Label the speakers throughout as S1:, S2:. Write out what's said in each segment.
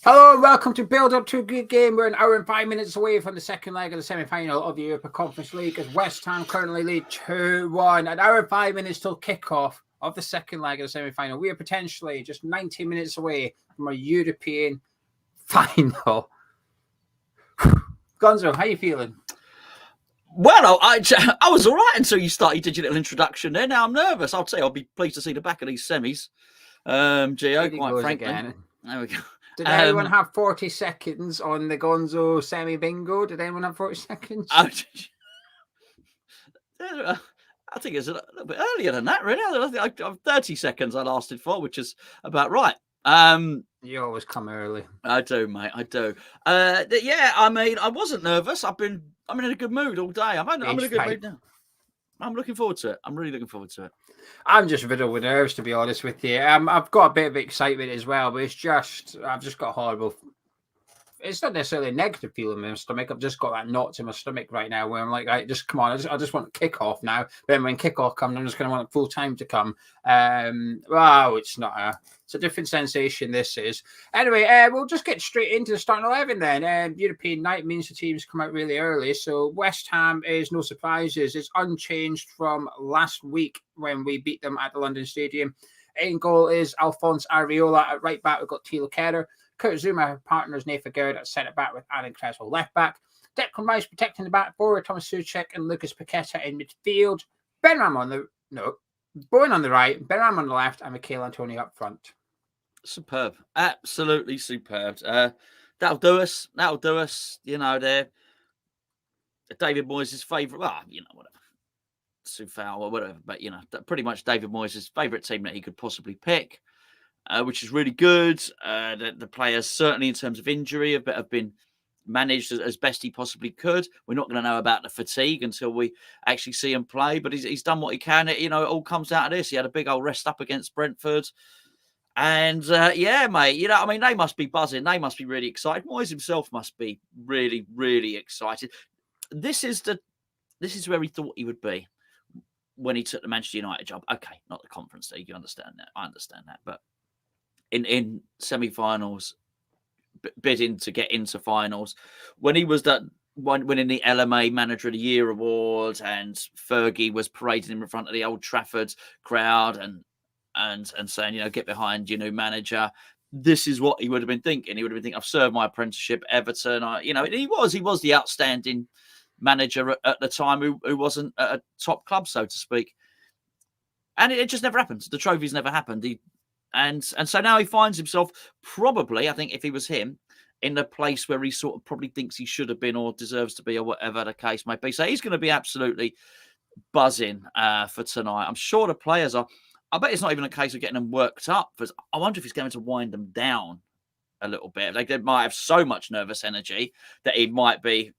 S1: Hello and welcome to Build Up to a Good Game. We're an hour and 5 minutes away from the second leg of the semi-final of the Europa Conference League as West Ham currently lead 2-1. An hour and 5 minutes till kickoff of the second leg of the semi-final. We are potentially just 90 minutes away from a European final. Gonzo, how you feeling?
S2: Well, I was all right until you started your little introduction there. Now I'm nervous. I'll tell you, I'll be pleased to see the back of these semis. Geo, quite frankly.
S1: Again.
S2: There we go.
S1: Did anyone have 40 seconds on the Gonzo semi-bingo? Did anyone have 40 seconds?
S2: I think it's a little bit earlier than that, really. I think 30 seconds I lasted for, which is about right.
S1: You always come early.
S2: I do, mate. I do. Yeah, I mean, I wasn't nervous. I'm in a good mood all day. I'm in a good mood now. I'm looking forward to it. I'm really looking forward to it.
S1: I'm just riddled with nerves, to be honest with you. I've got a bit of excitement as well, but I've just got horrible. It's not necessarily a negative feeling in my stomach. I've just got that knot in my stomach right now where I'm like, just come on. I just want kickoff now. Then when kickoff comes, I'm just going to want full time to come. It's not it's a different sensation. This is anyway. We'll just get straight into the starting 11 then. European night means the teams come out really early. So West Ham is no surprises. It's unchanged from last week when we beat them at the London Stadium. In goal is Alphonse Areola. At right back, we've got Thilo Kehrer. Kurt Zouma partners Nathan Gerd at centre back with Aaron Creswell left back. Declan Rice protecting the back forward, Thomas Souček and Lucas Paqueta in midfield. Bowen on the right, Benram on the left, and Michail Antonio up front.
S2: Superb, absolutely superb. That'll do us. You know, they're David Moyes' favourite. Well, whatever. Sufal or whatever, but pretty much David Moyes' favourite team that he could possibly pick. Which is really good. The players, certainly in terms of injury, have been managed as best he possibly could. We're not going to know about the fatigue until we actually see him play, but he's done what he can. It all comes out of this. He had a big old rest up against Brentford. And, yeah, mate, they must be buzzing. They must be really excited. Moyes himself must be really, really excited. This is where he thought he would be when he took the Manchester United job. Okay, not the Conference League. You understand that. I understand that. But in semi-finals, bidding to get into finals, when he was winning the LMA Manager of the Year award, and Fergie was parading him in front of the Old Trafford crowd and saying, get behind your new manager. This is what he would have been thinking. He would have been thinking, I've served my apprenticeship, Everton. He was the outstanding manager at the time who wasn't at a top club, so to speak. And it just never happened. The trophies never happened. And so now he finds himself probably, I think if he was him, in the place where he sort of probably thinks he should have been or deserves to be or whatever the case may be. So he's going to be absolutely buzzing for tonight. I'm sure the players are. I bet it's not even a case of getting them worked up. I wonder if he's going to wind them down a little bit. Like they might have so much nervous energy that he might be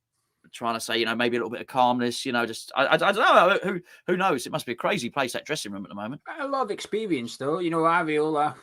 S2: trying to say, maybe a little bit of calmness, just I don't know. Who knows? It must be a crazy place, that dressing room at the moment.
S1: A lot of experience, though. Areola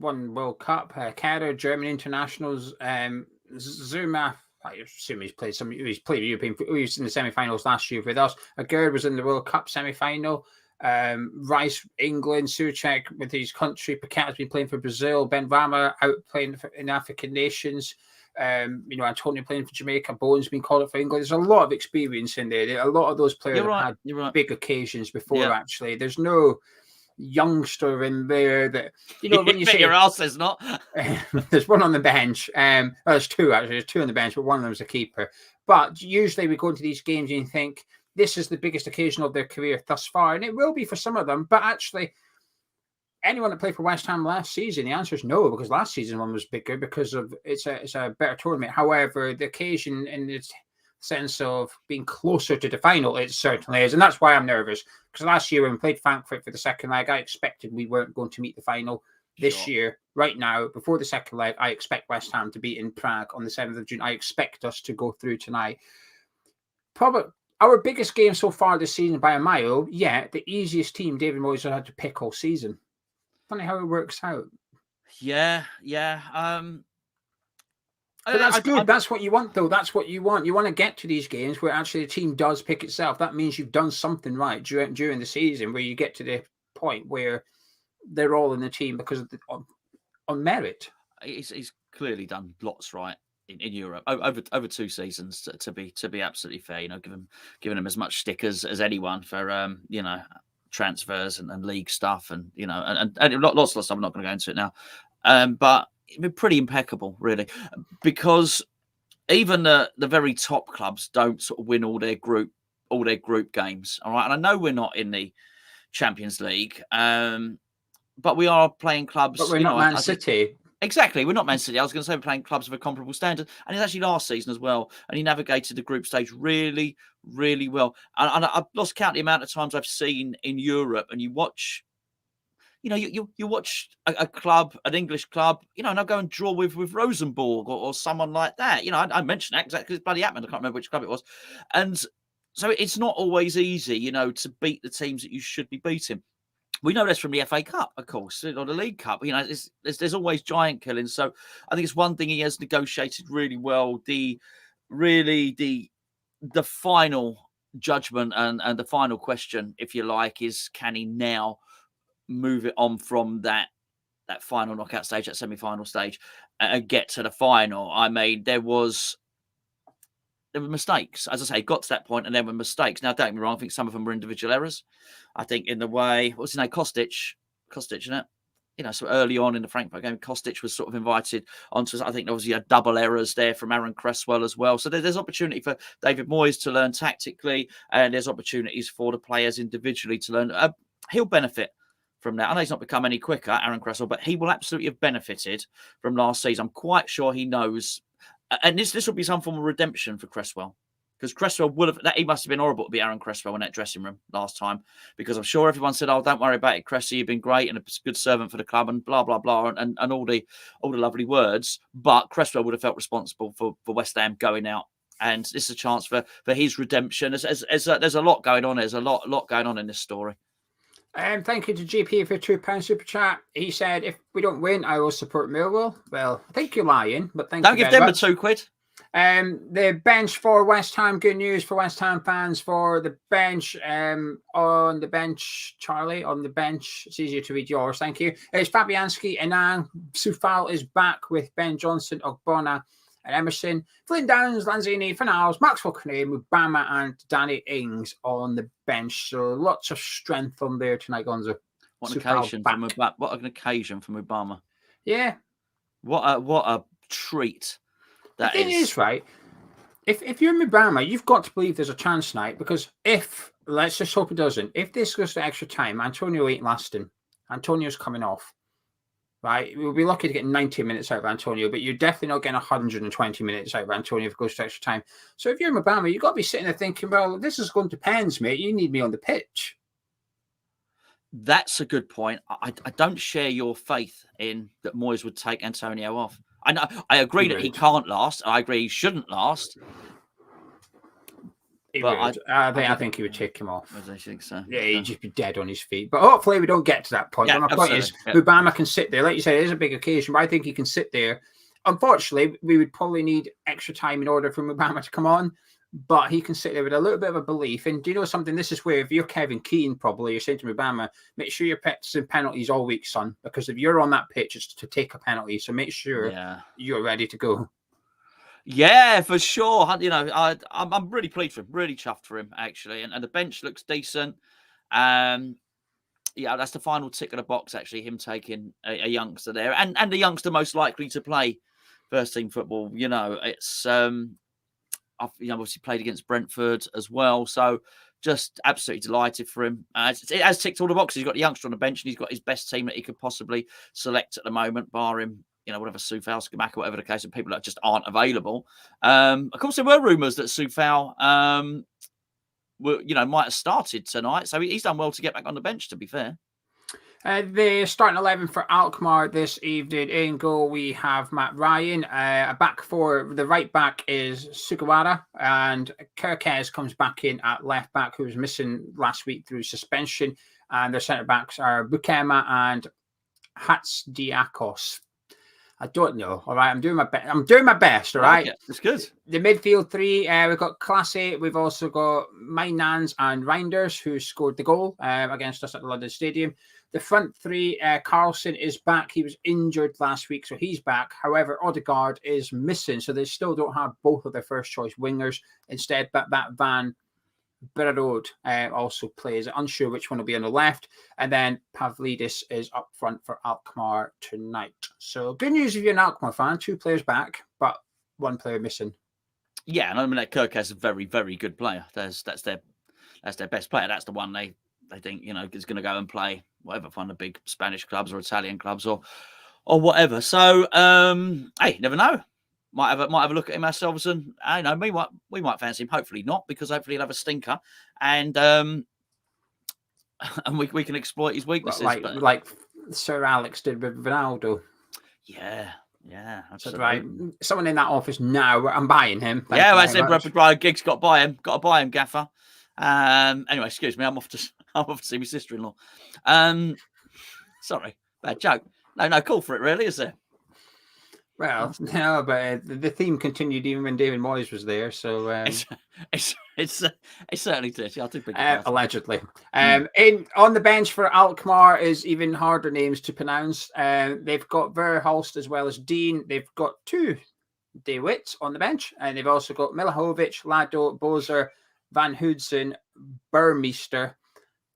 S1: won World Cup. Kehrer, German internationals. Zouma, I assume he's played European. He was in the semi-finals last year with us. Gerd was in the World Cup semi-final. Rice, England, Souček with his country. Paqueta's been playing for Brazil. Ben Rama out playing in African nations. Antonio playing for Jamaica. Bowen's been called up for England. There's a lot of experience in there. A lot of those players have had big occasions before. Actually, there's no youngster in there that when you say
S2: your ass is not.
S1: There's one on the bench. There's two actually. There's two on the bench, but one of them is a keeper. But usually we go into these games and you think this is the biggest occasion of their career thus far, and it will be for some of them. But actually, anyone that played for West Ham last season, the answer is no, because last season one was bigger because of it's a better tournament. However, the occasion in the sense of being closer to the final, it certainly is, and that's why I'm nervous. Because last year when we played Frankfurt for the second leg, I expected we weren't going to meet the final. This year, right now, before the second leg, I expect West Ham to be in Prague on the 7th of June. I expect us to go through tonight. Probably our biggest game so far this season by a mile, the easiest team David Moyes had to pick all season. Funny how it works out.
S2: Yeah.
S1: But that's good. That's what you want, though. That's what you want. You want to get to these games where actually the team does pick itself. That means you've done something right during the season, where you get to the point where they're all in the team because of on merit.
S2: He's clearly done lots right in Europe over 2 seasons. To be absolutely fair, giving them as much stick as anyone for transfers and league stuff, and lots of stuff. I'm not going to go into it now, but it's been pretty impeccable, really, because even the very top clubs don't sort of win all their group games. All right, and I know we're not in the Champions League, but we are playing clubs.
S1: But we're not Man City.
S2: Exactly, we're not Man City. I was going to say we're playing clubs of a comparable standard, and it's actually last season as well. And he navigated the group stage really, really well. And I've lost count the amount of times I've seen in Europe, and you watch, you watch a club, an English club, and I'll go and draw with Rosenborg or someone like that. I mentioned that exactly because it's bloody happened. I can't remember which club it was, and so it's not always easy, to beat the teams that you should be beating. We know this from the FA Cup, of course, or the League Cup. There's always giant killing. So I think it's one thing he has negotiated really well. The final judgment and the final question, if you like, is can he now move it on from that final knockout stage, that semi-final stage, and get to the final? I mean, there were mistakes. As I say, got to that point and there were mistakes. Now, don't get me wrong, I think some of them were individual errors. I think in the way, what's his name? Kostic, isn't it? So early on in the Frankfurt game, Kostic was sort of invited onto, I think obviously had double errors there from Aaron Cresswell as well. So there's opportunity for David Moyes to learn tactically, and there's opportunities for the players individually to learn. He'll benefit from that. I know he's not become any quicker, Aaron Cresswell, but he will absolutely have benefited from last season. I'm quite sure he knows. And this will be some form of redemption for Cresswell, because Cresswell he must have been horrible to be Aaron Cresswell in that dressing room last time, because I'm sure everyone said, "Oh, don't worry about it, Cressy, you've been great and a good servant for the club," and blah blah blah, and all the lovely words. But Cresswell would have felt responsible for West Ham going out, and this is a chance for his redemption. There's a lot going on. There's a lot going on in this story.
S1: Thank you to GP for £2 super chat. He said, if we don't win, I will support Millwall. Well, I think you're lying, but thank you.
S2: Don't give them the £2.
S1: The bench for West Ham, good news for West Ham fans for the bench. On the bench, Charlie, on the bench. It's easier to read yours, thank you. It's Fabianski, Annan, Soufal is back with Ben Johnson, Ogbonna, and Emerson. Flynn Downs, Lanzini, Fanals, Maxwell Cornet, Mubama, and Danny Ings on the bench. So lots of strength on there tonight, Gonzo.
S2: What an occasion for Mubama. What an occasion for Mubama.
S1: Yeah.
S2: What a treat that is.
S1: The thing is, right, if you're Mubama, you've got to believe there's a chance tonight, because let's just hope it doesn't, if this goes to extra time, Antonio ain't lasting. Antonio's coming off. Right, we'll be lucky to get 90 minutes out of Antonio, but you're definitely not getting 120 minutes out of Antonio if it goes to extra time. So if you're Mubama, you've got to be sitting there thinking, well, this is going to pens, mate. You need me on the pitch.
S2: That's a good point. I don't share your faith in that Moyes would take Antonio off. I agree that he can't last. I agree he shouldn't last.
S1: I think he would take him off.
S2: I think so.
S1: Yeah, he'd just be dead on his feet. But hopefully we don't get to that point.
S2: Yeah,
S1: but my point is, Mubama can sit there. Like you said, it is a big occasion, but I think he can sit there. Unfortunately, we would probably need extra time in order for Mubama to come on. But he can sit there with a little bit of a belief. And do you know something? This is where, if you're Kevin Keane, probably, you're saying to Mubama, make sure you're practicing penalties all week, son. Because if you're on that pitch, it's to take a penalty. So make sure you're ready to go. Yeah,
S2: for sure. I'm really pleased for him, really chuffed for him, actually. And the bench looks decent. That's the final tick of the box, actually, him taking a youngster there. And the youngster most likely to play first team football. It's obviously played against Brentford as well. So just absolutely delighted for him. It has ticked all the boxes. He's got the youngster on the bench and he's got his best team that he could possibly select at the moment, barring whatever Soufal, Skamaka, whatever the case, of people that just aren't available. Of course, there were rumours that Soufal, might have started tonight. So he's done well to get back on the bench, to be fair.
S1: The starting 11 for Alkmaar this evening. In goal, we have Matt Ryan. A back four. The right back is Sugawara, and Kirkes comes back in at left back, who was missing last week through suspension. And their centre backs are Bukema and Hatzdiakos. I don't know. All right, I'm doing my best. All right,
S2: that's good.
S1: The midfield three, we've got Classe. We've also got Mainans and Reinders, who scored the goal against us at the London Stadium. The front three, Carlson is back. He was injured last week, so he's back. However, Odegaard is missing, so they still don't have both of their first choice wingers. Instead, that Van Berrod also plays. Unsure which one will be on the left. And then Pavlidis is up front for Alkmaar tonight. So good news if you're an Alkmaar fan. 2 players back, but 1 player missing.
S2: Yeah, and I mean, Kirk is a very, very good player. That's their best player. That's the one they think, is going to go and play whatever, one of the big Spanish clubs or Italian clubs or whatever. So, hey, never know. Might have a look at him ourselves, and I know we might fancy him. Hopefully not, because hopefully he'll have a stinker, and we can exploit his weaknesses.
S1: Like Sir Alex did with Ronaldo.
S2: Yeah, absolutely.
S1: Right, someone in that office now. I'm buying him.
S2: I said Brian Giggs got to buy him. Got to buy him, Gaffer. Anyway, excuse me. I'm off to see my sister-in-law. Sorry, bad joke. No call for it, really, is there?
S1: Well, no, but the theme continued even when David Moyes was there. So
S2: it certainly did. Yeah, I do
S1: allegedly. On the bench for Alkmaar is even harder names to pronounce. They've got Verhulst as well as Dean. They've got 2 De Wits on the bench, and they've also got Milihovic, Lado, Bozer, Van Hoodsen, Burmeister.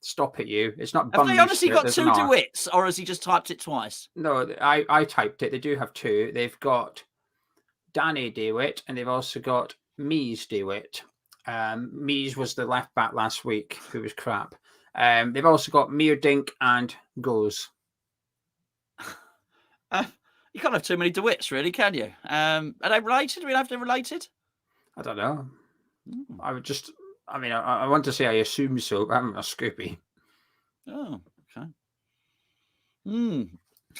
S1: Stop it, you. It's not.
S2: Have they honestly got 2 De Wits, or has he just typed it twice?
S1: No, I typed it. They do have 2. They've got Danny De Wit, and they've also got Mies De Wit. Mies was the left back last week, who was crap. They've also got Meerdink and Goes.
S2: You can't have too many De Wits, really, can you? Are they related? Do we know if they're related?
S1: I don't know. I want to say I assume so, but I'm a Scoopy.
S2: Oh, okay.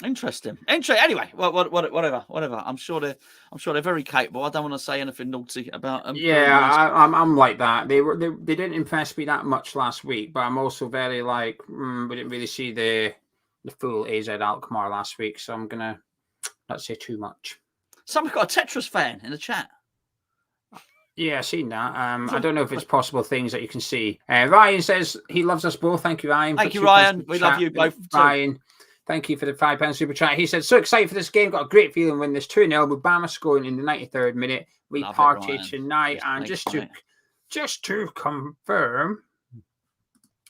S2: Interesting. Anyway, whatever. I'm sure they're very capable. I don't want to say anything naughty about them.
S1: Yeah, I'm like that. They didn't impress me that much last week, but I'm also very like we didn't really see the full AZ Alkmaar last week, so I'm gonna not say too much.
S2: Someone got a Tetris fan in the chat.
S1: Yeah, I've seen that. I don't know if it's possible things that you can see. Ryan says he loves us both. Thank you, Ryan.
S2: Thank you, Ryan. We love you both.
S1: Ryan, thank you for the £5 super chat. He said, so excited for this game. Got a great feeling when there's 2-0 with Bama scoring in the 93rd minute. We party tonight. And just to confirm,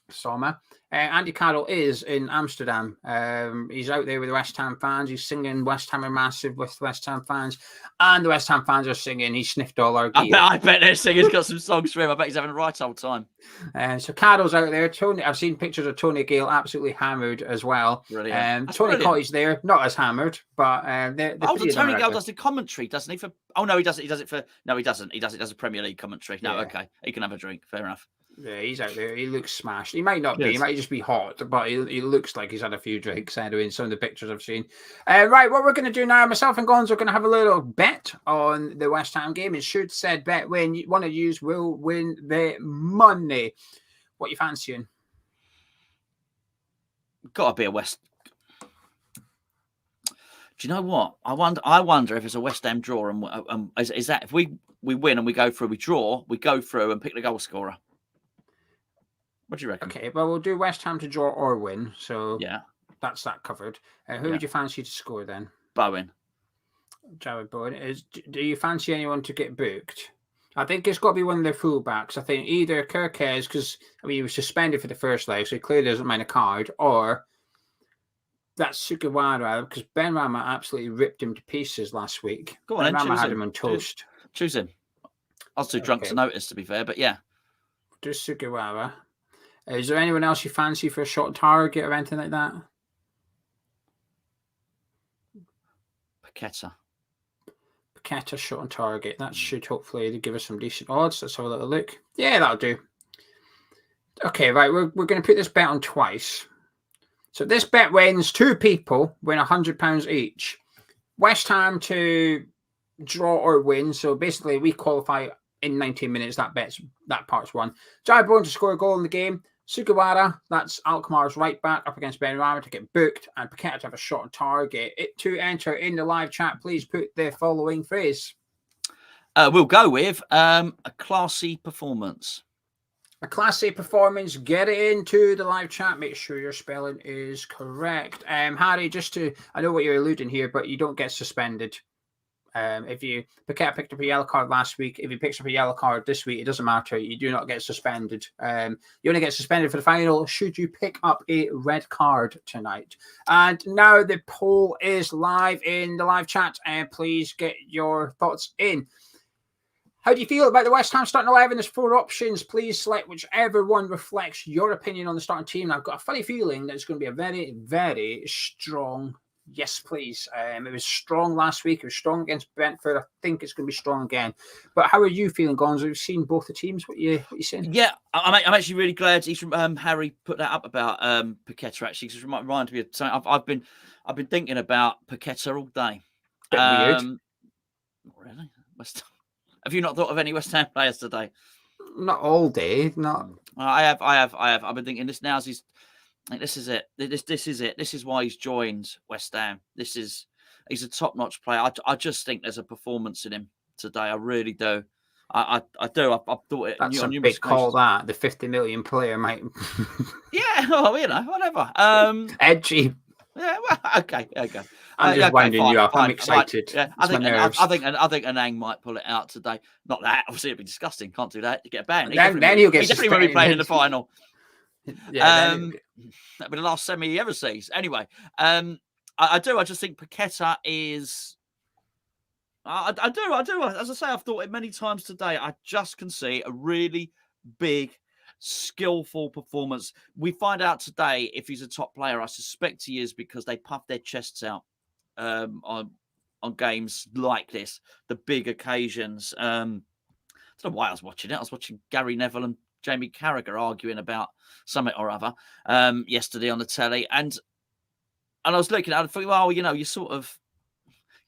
S1: Soma, Andy Carroll is in Amsterdam. He's out there with the West Ham fans. He's singing West Ham are massive with West Ham fans. And the West Ham fans are singing. He sniffed all our gear.
S2: I bet they're singing. He's got some songs for him. I bet he's having a right old time.
S1: So Carroll's out there. Tony, I've seen pictures of Tony Gale absolutely hammered as well.
S2: Brilliant.
S1: Tony Cotty's there, not as hammered, but
S2: Tony Gale does the commentary, doesn't he? No, he doesn't. He does it for. No, he doesn't. He does it as a Premier League commentary. No, okay, he can have a drink. Fair enough.
S1: Yeah, he's out there. He looks smashed. He might not be. He might just be hot, but he looks like he's had a few drinks anyway in some of the pictures I've seen. Right, what we're going to do now, myself and Gonzo are going to have a little bet on the West Ham game. It should said bet win. One of you will win the money. What are you fancying?
S2: Got to be a West. Do you know what? I wonder if it's a West Ham draw, and is that if we win and we go through, we draw, we go through and pick the goal scorer. What do you reckon? Okay,
S1: well, we'll do West Ham to draw or win. So
S2: yeah,
S1: that's that covered. Who would you fancy to score then?
S2: Bowen.
S1: Jared Bowen. Do you fancy anyone to get booked? I think it's got to be one of their fullbacks. I think either Kirkes, because he was suspended for the first leg, so he clearly doesn't mind a card, or that's Sugawara, because Ben Rama absolutely ripped him to pieces last week.
S2: Go on,
S1: Ben Rama had him on toast.
S2: Choose him. I was too drunk to notice, to be fair, but yeah.
S1: Do Sugawara. Is there anyone else you fancy for a shot target or anything like that?
S2: Paqueta
S1: shot on target. That should hopefully give us some decent odds. Let's have a little look. Yeah, that'll do. Okay, right. We're going to put this bet on twice. So this bet wins. 2 people win £100 each. West Ham to draw or win. So basically, we qualify in 19 minutes. That part's won. Jared Bowen to score a goal in the game. Sugawara, that's Alkmaar's right back up against Ben Rama to get booked, and Paqueta to have a shot on target. To enter in the live chat, please put the following phrase.
S2: We'll go with a classy performance.
S1: A Class A performance. Get it into the live chat. Make sure your spelling is correct. Harry, I know what you're alluding here, but you don't get suspended. If Paqueta picked up a yellow card last week, if he picks up a yellow card this week, it doesn't matter. You do not get suspended. You only get suspended for the final should you pick up a red card tonight. And now the poll is live in the live chat, and please get your thoughts in. How do you feel about the West Ham starting 11? There's 4 options. Please select whichever one reflects your opinion on the starting team. I've got a funny feeling that it's going to be a very, very strong yes, please. It was strong last week. It was strong against Brentford. I think it's going to be strong again. But how are you feeling, Gonzo? You've seen both the teams. What you saying?
S2: Yeah, I'm actually really glad Harry put that up about Paqueta, actually, because it reminded me of something. I've been thinking about Paqueta all day.
S1: Bit weird.
S2: Really? Have you not thought of any West Ham players today?
S1: Not all day. Not.
S2: I have. I've been thinking this now. This is it. This is it. This is why he's joined West Ham. He's a top-notch player. I just think there's a performance in him today. I really do. I do. I've thought it.
S1: That's a big call. That the 50 million player might.
S2: Yeah. Well, whatever.
S1: Edgy.
S2: Yeah. Well, okay.
S1: I'm just winding you up. I'm excited.
S2: Yeah, I think Anang might pull it out today. Not that. Obviously, it'd be disgusting. Can't do that. You get banned.
S1: Then he'll get.
S2: He definitely won't be playing in the final.
S1: Yeah.
S2: That'll be the last semi he ever sees. Anyway, I do. I just think Paqueta is. I do. As I say, I've thought it many times today. I just can see a really big, skillful performance. We find out today if he's a top player. I suspect he is because they puff their chests out on games like this, the big occasions. I don't know why I was watching it. I was watching Gary Neville and Jamie Carragher arguing about something or other yesterday on the telly, and I was looking at it. I thought, well, you're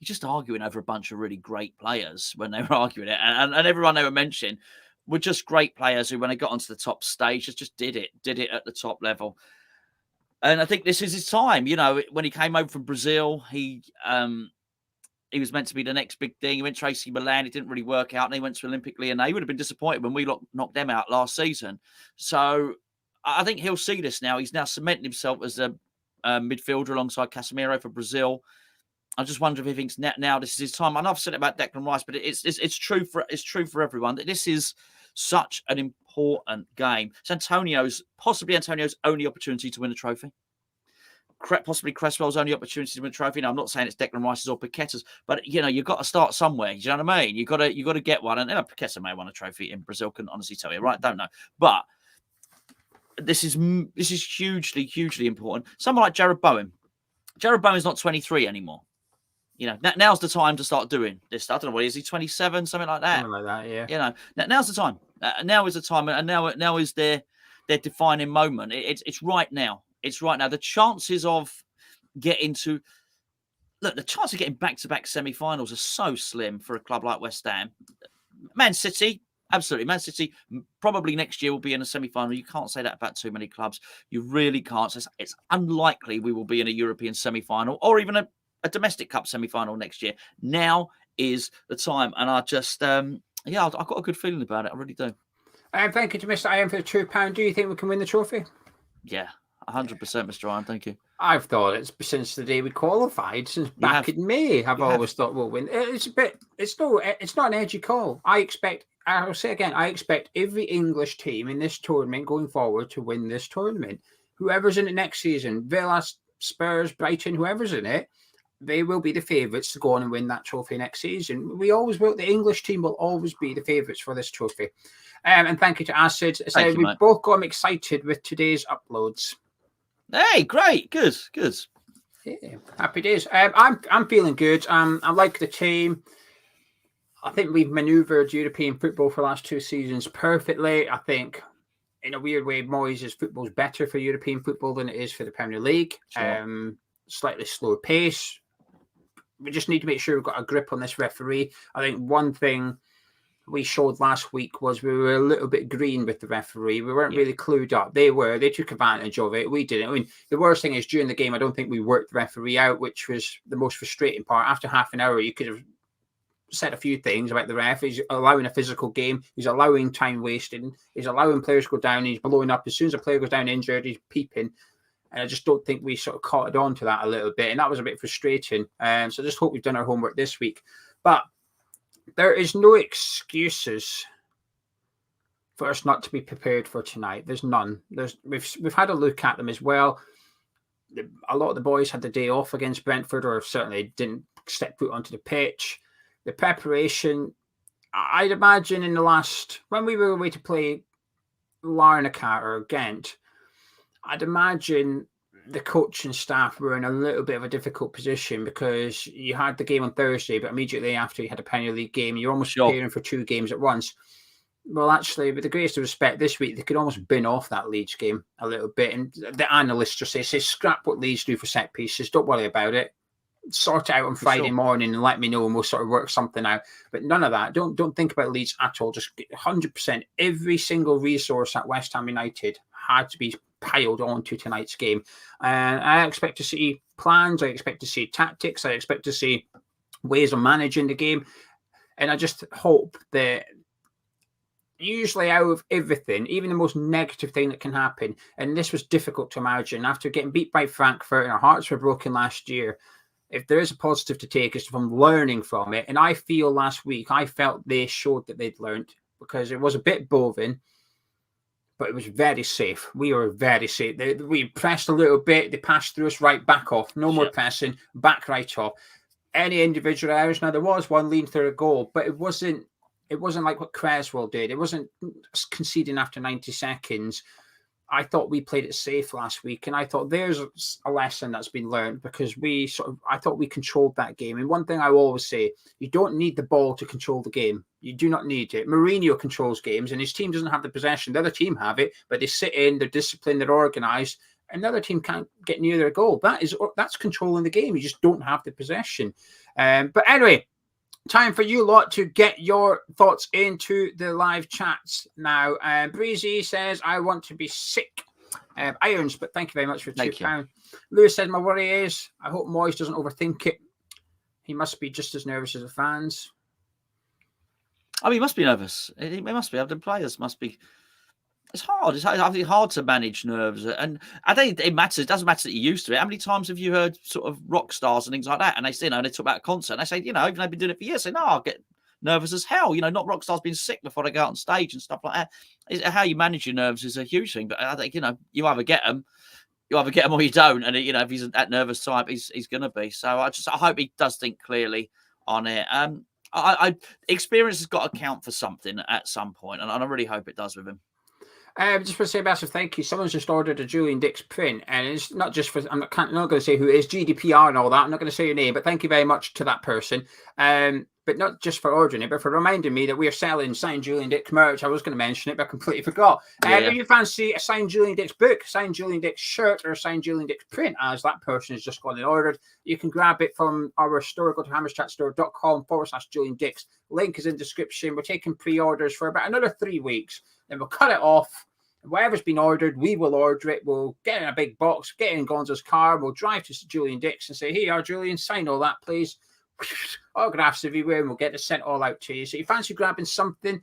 S2: just arguing over a bunch of really great players when they were arguing it, and everyone they were mentioning were just great players who, when they got onto the top stage, just did it at the top level. And I think this is his time. When he came over from Brazil, he was meant to be the next big thing. He went to AC Milan. It didn't really work out. And he went to Olympic Lyonnais. He would have been disappointed when we knocked them out last season. So I think he'll see this now. He's now cemented himself as a midfielder alongside Casemiro for Brazil. I just wonder if he thinks now this is his time. And I've said it about Declan Rice, but it's true for everyone that this is such an important game. It's possibly Antonio's only opportunity to win a trophy. Possibly Cresswell's only opportunity to win a trophy. Now, I'm not saying it's Declan Rice's or Paqueta's, but you've got to start somewhere. Do you know what I mean? You've got to get one. And Paqueta may have won a trophy in Brazil. Can honestly tell you, right? Don't know. But this is hugely, hugely important. Someone like Jared Bowen. Jared Bowen's not 23 anymore. Now's the time to start doing this. I don't know what is he, 27, something like that.
S1: Something like that, yeah.
S2: Now's the time. Now is the time, and now is their defining moment. It's right now. It's right now. The chances of getting back-to-back semi-finals are so slim for a club like West Ham. Man City, absolutely. Man City probably next year will be in a semi-final. You can't say that about too many clubs. You really can't. So it's unlikely we will be in a European semi-final or even a domestic cup semi-final next year. Now is the time. And I just, I've got a good feeling about it. I really do.
S1: Thank you to Mr. Iron for the £2. Do you think we can win the trophy?
S2: Yeah, 100%, Mr. Iron. Thank you.
S1: I've thought it's since the day we qualified, since back in May. I've always thought we'll win. It's not an edgy call. I'll say again, I expect every English team in this tournament going forward to win this tournament. Whoever's in it next season, Villa, Spurs, Brighton, whoever's in it, they will be the favourites to go on and win that trophy next season. We always will. The English team will always be the favourites for this trophy. And thank you to Acid. We've both got excited with today's uploads.
S2: Hey, great, good.
S1: Yeah, happy days. I'm feeling good. I like the team. I think we've manoeuvred European football for the last 2 seasons perfectly. I think, in a weird way, Moyes' football is better for European football than it is for the Premier League. Sure. Slightly slower pace. We just need to make sure we've got a grip on this referee. I think one thing we showed last week was we were a little bit green with the referee. We weren't really clued up. They took advantage of it. We didn't. I mean, the worst thing is during the game, I don't think we worked the referee out, which was the most frustrating part. After half an hour, you could have said a few things about the ref. He's allowing a physical game. He's allowing time wasting. He's allowing players to go down. He's blowing up. As soon as a player goes down injured, he's peeping. And I just don't think we sort of caught on to that a little bit. And that was a bit frustrating. So I just hope we've done our homework this week. But there is no excuses for us not to be prepared for tonight. There's none. We've had a look at them as well. A lot of the boys had the day off against Brentford, or certainly didn't step foot onto the pitch. The preparation, I'd imagine when we were away to play Larnaca or Ghent, I'd imagine the coaching staff were in a little bit of a difficult position because you had the game on Thursday, but immediately after you had a Premier League game, you're almost preparing for 2 games at once. Well, actually, with the greatest of respect, this week they could almost bin off that Leeds game a little bit. And the analysts just say scrap what Leeds do for set pieces. Don't worry about it. Sort it out on Friday morning and let me know, and we'll sort of work something out. But none of that. Don't think about Leeds at all. Just 100%. Every single resource at West Ham United had to be piled onto tonight's game. And I expect to see plans. I expect to see tactics. I expect to see ways of managing the game. And I just hope that usually out of everything, even the most negative thing that can happen, and this was difficult to imagine, after getting beat by Frankfurt and our hearts were broken last year, if there is a positive to take, it's from learning from it. And I feel last week, I felt they showed that they'd learned, because it was a bit bovin, but it was very safe. We were very safe. We pressed a little bit. They passed through us, right back off. No more pressing, back right off. Any individual errors. Now, there was one leading through a goal, but it wasn't like what Creswell did. It wasn't conceding after 90 seconds. I thought we played it safe last week, and I thought there's a lesson that's been learned, because I thought we controlled that game. And one thing I will always say, you don't need the ball to control the game. You do not need it. Mourinho controls games, and his team doesn't have the possession. The other team have it, but they sit in, they're disciplined, they're organised. Another team can't get near their goal. That's controlling the game. You just don't have the possession. But anyway, time for you lot to get your thoughts into the live chats now. Breezy says, I want to be sick. Irons, but thank you very much for £2. Lewis says, my worry is, I hope Moyes doesn't overthink it. He must be just as nervous as the fans.
S2: I mean, he must be nervous. He must be. The players must be. It's hard. I think hard to manage nerves, and I think it matters. It doesn't matter that you're used to it. How many times have you heard sort of rock stars and things like that? And they say, they talk about a concert, and they say, even they've been doing it for years. Say, no, I'll get nervous as hell. Not rock stars being sick before they go out on stage and stuff like that. How you manage your nerves is a huge thing. But I think you either get them, or you don't. And if he's that nervous type, he's going to be. So I hope he does think clearly on it. Experience has got to count for something at some point, and I really hope it does with him.
S1: Just want to say massive thank you. Someone's just ordered a Julian Dix print, and it's not just for. I'm not going to say who it is, GDPR and all that. I'm not going to say your name, but thank you very much to that person. But not just for ordering it, but for reminding me that we are selling signed Julian Dix merch. I was going to mention it, but I completely forgot. If you fancy a signed Julian Dix book, signed Julian Dix shirt, or a signed Julian Dix print, as that person has just gone and ordered, you can grab it from our store. Go to hammerschatstore.com/Julian Dix. Link is in description. We're taking pre-orders for about another 3 weeks. Then we'll cut it off. Whatever's been ordered, we will order it. We'll get in a big box, get in Gonzo's car. We'll drive to Julian Dix and say, here, Julian, sign all that, please. Autographs everywhere, and we'll get it sent all out to you. So if you fancy grabbing something,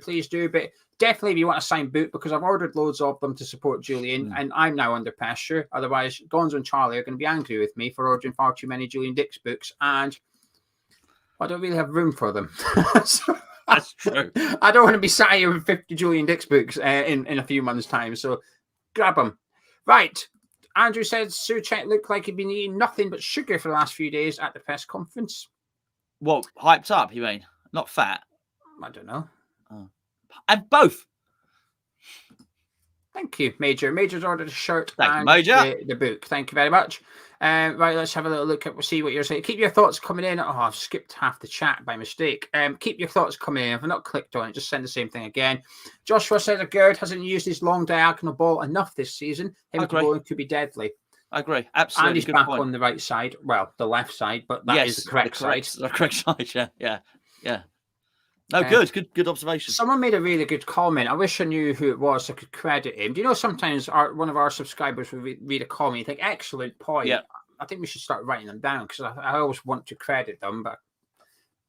S1: please do. But definitely if you want a signed book, because I've ordered loads of them to support Julian, and I'm now under pressure. Otherwise, Gonzo and Charlie are going to be angry with me for ordering far too many Julian Dix books, and I don't really have room for them. So,
S2: that's true.
S1: I don't want to be sat here with 50 Julian Dix books in a few months' time. So grab them. Right. Andrew said Souček looked like he'd been eating nothing but sugar for the last few days at the press conference.
S2: What, hyped up, you mean? Not fat?
S1: I don't know.
S2: Oh. And both.
S1: Thank you, Major. Major's ordered a shirt
S2: and Major.
S1: The book. Thank you very much. Right, let's have a little look at. We'll see what you're saying. Keep your thoughts coming in. Oh, I've skipped half the chat by mistake. Keep your thoughts coming in. If I've not clicked on it, just send the same thing again. Joshua says Gerd hasn't used his long diagonal ball enough this season. Him going could be deadly.
S2: I agree. Absolutely.
S1: And he's back on the right side. Well, the left side, but that is the correct side.
S2: The correct side, yeah. No, good observation.
S1: Someone made a really good comment. I wish I knew who it was so I could credit him. Do you know sometimes one of our subscribers will read a comment and think, excellent point.
S2: Yeah.
S1: I think we should start writing them down because I always want to credit them, but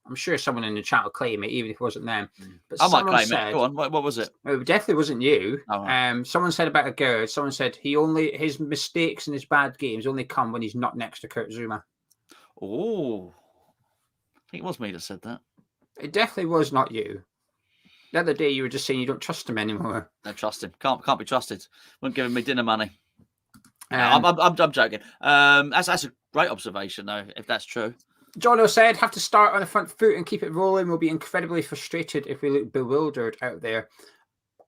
S1: I'm sure someone in the chat will claim it, even if it wasn't them. But
S2: I might
S1: someone
S2: claim
S1: said,
S2: it. Go on. What was it?
S1: It definitely wasn't you.
S2: Oh, right.
S1: Someone said about a Gerd. Someone said his mistakes and his bad games only come when he's not next to Kurt Zuma.
S2: Oh, I think it was me that said that.
S1: It definitely was not you. The other day you were just saying you don't trust him anymore.
S2: Don't trust him. Can't be trusted. Wouldn't give him me dinner money. I'm joking. That's a great observation, though, if that's true.
S1: Jono said, have to start on the front foot and keep it rolling. We'll be incredibly frustrated if we look bewildered out there.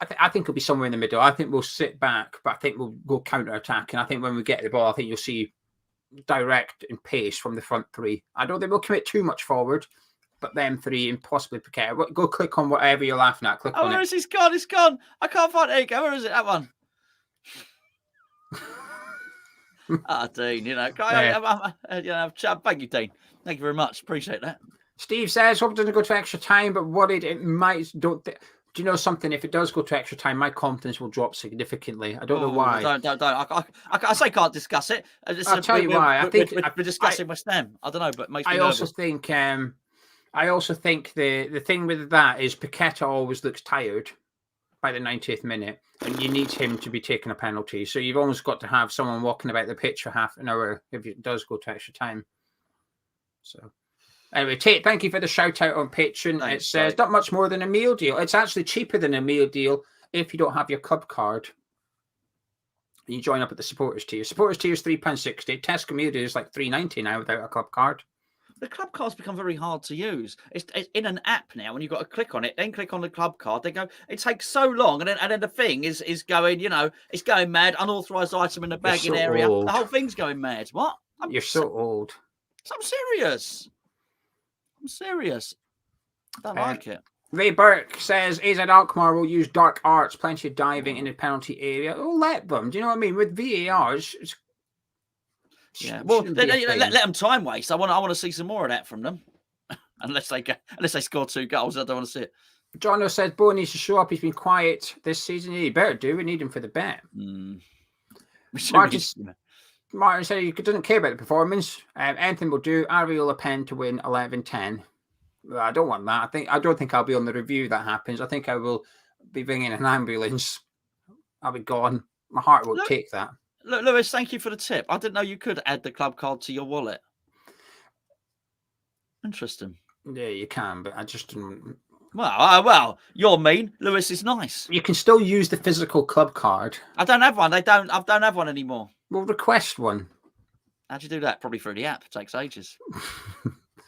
S1: I think it'll be somewhere in the middle. I think we'll sit back, but I think we'll go counter-attack. And I think when we get the ball, I think you'll see direct and pace from the front three. I don't think we'll commit too much forward, but them three and possibly Paqueta. Go click on whatever you're laughing at. Click on
S2: where
S1: it.
S2: is it? It's gone. I can't find it. There you go. Where is it? That one. Dean, thank you, Dean. Thank you very much. Appreciate that.
S1: Steve says, hope it doesn't go to extra time, but worried it might. Do you know something? If it does go to extra time, my confidence will drop significantly. I don't know why.
S2: Don't. I say can't discuss it.
S1: I'll tell you why. I think
S2: we're discussing West Ham. I don't know, but it makes me
S1: nervous. I also think the thing with that is Paqueta always looks tired by the 90th minute, and you need him to be taking a penalty. So you've almost got to have someone walking about the pitch for half an hour if it does go to extra time. So anyway, Tate, thank you for the shout out on Patreon. It says not much more than a meal deal. It's actually cheaper than a meal deal if you don't have your club card. You join up at the supporters tier. Supporters tier is £3.60. Tesco meal deal is like £3.90 now without a club card.
S2: The club card's become very hard to use. It's in an app now, and you've got to click on it, then click on the club card. They go, it takes so long, and then the thing is going, it's going mad. Unauthorized item in the bagging area. Old. The whole thing's going mad. What?
S1: You're so old.
S2: I'm serious. I don't like it.
S1: Ray Burke says AZ Alkmaar will use dark arts, plenty of diving in the penalty area. Oh, let them. Do you know what I mean? With VAR,
S2: well, let them time waste. I want to see some more of that from them. unless they score 2 goals, I don't want to see it.
S1: Jono said Bo needs to show up. He's been quiet this season. He better do. We need him for the bet. Martin said he doesn't care about the performance. Anything will do. Areola Pen to win 11-10. Well, I don't want that. I don't think I'll be on the review that happens. I think I will be ringing an ambulance. I'll be gone. My heart won't take that.
S2: Look, Lewis, thank you for the tip. I didn't know you could add the club card to your wallet. Interesting.
S1: Yeah, you can, but I just didn't.
S2: Well, you're mean. Lewis is nice.
S1: You can still use the physical club card.
S2: I don't have one. I don't have one anymore.
S1: Well, request one.
S2: How'd you do that? Probably through the app. It takes ages.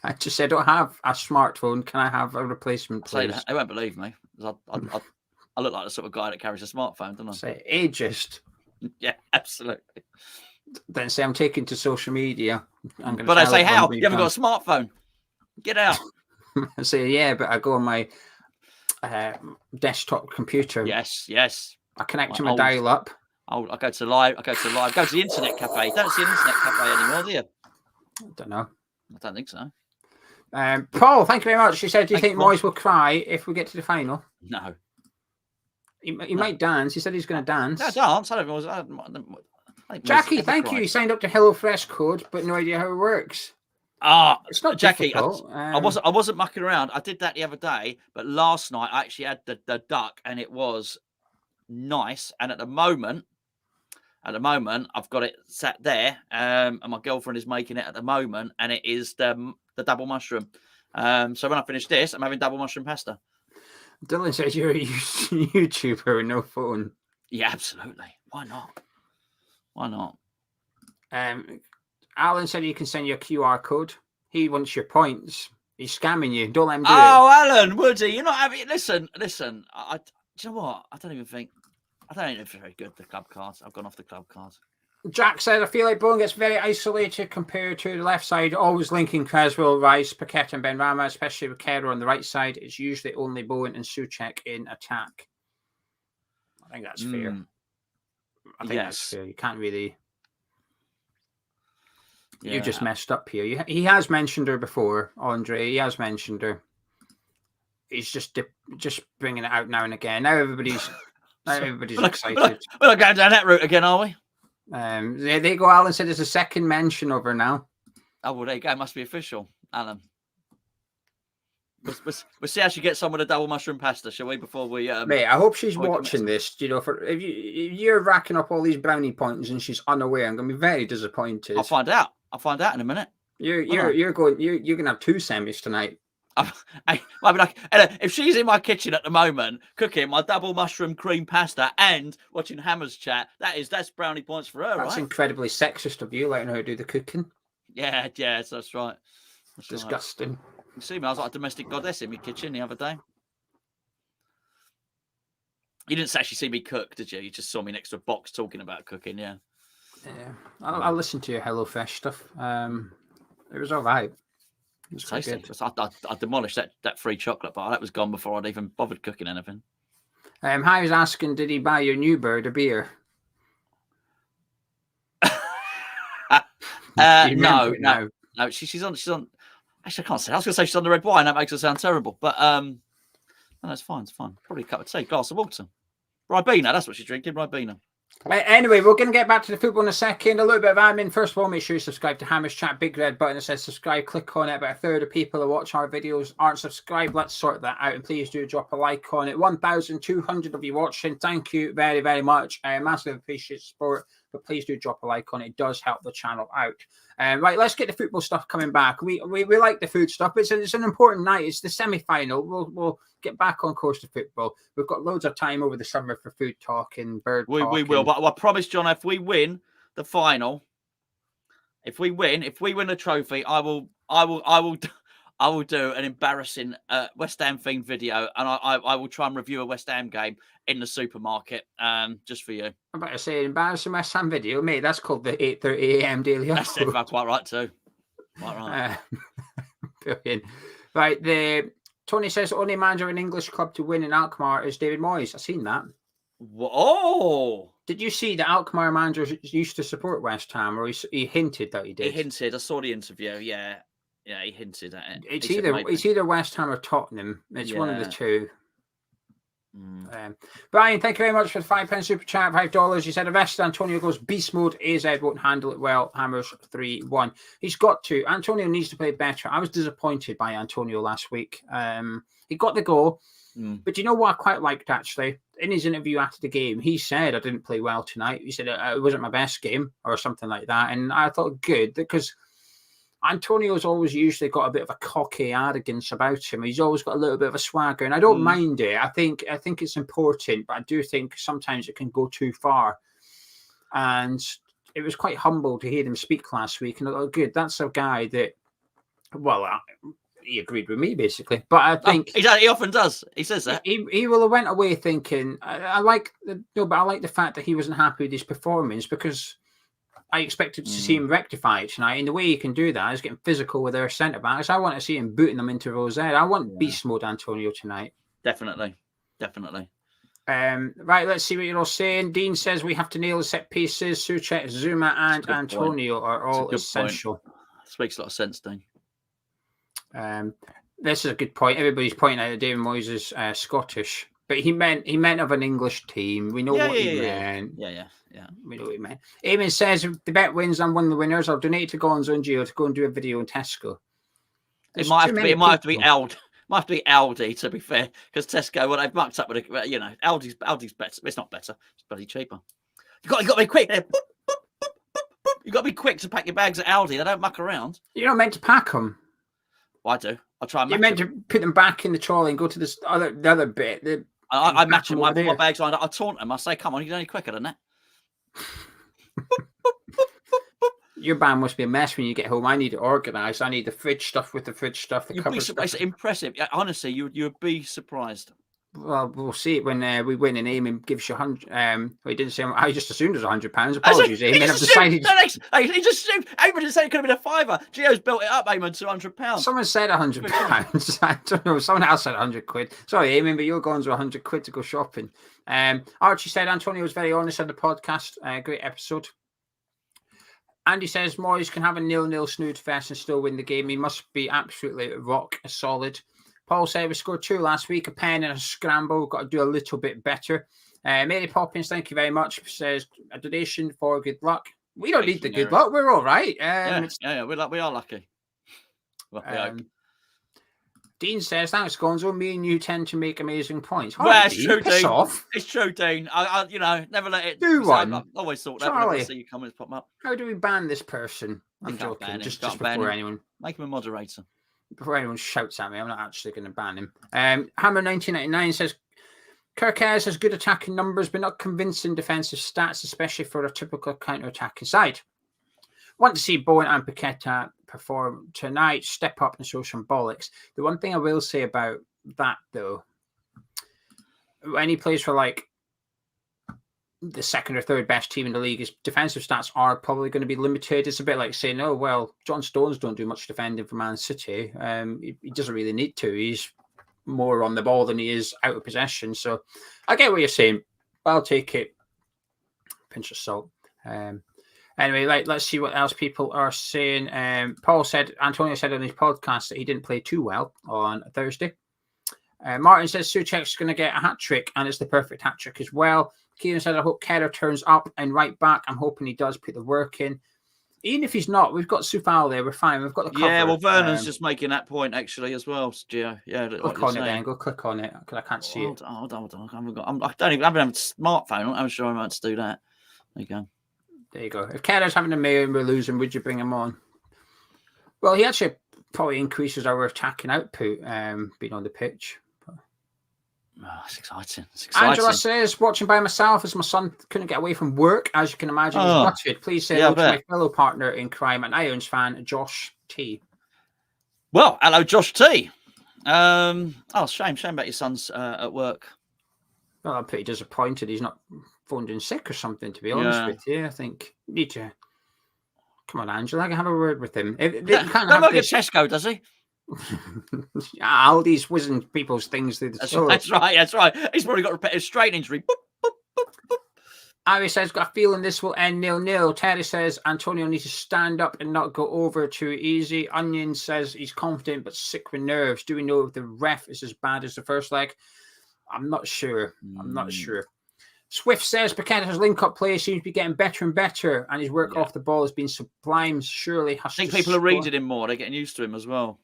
S1: I just said, I don't have a smartphone. Can I have a replacement, please?
S2: They won't believe me. I look like the sort of guy that carries a smartphone, don't I?
S1: Say, ageist.
S2: Yeah, absolutely.
S1: Then say I'm taking to social media.
S2: But I say, how? You haven't got a smartphone. Get out.
S1: I say, yeah, but I go on my desktop computer.
S2: Yes.
S1: I connect to my dial-up.
S2: I go to live. Go to the internet cafe. You don't see an internet cafe anymore, do you?
S1: I don't know.
S2: I don't think so.
S1: Paul, thank you very much. She said, do you think Moyes will cry if we get to the final?
S2: No.
S1: He might dance. He said he's going to dance.
S2: No, dance. I don't know.
S1: Jackie, thank you. He signed up to HelloFresh code, but no idea how it works. It's not
S2: Jackie.
S1: difficult.
S2: I wasn't mucking around. I did that the other day, but last night I actually had the duck, and it was nice. And at the moment, I've got it sat there, and my girlfriend is making it at the moment, and it is the double mushroom. So when I finish this, I'm having double mushroom pasta.
S1: Dylan says you're a YouTuber with no phone.
S2: Yeah, absolutely. Why not?
S1: Alan said you can send you a QR code. He wants your points. He's scamming you. Don't let him do it.
S2: Alan, would he? You're not having. Listen. Do you know what? I don't even think it's very good. The club cards. I've gone off the club cards.
S1: Jack said, I feel like Bowen gets very isolated compared to the left side, always linking Creswell, Rice, Paqueta and Benrahma, especially with Kerr on the right side. It's usually only Bowen and Souček in attack. I think that's fair. That's fair. You can't really... Yeah. You just messed up here. He has mentioned her before, Andre. He has mentioned her. He's just bringing it out now and again. Now everybody's excited.
S2: We're not going down that route again, are we?
S1: There you go. Alan said there's a second mention of her now.
S2: Oh, well, there you go. It must be official, Alan. We'll see how she gets on with a double mushroom pasta, shall we? Before we,
S1: mate, I hope she's watching this. You know, if you're racking up all these brownie points and she's unaware, I'm going to be very disappointed.
S2: I'll find out. I'll find out in a minute.
S1: You're going to have 2 semis tonight.
S2: I'll be like, Ella, if she's in my kitchen at the moment cooking my double mushroom cream pasta and watching Hammer's chat, that's brownie points for her.
S1: That's
S2: right?
S1: Incredibly sexist of you, letting her do the cooking.
S2: Yeah, that's right. That's
S1: disgusting.
S2: Right. You see me, I was like a domestic goddess in my kitchen the other day. You didn't actually see me cook, did you? You just saw me next to a box talking about cooking, yeah.
S1: Yeah, I listened to your HelloFresh stuff. It was all right. It was
S2: tasty.
S1: Good.
S2: I demolished that free chocolate bar. That was gone before I'd even bothered cooking anything.
S1: Hi was asking, did he buy your new bird a beer?
S2: No. She's on. Actually, I can't say. I was going to say she's on the red wine. That makes her sound terrible. But no, it's fine. It's fine. Probably a cup of tea, glass of water. Ribena. That's what she's drinking. Ribena.
S1: Anyway, we're going to get back to the football in a second. A little bit of admin. First of all, make sure you subscribe to Hammer's Chat. Big red button that says subscribe. Click on it. About a third of people who watch our videos aren't subscribed. Let's sort that out. And please do drop a like on it. 1,200 of you watching. Thank you very, very much. Massive appreciate support. But please do drop a like on it. It does help the channel out. Right, let's get the football stuff coming back. We like the food stuff. It's an important night. It's the semi-final. We'll get back on course to football. We've got loads of time over the summer for food talk and bird talk.
S2: We will. But I promise, John, if we win the final, if we win the trophy, I will do an embarrassing West Ham themed video, and I will try and review a West Ham game in the supermarket, just for you.
S1: I'm about to say embarrassing West Ham video, mate. That's called the 8:30 AM Daily.
S2: That's it. That's quite right too. Quite right.
S1: Brilliant. Right. Tony says only manager of an English club to win in Alkmaar is David Moyes. I've seen that.
S2: Oh.
S1: Did you see that Alkmaar manager used to support West Ham, or he hinted that he did?
S2: He hinted. I saw the interview. Yeah. Yeah, he hinted at it.
S1: It's either West Ham or Tottenham. It's one of the two. Brian, thank you very much for the £5 super chat. $5. He said arrested Antonio goes beast mode. AZ won't handle it well. Hammers 3-1. He's got to. Antonio needs to play better. I was disappointed by Antonio last week. He got the goal, but you know what I quite liked actually? In his interview after the game, he said I didn't play well tonight. He said it wasn't my best game or something like that, and I thought good because Antonio's always usually got a bit of a cocky arrogance about him. He's always got a little bit of a swagger, and I don't mind it. I think it's important, but I do think sometimes it can go too far. And it was quite humble to hear him speak last week. And I thought, good, that's a guy that, well, he agreed with me basically. But I think
S2: he often does. He says that
S1: he will have went away thinking, I like the fact that he wasn't happy with his performance because I expected to see him rectify it tonight. And the way he can do that is getting physical with their centre backs. I want to see him booting them into Rosette. I want beast mode Antonio tonight.
S2: Definitely.
S1: Right, let's see what you're all saying. Dean says we have to nail the set pieces. Suchek, Zuma, and Antonio are all essential.
S2: Point. Speaks a lot of sense, Dean.
S1: This is a good point. Everybody's pointing out that David Moyes is Scottish, but he meant of an English team. We know what he meant.
S2: Yeah.
S1: We know what he meant. Eamon says if the bet wins, I'm one of the winners. I'll donate to Gonzo and Geo to go and do a video in Tesco.
S2: It might have to be Aldi. Might have to be Aldi, to be fair, because Tesco, well, they've mucked up with it. Aldi's better. It's not better. It's bloody cheaper. You got to be quick. You got to be quick to pack your bags at Aldi. They don't muck around.
S1: You're not meant to pack them.
S2: Well, I do. I try.
S1: You're meant to put them back in the trolley and go to the other bit.
S2: I match them. I put my bags on. I taunt them. I say, "Come on, you're only quicker than that."
S1: Your band must be a mess when you get home. I need it organised. I need the fridge stuff with the fridge stuff. The cupboard stuff.
S2: It's impressive. Honestly, you would be surprised.
S1: Well, we'll see it when we win and Eamon gives you 100. He didn't say. I just assumed it was £100. Apologies, Eamon. I've decided.
S2: He just assumed. Eamon didn't say it could have been a fiver. Geo's built it up, Eamon, to £100.
S1: Someone said £100. I don't know. Someone else said £100. Sorry, Eamon, but you're going to £100 to go shopping. Archie said Antonio was very honest on the podcast. Great episode. Andy says Moyes can have a 0-0 snooze fest and still win the game. He must be absolutely rock solid. Paul said we scored 2 last week, a pen and a scramble. We've got to do a little bit better. Mary Poppins, thank you very much. Says a donation for good luck. We don't need the good luck. We're all right.
S2: Yeah, we are lucky.
S1: Dean says, thanks, Gonzo. Me and you tend to make amazing points.
S2: Well, it's
S1: Dean,
S2: true,
S1: piss
S2: Dean.
S1: off.
S2: It's true, Dean. I never let it.
S1: Do one.
S2: I always thought that whenever I
S1: Charlie,
S2: see your comments pop up.
S1: how do we ban this person?
S2: You
S1: I'm
S2: can't ban
S1: joking.
S2: him.
S1: Just
S2: Can't ban
S1: before
S2: him.
S1: anyone.
S2: Make him a moderator.
S1: Before anyone shouts at me, I'm not actually going to ban him. Hammer 1999 says, Kirkaz has good attacking numbers, but not convincing defensive stats, especially for a typical counter-attacking side. Want to see Bowen and Paqueta perform tonight, step up and show some bollocks. The one thing I will say about that, though, when he plays for like the second or third best team in the league, his defensive stats are probably going to be limited. It's a bit like saying, oh, well, John Stones don't do much defending for Man City. He doesn't really need to. He's more on the ball than he is out of possession. So I get what you're saying. I'll take it. Pinch of salt. Anyway, let's see what else people are saying. Antonio said on his podcast that he didn't play too well on Thursday. Martin says Souček's going to get a hat-trick, and it's the perfect hat-trick as well. Kieran said, I hope Kerr turns up and right back. I'm hoping he does put the work in. Even if he's not, we've got Soufal there. We're fine. We've got the cover.
S2: Yeah, well, Vernon's just making that point, actually, as well, Geo. Yeah,
S1: click on it then. Go click on it, because I can't see it.
S2: I don't even have a smartphone. I'm not sure I'm about to do that. There you go.
S1: There you go. If Kerr's having a mayor and we're losing, would you bring him on? Well, he actually probably increases our attacking output being on the pitch.
S2: Oh, it's exciting.
S1: Angela says, watching by myself as my son couldn't get away from work. As you can imagine, he's gutted. Please say hello to my fellow partner in crime and Irons fan, Josh T.
S2: Well, hello, Josh T. Shame about your son's at work.
S1: Well, I'm pretty disappointed he's not phoned in sick or something, to be honest with you. I think you need to... Come on, Angela, I can have a word with him.
S2: Don't look at Tesco, does he?
S1: All these whizzing people's things through the
S2: That's right. He's probably got a repetitive strain injury. Boop, boop, boop, boop.
S1: Ari says, got a feeling this will end 0-0. Terry says, Antonio needs to stand up and not go over too easy. Onion says he's confident but sick with nerves. Do we know if the ref is as bad as the first leg? I'm not sure. Swift says Paqueta's link-up play seems to be getting better and better, and his work off the ball has been sublime. Surely has
S2: I think people are reading him more. They're getting used to him as well.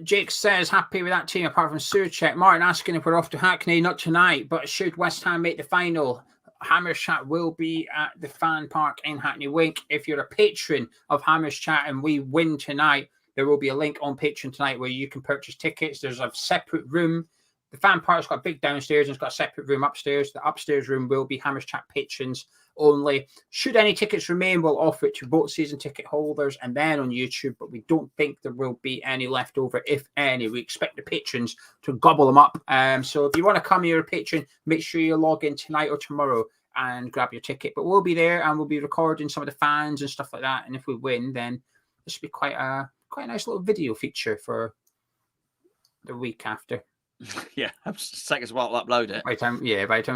S1: Jake says, happy with that team apart from Souček. Martin asking if we're off to Hackney. Not tonight, but should West Ham make the final, Hammers Chat will be at the Fan Park in Hackney Wink. If you're a patron of Hammers Chat and we win tonight, there will be a link on Patreon tonight where you can purchase tickets. There's a separate room. The Fan Park's got a big downstairs and it's got a separate room upstairs. The upstairs room will be Hammers Chat patrons only. Should any tickets remain, we'll offer it to both season ticket holders and then on YouTube, but we don't think there will be any left over, if any. We expect the patrons to gobble them up. So if you want to come, you're a patron, make sure you log in tonight or tomorrow and grab your ticket. But we'll be there and we'll be recording some of the fans and stuff like that. And if we win, then this will be quite a nice little video feature for the week after.
S2: Yeah, it's take us a while to upload it.
S1: By the time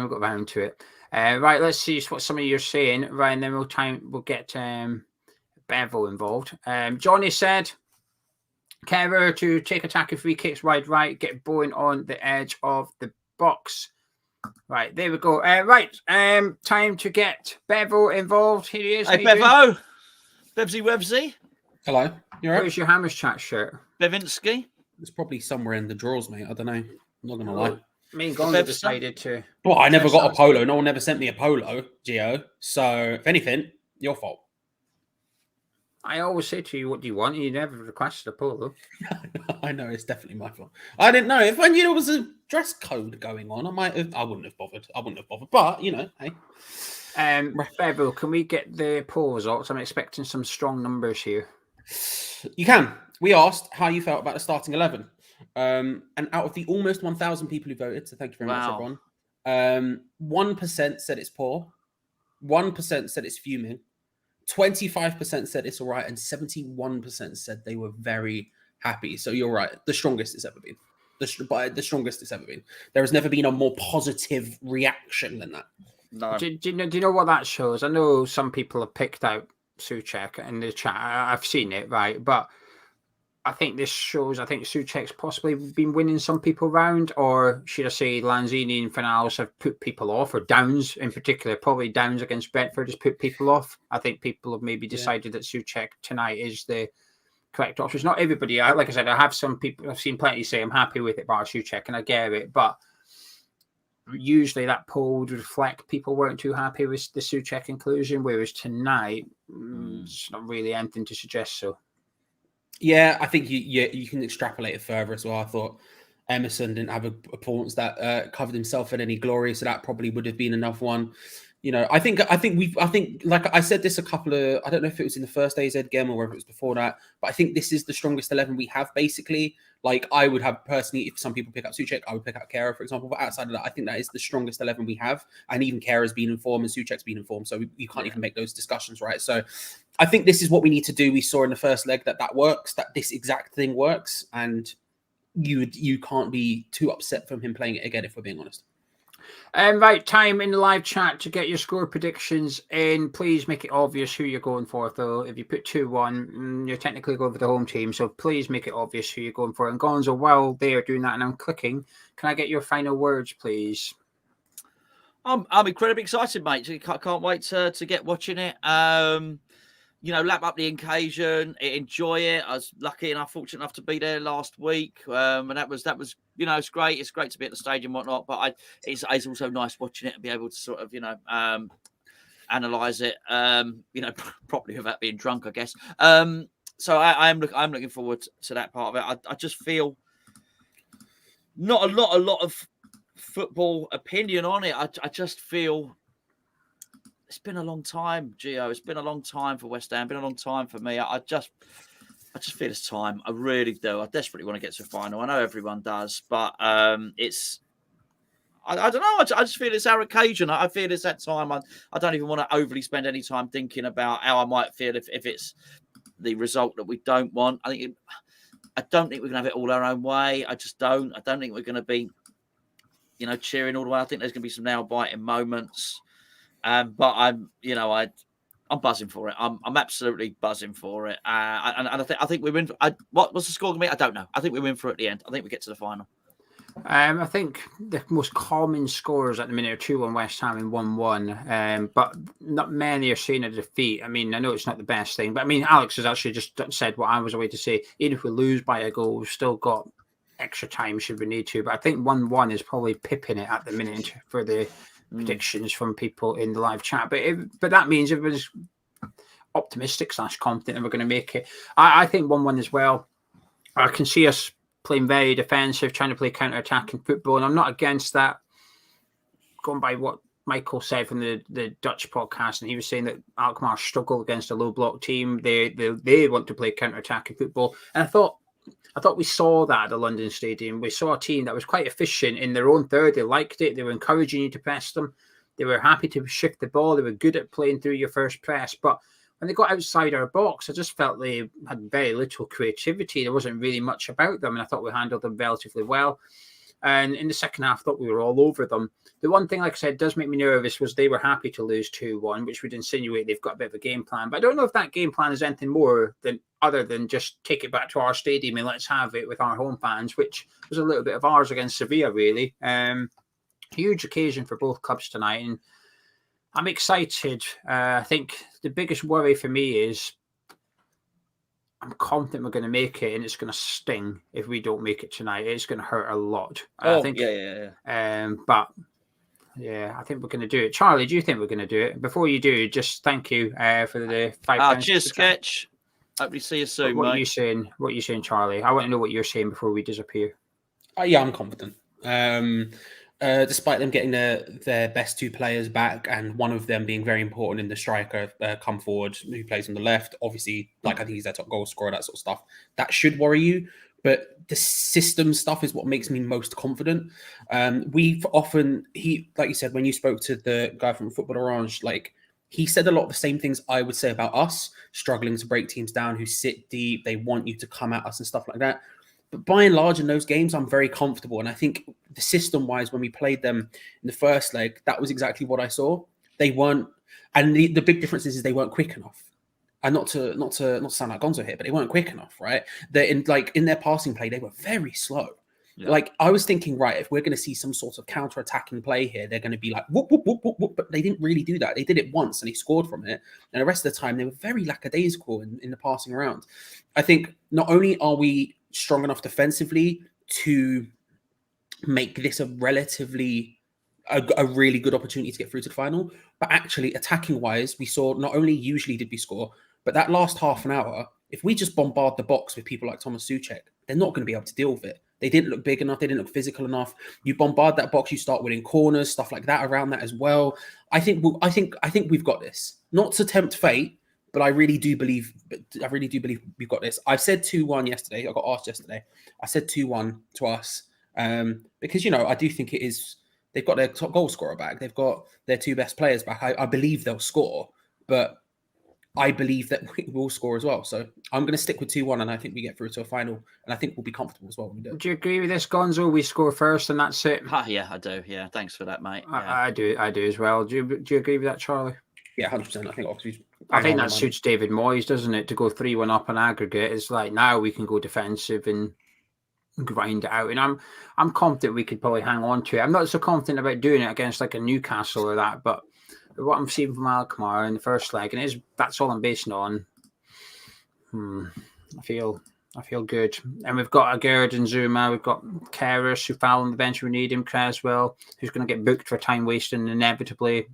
S1: we've got around to it. Right, let's see what some of you are saying. Right, and then we'll get Bevo involved. Johnny said, Kerr to take attacking free kicks wide right, get Bowen on the edge of the box. Right, there we go. Time to get Bevo involved. Here he is.
S2: Hey, Bevo. Bevsy Websy.
S3: Hello. You all right?
S1: Where's your Hammers Chat shirt?
S2: Bevinsky.
S3: It's probably somewhere in the drawers, mate. I don't know. I'm not going to lie.
S1: Me and Gonzo decided to...
S3: Well, I never got a polo. No one ever sent me a polo, Geo. So, if anything, your fault.
S1: I always say to you, what do you want? You never requested a polo.
S3: I know, it's definitely my fault. I didn't know. If I knew there was a dress code going on, I wouldn't have bothered. But, hey.
S1: Bevo, can we get the poll results? I'm expecting some strong numbers here.
S3: You can. We asked how you felt about the starting 11. And out of the almost 1,000 people who voted, so thank you very much, everyone. 1% said it's poor. 1% said it's fuming. 25% said it's all right. And 71% said they were very happy. So you're right. The strongest it's ever been. The strongest it's ever been. There has never been a more positive reaction than that.
S2: No.
S1: Do you know what that shows? I know some people have picked out Souček in the chat. I've seen it, right? But I think this shows, Souček's possibly been winning some people round, or should I say Lanzini and Fornals have put people off, or Downs in particular, probably Downs against Brentford has put people off. I think people have maybe decided that Souček tonight is the correct options. Not everybody. Like I said, I have some people. I've seen plenty say I'm happy with it, bar Souček, and I get it. But usually that poll would reflect people weren't too happy with the Souček inclusion, whereas tonight it's not really anything to suggest so.
S3: Yeah, I think you can extrapolate it further as well. I thought Emerson didn't have a performance that covered himself in any glory, so that probably would have been another one. You know, I think like I said this a couple of, I don't know if it was in the first AZ game or whether it was before that, but I think this is the strongest 11 we have basically. Like I would have personally, if some people pick up Souček, I would pick up Kehrer, for example. But outside of that, I think that is the strongest 11 we have. And even Kehrer's been informed and Souček's been informed. So you can't even make those discussions, right? So I think this is what we need to do. We saw in the first leg that works, that this exact thing works. And you can't be too upset from him playing it again, if we're being honest.
S1: Right, time in the live chat to get your score predictions in. Please make it obvious who you're going for, though. If you put 2-1, you're technically going for the home team, so please make it obvious who you're going for. And Gonzo, while they're doing that and I'm clicking, can I get your final words, please?
S2: I'm incredibly excited, mate. Can't wait to get watching it. You know, lap up the occasion, enjoy it. I was lucky enough, fortunate enough to be there last week, and that was you know, it's great. It's great to be at the stadium and whatnot, but it's also nice watching it and be able to sort of, you know, analyze it, you know, properly without being drunk, I guess. So I'm looking forward to that part of it. I just feel not a lot of football opinion on it. I just feel. It's been a long time, Geo. It's been a long time for West Ham. Been a long time for me. I just feel it's time. I really do. I desperately want to get to a final. I know everyone does, but it's. I don't know. I just feel it's our occasion. I feel it's that time. I don't even want to overly spend any time thinking about how I might feel if it's the result that we don't want. I don't think we're gonna have it all our own way. I just don't. I don't think we're gonna be, you know, cheering all the way. I think there's gonna be some nail biting moments. But I'm buzzing for it. I'm absolutely buzzing for it. And I think we win. What's the score going to be? I don't know. I think we win for it at the end. I think we get to the final.
S1: I think the most common scores at the minute are 2-1 West Ham and 1-1. But not many are saying a defeat. I mean, I know it's not the best thing, but I mean, Alex has actually just said what I was away to say. Even if we lose by a goal, we've still got extra time should we need to. But I think 1-1 is probably pipping it at the minute for the predictions from people in the live chat, but that means everybody's optimistic / confident and we're going to make it. I think 1-1 as well. I can see us playing very defensive, trying to play counter-attacking football, and I'm not against that. Going by what Michael said from the Dutch podcast, and he was saying that Alkmaar struggle against a low block team. They want to play counter-attacking football, and I thought we saw that at the London Stadium. We saw a team that was quite efficient in their own third. They liked it. They were encouraging you to press them. They were happy to shift the ball. They were good at playing through your first press. But when they got outside our box, I just felt they had very little creativity. There wasn't really much about them, and I thought we handled them relatively well. And in the second half, I thought we were all over them. The one thing, like I said, does make me nervous was they were happy to lose 2-1, which would insinuate they've got a bit of a game plan. But I don't know if that game plan is anything more than other than just take it back to our stadium and let's have it with our home fans, which was a little bit of ours against Sevilla, really. Huge occasion for both clubs tonight, and I'm excited. I think the biggest worry for me is I'm confident we're going to make it, and it's going to sting if we don't make it tonight. It's going to hurt a lot. I think. But yeah, I think we're going to do it. Charlie, do you think we're going to do it? Before you do, just thank you for the £5.
S2: Cheers, Sketch. Hope we see you soon,
S1: What
S2: mate.
S1: are you saying, Charlie? I want to know what you're saying before we disappear.
S3: Yeah, I'm confident. Despite them getting their best two players back, and one of them being very important in the striker come forward, who plays on the left. Obviously, like I think he's their top goal scorer, that sort of stuff. That should worry you. But the system stuff is what makes me most confident. We've often, like you said, when you spoke to the guy from Football Orange, like he said a lot of the same things I would say about us, struggling to break teams down who sit deep. They want you to come at us and stuff like that. But by and large, in those games, I'm very comfortable. And I think the system-wise, when we played them in the first leg, that was exactly what I saw. They weren't, and the big difference is they weren't quick enough. And not to sound like Gonzo here, but they weren't quick enough, right? They're in their passing play, they were very slow.
S2: Yeah.
S3: Like, I was thinking, right, if we're going to see some sort of counter-attacking play here, they're going to be like, whoop, whoop, whoop, whoop, whoop. But they didn't really do that. They did it once and they scored from it. And the rest of the time, they were very lackadaisical in the passing around. I think not only are we strong enough defensively to make this a really good opportunity to get through to the final, but actually attacking-wise, we saw not only usually did we score, but that last half an hour, if we just bombard the box with people like Thomas Souček, they're not going to be able to deal with it. They didn't look big enough. They didn't look physical enough. You bombard that box, you start winning corners, stuff like that around that as well. I think we've got this. Not to tempt fate, but I really do believe we've got this. I said 2-1 yesterday. I got asked yesterday. I said 2-1 to us because I do think it is. They've got their top goal scorer back. They've got their two best players back. I believe they'll score, but I believe that we will score as well. So I'm going to stick with 2-1, and I think we get through to a final, and I think we'll be comfortable as well when we do.
S1: Do you agree with this, Gonzo? We score first, and that's it.
S2: Yeah, I do. Yeah, thanks for that, mate.
S1: Yeah. I do as well. Do you agree with that, Charlie?
S3: Yeah, 100%.
S1: I think that suits David Moyes, doesn't it? To go 3-1 up on aggregate. It's like now we can go defensive and grind it out, and I'm confident we could probably hang on to it. I'm not so confident about doing it against like a Newcastle or that, but what I'm seeing from Alkmaar in the first leg, and that's all I'm basing on. I feel good, and we've got Agerd and Zuma. We've got Keras, who foul on the bench. We need him. Creswell, who's going to get booked for time wasting inevitably.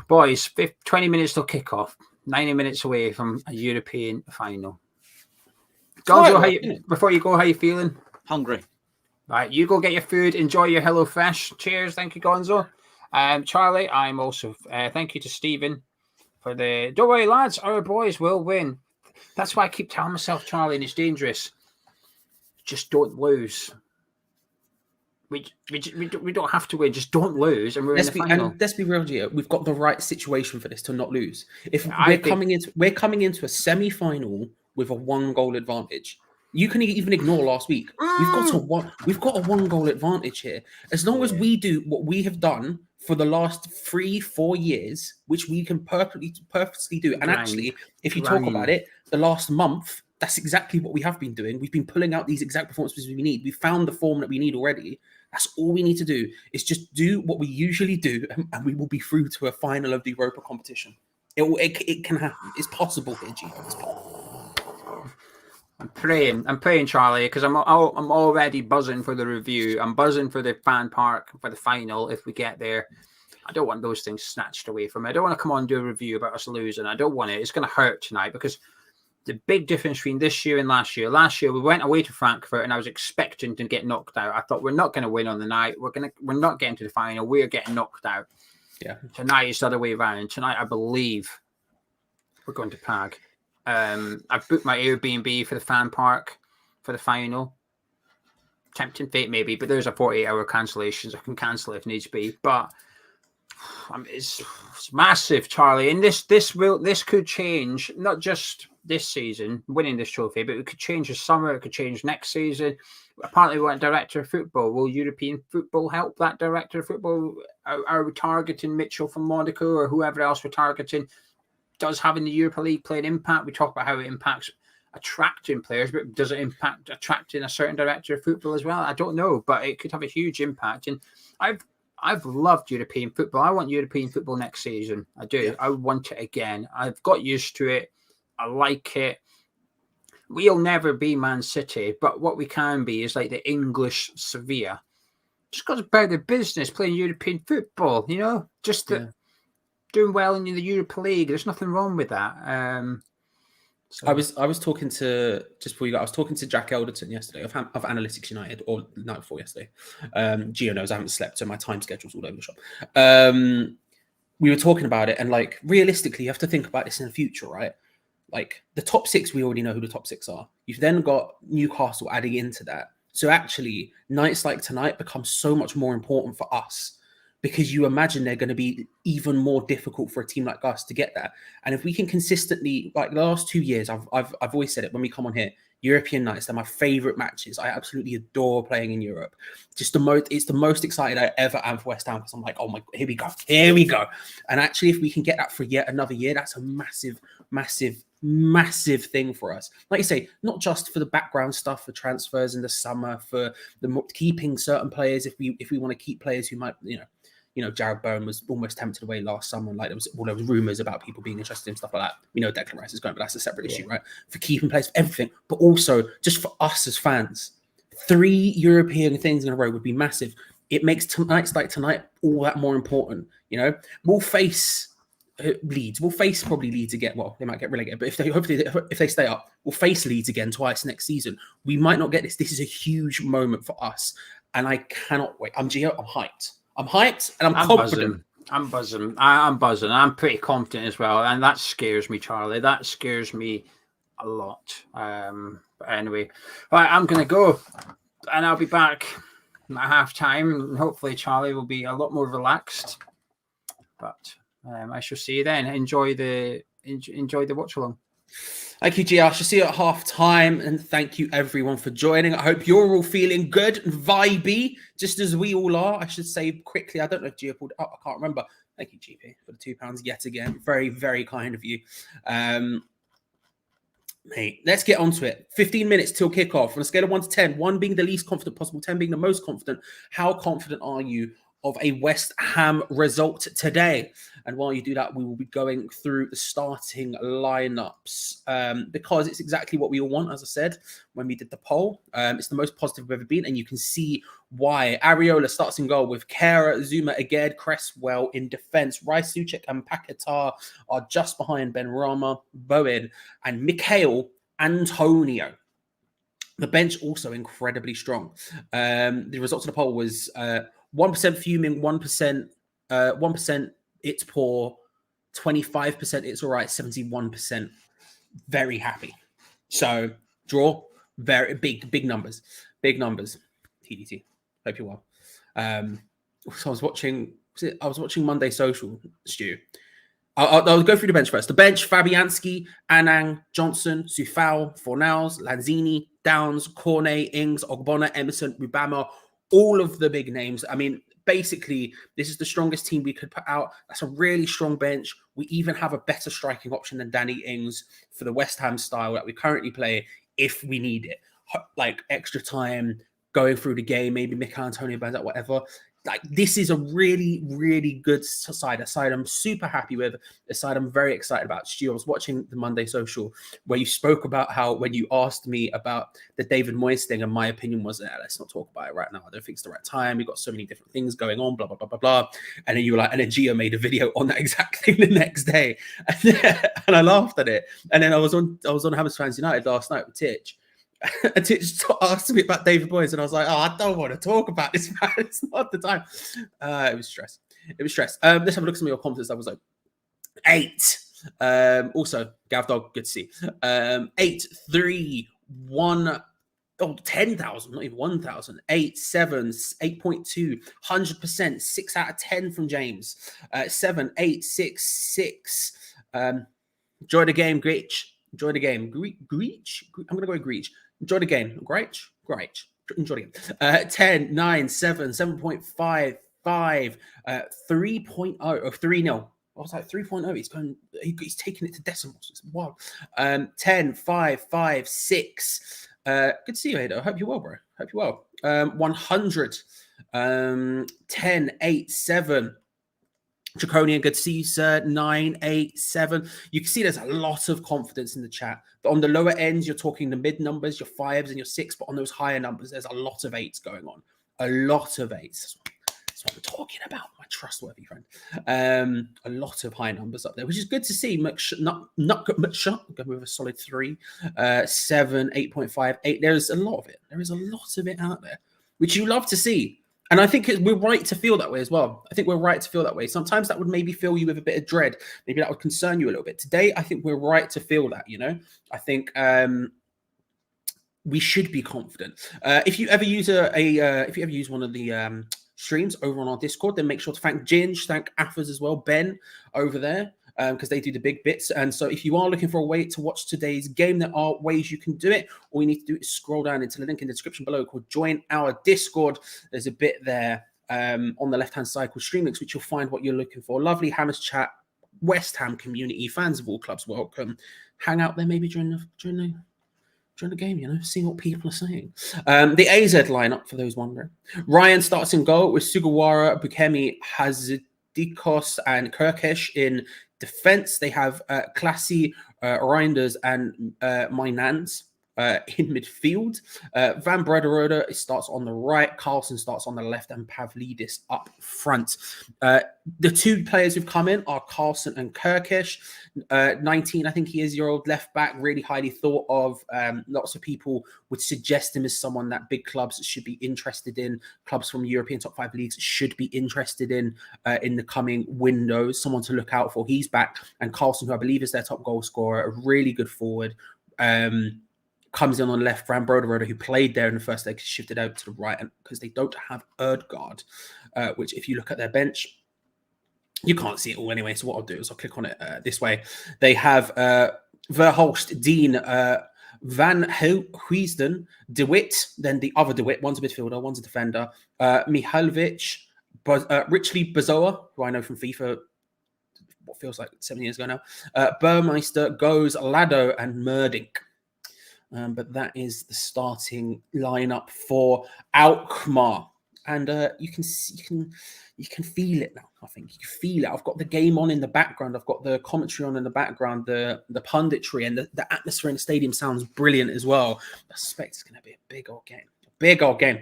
S1: Boys, 20 minutes till kickoff. 90 minutes away from a European final. Gonzo, before you go, how you feeling?
S2: Hungry.
S1: Right, you go get your food. Enjoy your HelloFresh. Cheers. Thank you, Gonzo. Charlie, I'm also thank you to Stephen for the. Don't worry, lads. Our boys will win. That's why I keep telling myself, Charlie, and it's dangerous. Just don't lose. We don't have to win. Just don't lose, and we're in the final.
S3: And let's be real, Gio. We've got the right situation for this to not lose. If we're coming into a semi-final with a 1-goal advantage. You can even ignore last week. We've got a 1-goal advantage here. As long as we do what we have done for the last 3-4 years, which we can purposely do. And actually, if you talk about it, the last month, that's exactly what we have been doing. We've been pulling out these exact performances we need. We found the form that we need already. That's all we need to do is just do what we usually do, and we will be through to a final of the Europa competition. It can happen. It's possible here, Gio. It's possible.
S1: I'm praying, Charlie, because I'm already buzzing for the review. I'm buzzing for the fan park for the final if we get there. I don't want those things snatched away from me. I don't want to come on and do a review about us losing. I don't want it. It's going to hurt tonight because the big difference between this year and last year. Last year we went away to Frankfurt and I was expecting to get knocked out. I thought we're not going to win on the night. We're not getting to the final. We're getting knocked out.
S3: Yeah.
S1: Tonight it's the other way around. Tonight I believe we're going to Prague. I've booked my Airbnb for the fan park for the final. Tempting fate maybe, but there's a 48-hour cancellation. So I can cancel if needs be. But it's massive, Charlie. And this could change, not just this season, winning this trophy, but it could change this summer. It could change next season. Apparently, we want director of football. Will European football help that director of football? Are we targeting Mitchell from Monaco or whoever else we're targeting? Does having the Europa League play an impact? We talk about how it impacts attracting players, but does it impact attracting a certain director of football as well? I don't know, but it could have a huge impact. And I've loved European football. I want European football next season. I do. Yeah. I want it again. I've got used to it. I like it. We'll never be Man City, but what we can be is like the English Sevilla. Just got about the business playing European football, doing well in the Europa League. There's nothing wrong with that.
S3: So. I was talking to I was talking to Jack Elderton yesterday of Analytics United, or the night before yesterday. Geo knows I haven't slept, so my time schedule's all over the shop. We were talking about it, and like realistically, you have to think about this in the future, right? Like the top 6, we already know who the top 6 are. You've then got Newcastle adding into that. So actually, nights like tonight become so much more important for us. Because you imagine they're going to be even more difficult for a team like us to get that. And if we can consistently, like the last 2 years, I've always said it when we come on here, European nights, they're my favorite matches. I absolutely adore playing in Europe. It's the most excited I ever am for West Ham because I'm like, oh my, here we go. And actually, if we can get that for yet another year, that's a massive, massive massive thing for us. Like you say, not just for the background stuff, for transfers in the summer, for keeping certain players if we want to keep players who might, Jared Bowen was almost tempted away last summer. Like there was rumors about people being interested in stuff like that. We know Declan Rice is going, but that's a separate issue, right? For keeping players, for everything, but also just for us as fans. 3 European things in a row would be massive. It makes tonight's like tonight all that more important. We'll face Leeds. We'll face probably Leeds again. Well, they might get relegated, but if they stay up, we'll face Leeds again twice next season. We might not get this. This is a huge moment for us, and I cannot wait. I'm Geo. I'm hyped. I'm hyped, and I'm confident.
S1: I'm buzzing. I'm buzzing. I'm pretty confident as well, and that scares me, Charlie. That scares me a lot. But anyway, right, I'm gonna go, and I'll be back at half time. Hopefully, Charlie will be a lot more relaxed. But I shall see you then. Enjoy the watch along.
S3: Thank you, Gio. I shall see you at half time, and thank you everyone for joining. I hope you're all feeling good and vibey, just as we all are. I should say quickly, I don't know if Gio pulled up. I can't remember. Thank you, GP, for the £2 yet again. Very, very kind of you. Mate, let's get on to it. 15 minutes till kickoff. On a scale of 1 to 10, 1 being the least confident possible, 10 being the most confident. How confident are you of a West Ham result today? And while you do that, we will be going through the starting lineups because it's exactly what we all want, as I said, when we did the poll. It's the most positive we've ever been, and you can see why. Areola starts in goal with Kera, Zuma, Aged, Cresswell in defence. Rice, Suchek and Paquetá are just behind Benrahma, Bowen and Mikhail Antonio. The bench also incredibly strong. The results of the poll was 1% fuming, 1% it's poor, 25% it's all right, 71% very happy. So draw, very big numbers, TDT. Hope you're well. So I was watching Monday Social, Stu. I'll go through the bench first. The bench: Fabianski, Anang, Johnson, Sufal, Fornals, Lanzini, Downs, Cornet, Ings, Ogbonna, Emerson, Rubama. All of the big names. I mean, basically, this is the strongest team we could put out. That's a really strong bench. We even have a better striking option than Danny Ings for the West Ham style that we currently play if we need it. Like extra time, going through the game, maybe Mikhail Antonio Banzat, whatever. Like, this is a really, really good side. A side I'm super happy with. A side I'm very excited about. Stu, I was watching the Monday Social where you spoke about how when you asked me about the David Moyes thing, and my opinion was, let's not talk about it right now. I don't think it's the right time. We've got so many different things going on, blah, blah, blah, blah, blah. And then you were like, and then Gio made a video on that exact thing the next day. And I laughed at it. And then I was on Hammers Fans United last night with Titch. And Titch asked me about David Moyes, and I was like, I don't want to talk about this, man. It's not the time. It was stress. Let's have a look at some of your comments. I was like, 8. Also, Gav Dog, good to see. 8, 3, 1. Oh, 10,000, not even 1,000. 8, 7, 8.2, 100%, 6 out of 10 from James. 7, 8, 6, 6. Enjoy the game, Greach. Enjoy the game. Greach? I'm going to go with Greach. Enjoy the game. Greach? Enjoy the game. 10, 9, 7, 7.5, 5, 3.0, or 3-0. I was like 3.0. He's taking it to decimals. It's wild. 10, 5, 5, 6. Good to see you, Ada. I hope you're well, bro. Hope you're well. 100. 10, 8, 7. Draconian, good to see you, sir. 9, 8, 7. You can see there's a lot of confidence in the chat. But on the lower ends, you're talking the mid numbers, your 5s and your 6. But on those higher numbers, there's a lot of 8s going on. A lot of 8s. That's what I'm talking about, my trustworthy friend. A lot of high numbers up there, which is good to see. Not go with a solid 3, 7, 8.5, 8. There's a lot of it. There is a lot of it out there, which you love to see. And I think we're right to feel that way as well. I think we're right to feel that way. Sometimes that would maybe fill you with a bit of dread. Maybe that would concern you a little bit. Today, I think we're right to feel that, I think we should be confident. If you ever use one of the streams over on our Discord, then make sure to thank Ginge, thank Affers as well, Ben over there, because they do the big bits. And so if you are looking for a way to watch today's game, there are ways you can do it. All you need to do is scroll down into the link in the description below called Join Our Discord. There's a bit there on the left-hand side called Stream Links, which you'll find what you're looking for. Lovely Hammers chat, West Ham community, fans of all clubs, welcome. hang out there maybe during the game, see what people are saying. The AZ lineup, for those wondering. Ryan starts in goal with Sugawara, Bukemi, Hazidikos, and Kirkesh in defense. They have Classy, Reinders, and Mynans in midfield. Van Brederode starts on the right, Carlson starts on the left, and Pavlidis up front. The two players who've come in are Carlson and Kirkish. 19, I think he is, year old left back, really highly thought of. Lots of people would suggest him as someone that big clubs should be interested in. Clubs from European top 5 leagues should be interested in the coming windows. Someone to look out for. He's back. And Carlson, who I believe is their top goal scorer, a really good forward. Comes in on the left. Van Broderode, who played there in the first leg, shifted out to the right, and because they don't have Erdgaard, which if you look at their bench, you can't see it all anyway. So what I'll do is I'll click on it this way. They have Verhulst, Dean, Van Huisden, De Witt, then the other De Witt, one's a midfielder, one's a defender, Mihalovic, Richley Bazoa, who I know from FIFA, what feels like 7 years ago now, Burmeister, Goes, Lado, and Merdink. But that is the starting lineup for Alkmaar, and you can feel it now. I think you can feel it. I've got the game on in the background. I've got the commentary on in the background. The punditry and the atmosphere in the stadium sounds brilliant as well. I suspect it's going to be a big old game. Big old game.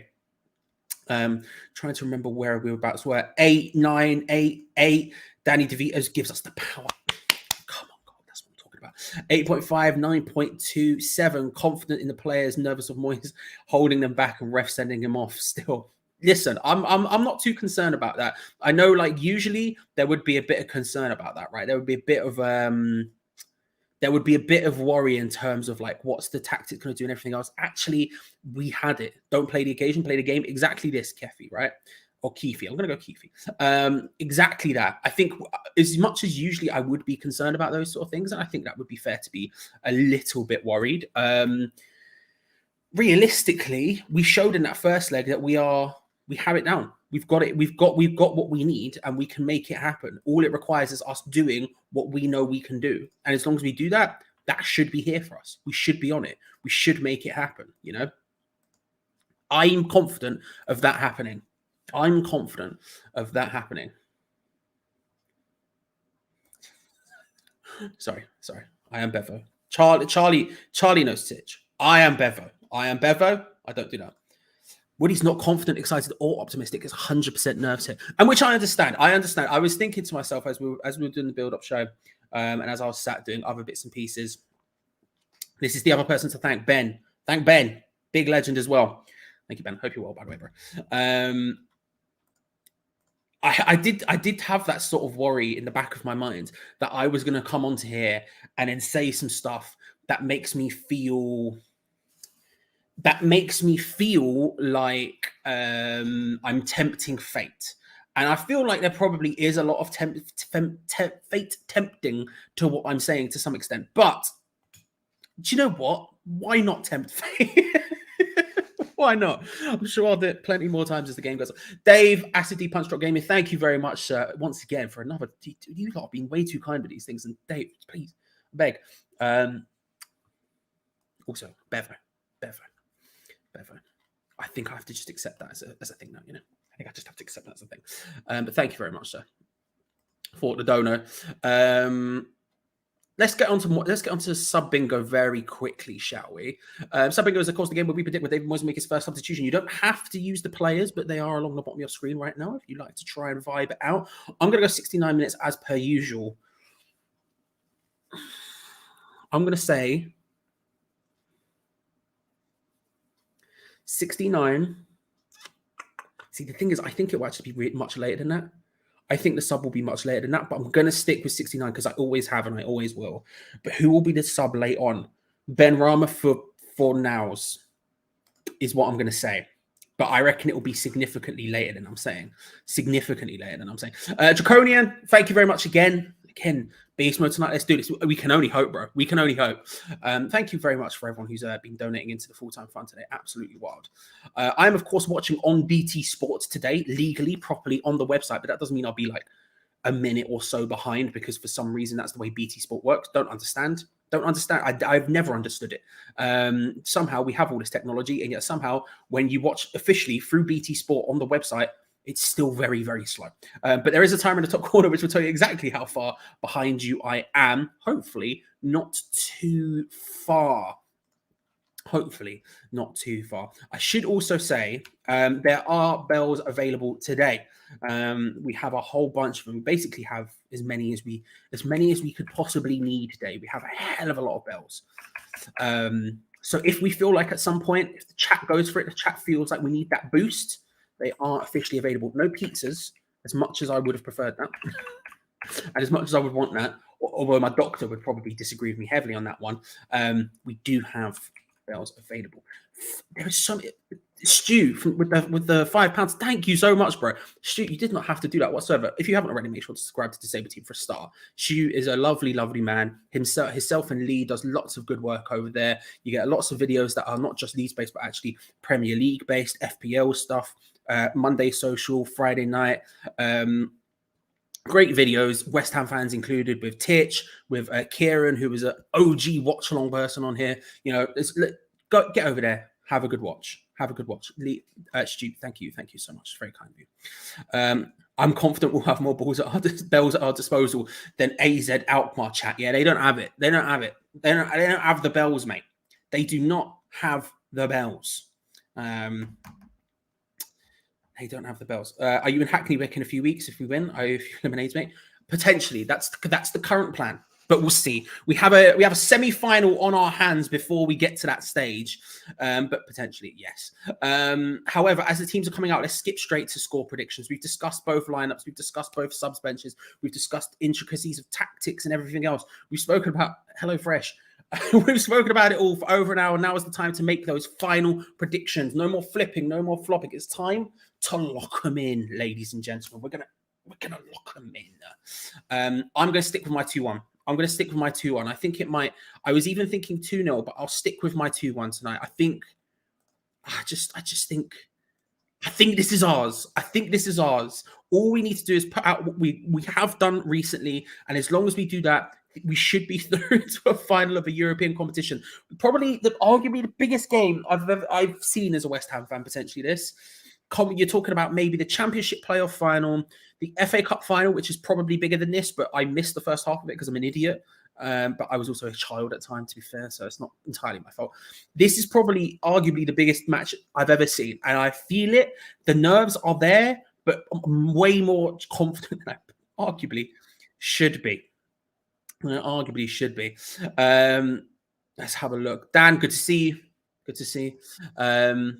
S3: Trying to remember where we were about. So we're 8, 9, 8, 8. Danny DeVito gives us the power. 8.5, 9.27. Confident in the players, nervous of Moyes holding them back and ref sending him off. Still, listen, I'm not too concerned about that. I know, like, usually there would be a bit of concern about that, right? There would be a bit of worry in terms of like what's the tactic going to do and everything else. Actually, we had it. Don't play the occasion, play the game. Exactly this, Kefi, right? Or Keefe. I'm going to go Keefe. Exactly that. I think as much as usually I would be concerned about those sort of things, and I think that would be fair to be a little bit worried. Realistically, we showed in that first leg that we have it down. We've got it. We've got what we need, and we can make it happen. All it requires is us doing what we know we can do. And as long as we do that, that should be here for us. We should be on it. We should make it happen. I'm confident of that happening. I'm confident of that happening. Sorry. I am Bevo. Charlie knows Titch. I am Bevo. I don't do that. Woody's not confident, excited, or optimistic. It's 100% nerves here, and which I understand. I was thinking to myself as we were doing the build-up show, and as I was sat doing other bits and pieces. This is the other person to thank, Ben. Thank Ben, big legend as well. Thank you, Ben. Hope you're well, by the way, bro. I did have that sort of worry in the back of my mind that I was going to come onto here and then say some stuff that makes me feel like I'm tempting fate. And I feel like there probably is a lot of fate tempting to what I'm saying to some extent. But do you know what? Why not tempt fate? Why not? I'm sure I'll do it plenty more times as the game goes on. Dave, Acid D Punch Drop Gaming, thank you very much, once again, for another. You lot have been way too kind with these things. And Dave, please, beg. Also, Bevo. I think I have to just accept that as a thing now, I think I just have to accept that as a thing. But thank you very much, sir, for the donor. Let's get on to Sub Bingo very quickly, shall we? Sub Bingo is, of course, the game where we predict when David Moyes will make his first substitution. You don't have to use the players, but they are along the bottom of your screen right now if you'd like to try and vibe it out. I'm going to go 69 minutes as per usual. I'm going to say 69. See, the thing is, I think it will actually be much later than that. I think the sub will be much later than that, but I'm going to stick with 69 because I always have and I always will. But who will be the sub late on? Ben Rama for nows is what I'm going to say. But I reckon it will be significantly later than I'm saying. Draconian, thank you very much again. Beast mode tonight. Let's do this. We can only hope, bro. We can only hope. Thank you very much for everyone who's been donating into the full-time fund today. Absolutely wild. I'm, of course, watching on BT Sports today, legally, properly on the website, but that doesn't mean I'll be like a minute or so behind because for some reason that's the way BT Sport works. Don't understand. Don't understand. I've never understood it. Somehow we have all this technology, and yet somehow when you watch officially through BT Sport on the website, it's still very, very slow. But there is a timer in the top corner which will tell you exactly how far behind you I am. Hopefully not too far. Hopefully not too far. I should also say there are bells available today. We have a whole bunch of them. We basically have as many as we could possibly need today. We have a hell of a lot of bells. So if we feel like at some point, if the chat goes for it, the chat feels like we need that boost, they are officially available. No pizzas, as much as I would have preferred that. And as much as I would want that, although my doctor would probably disagree with me heavily on that one, we do have bells available. There is some Stu with the £5. Thank you so much, bro. Stu, you did not have to do that whatsoever. If you haven't already, make sure to subscribe to Disabled Team for a start. Stu is a lovely, lovely man. Himself and Lee does lots of good work over there. You get lots of videos that are not just Leeds based, but actually Premier League based, FPL stuff, Monday social, Friday night. Great videos, West Ham fans included, with Titch, with Kieran, who was an OG watch-along person on here. You know, get over there, have a good watch. Have a good watch. Stu, thank you so much. It's very kind of you. I'm confident we'll have more bells at our disposal than AZ Alkmaar chat. Yeah, they don't have it. They don't have the bells, mate. They do not have the bells. They don't have the bells. Are you in Hackney Wick in a few weeks if we win? If you eliminate, mate? Potentially. That's the current plan. But we'll see. We have a semi-final on our hands before we get to that stage. But potentially, yes. However, as the teams are coming out, let's skip straight to score predictions. We've discussed both lineups. We've discussed both subs benches. We've discussed intricacies of tactics and everything else. We've spoken about HelloFresh. We've spoken about it all for over an hour. Now is the time to make those final predictions. No more flipping, no more flopping. It's time to lock them in, ladies and gentlemen. We're gonna lock them in. I'm gonna stick with my 2-1. I'm gonna stick with my 2-1. I think it might. I was even thinking 2-0, but I'll stick with my 2-1 tonight. I think this is ours. I think this is ours. All we need to do is put out what we have done recently, and as long as we do that, we should be through to a final of a European competition. Probably, arguably, the biggest game I've seen as a West Ham fan. Potentially, this. You're talking about maybe the Championship playoff final, the FA Cup final, which is probably bigger than this, but I missed the first half of it because I'm an idiot. But I was also a child at the time, to be fair, so it's not entirely my fault. This is probably arguably the biggest match I've ever seen, and I feel it. The nerves are there, but I'm way more confident than I arguably should be. Let's have a look. Dan, good to see you. Good to see you.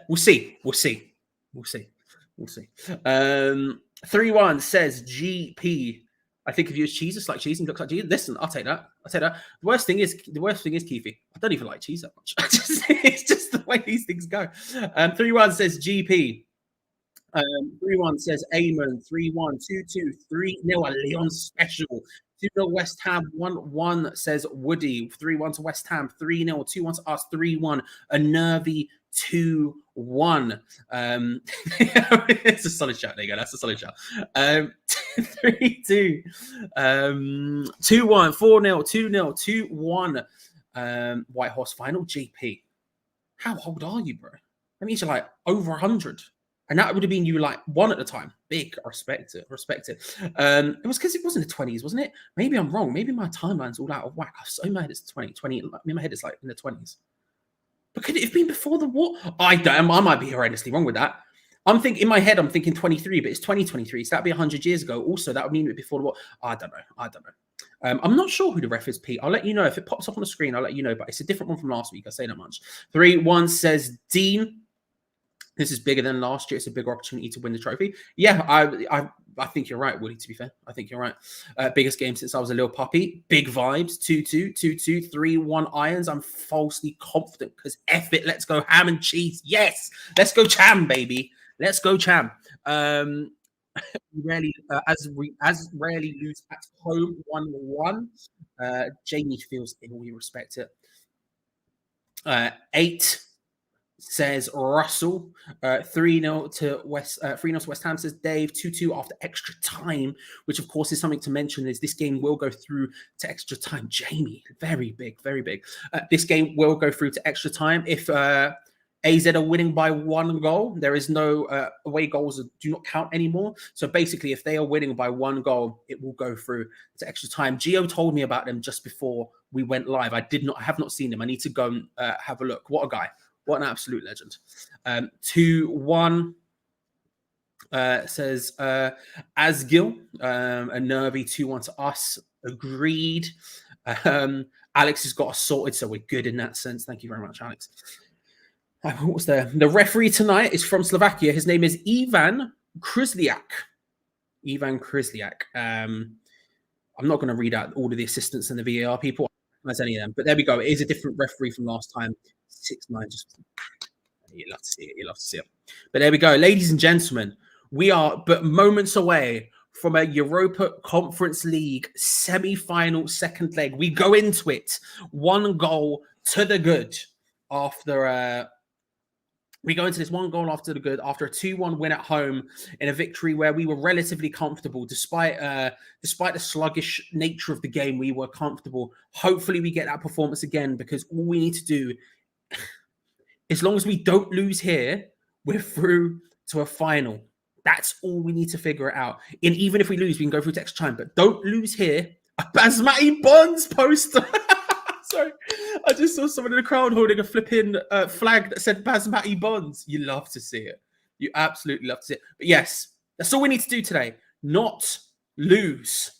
S3: We'll see. 3-1 says GP. I think if you use cheese, it's like cheese and looks like cheese. Listen, I'll take that. The worst thing is, Keefe, I don't even like cheese that much. It's just the way these things go. 3-1 says GP. 3-1 says Eamon. 3-1, 2-2, 3-0, a Leon special. 2-0 West Ham. 1-1 says Woody. 3-1 to West Ham. 3-0. 2-1 to us. 3-1. A nervy 2-1. It's a solid shot. There you go. That's a solid shot. 3-2. 2-1. 4-0. 2-0. 2-1. White Horse final. GP. How old are you, bro? That means you're like over 100. And that would have been you like 1 at the time. Big. I respect it. It was because it was in the 20s, wasn't it? Maybe I'm wrong. Maybe my timeline's all out of whack. I'm so mad it's 20. In my head, it's like in the 20s. But could it have been before the war? I might be horrendously wrong with that. I'm thinking 23, but it's 2023. So that'd be 100 years ago. Also, that would mean it before the war. I don't know. I'm not sure who the ref is, Pete. I'll let you know. If it pops up on the screen, I'll let you know. But it's a different one from last week. I say that much. 3-1 says Dean. This is bigger than last year. It's a bigger opportunity to win the trophy. Yeah, I think you're right, Woody, to be fair. I think you're right. Biggest game since I was a little puppy. Big vibes. 2-2, 2-2, 3-1 Irons. I'm falsely confident because F it. Let's go ham and cheese. Yes. Let's go Cham, baby. Let's go Cham. Rarely lose at home 1-1. Jamie feels ill. We respect it. 8 says Russell. 3-0 to West 3-0 to West Ham, says Dave. 2-2 after extra time, which of course is something to mention, is this game will go through to extra time. Jamie, very big, very big. This game will go through to extra time if AZ are winning by 1 goal. There is no away goals do not count anymore. So basically, if they are winning by 1 goal, it will go through to extra time. Geo told me about them just before we went live. I have not seen them. I need to go and have a look. What a guy. What an absolute legend. 2-1 says Asgil, a nervy 2-1 to us. Agreed. Alex has got us sorted, so we're good in that sense. Thank you very much, Alex. What was there? The referee tonight is from Slovakia. His name is Ivan Krysliak. Ivan Krysliak. I'm not going to read out all of the assistants and the VAR people as any of them, but there we go. It is a different referee from last time. 6-9. Just you love to see it. You love to see it. But there we go, ladies and gentlemen. We are but moments away from a Europa Conference League semi-final second leg. We go into it 1 goal to the good after. We go into this 1 goal after the good after a 2-1 win at home in a victory where we were relatively comfortable, despite the sluggish nature of the game. We were comfortable. Hopefully, we get that performance again, because all we need to do, as long as we don't lose here, we're through to a final. That's all we need to figure it out. And even if we lose, we can go through to extra time. But don't lose here. A Basmati Bonds poster. Sorry, I just saw someone in the crowd holding a flipping flag that said Basmati Bonds. You love to see it. You absolutely love to see it. But yes, that's all we need to do today. Not lose.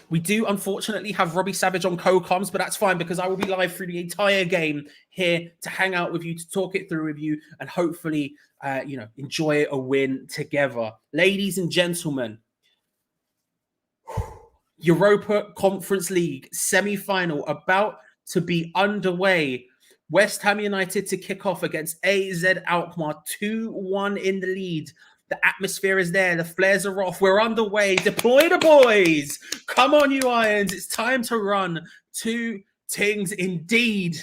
S3: We do, unfortunately, have Robbie Savage on co-coms, but that's fine, because I will be live through the entire game here to hang out with you, to talk it through with you, and hopefully, enjoy a win together. Ladies and gentlemen, Europa Conference League semi-final about to be underway. West Ham United to kick off against AZ Alkmaar, 2-1 in the lead. The atmosphere is there. The flares are off. We're underway. Deploy the boys. Come on, you Irons. It's time to run. 2 things indeed.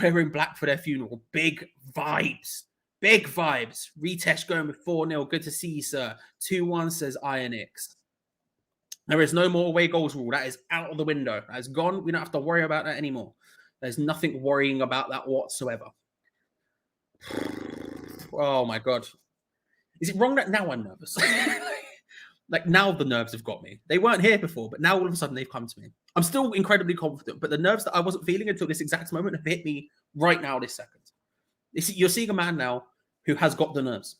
S3: Wearing black for their funeral. Big vibes. Big vibes. Ritesh going with 4-0. Good to see you, sir. 2-1 says Ionix. There is no more away goals rule. That is out of the window. That is gone. We don't have to worry about that anymore. There's nothing worrying about that whatsoever. Oh, my God. Is it wrong that now I'm nervous? Like, now the nerves have got me. They weren't here before, but now all of a sudden they've come to me. I'm still incredibly confident, but the nerves that I wasn't feeling until this exact moment have hit me right now, this second. You're seeing a man now who has got the nerves.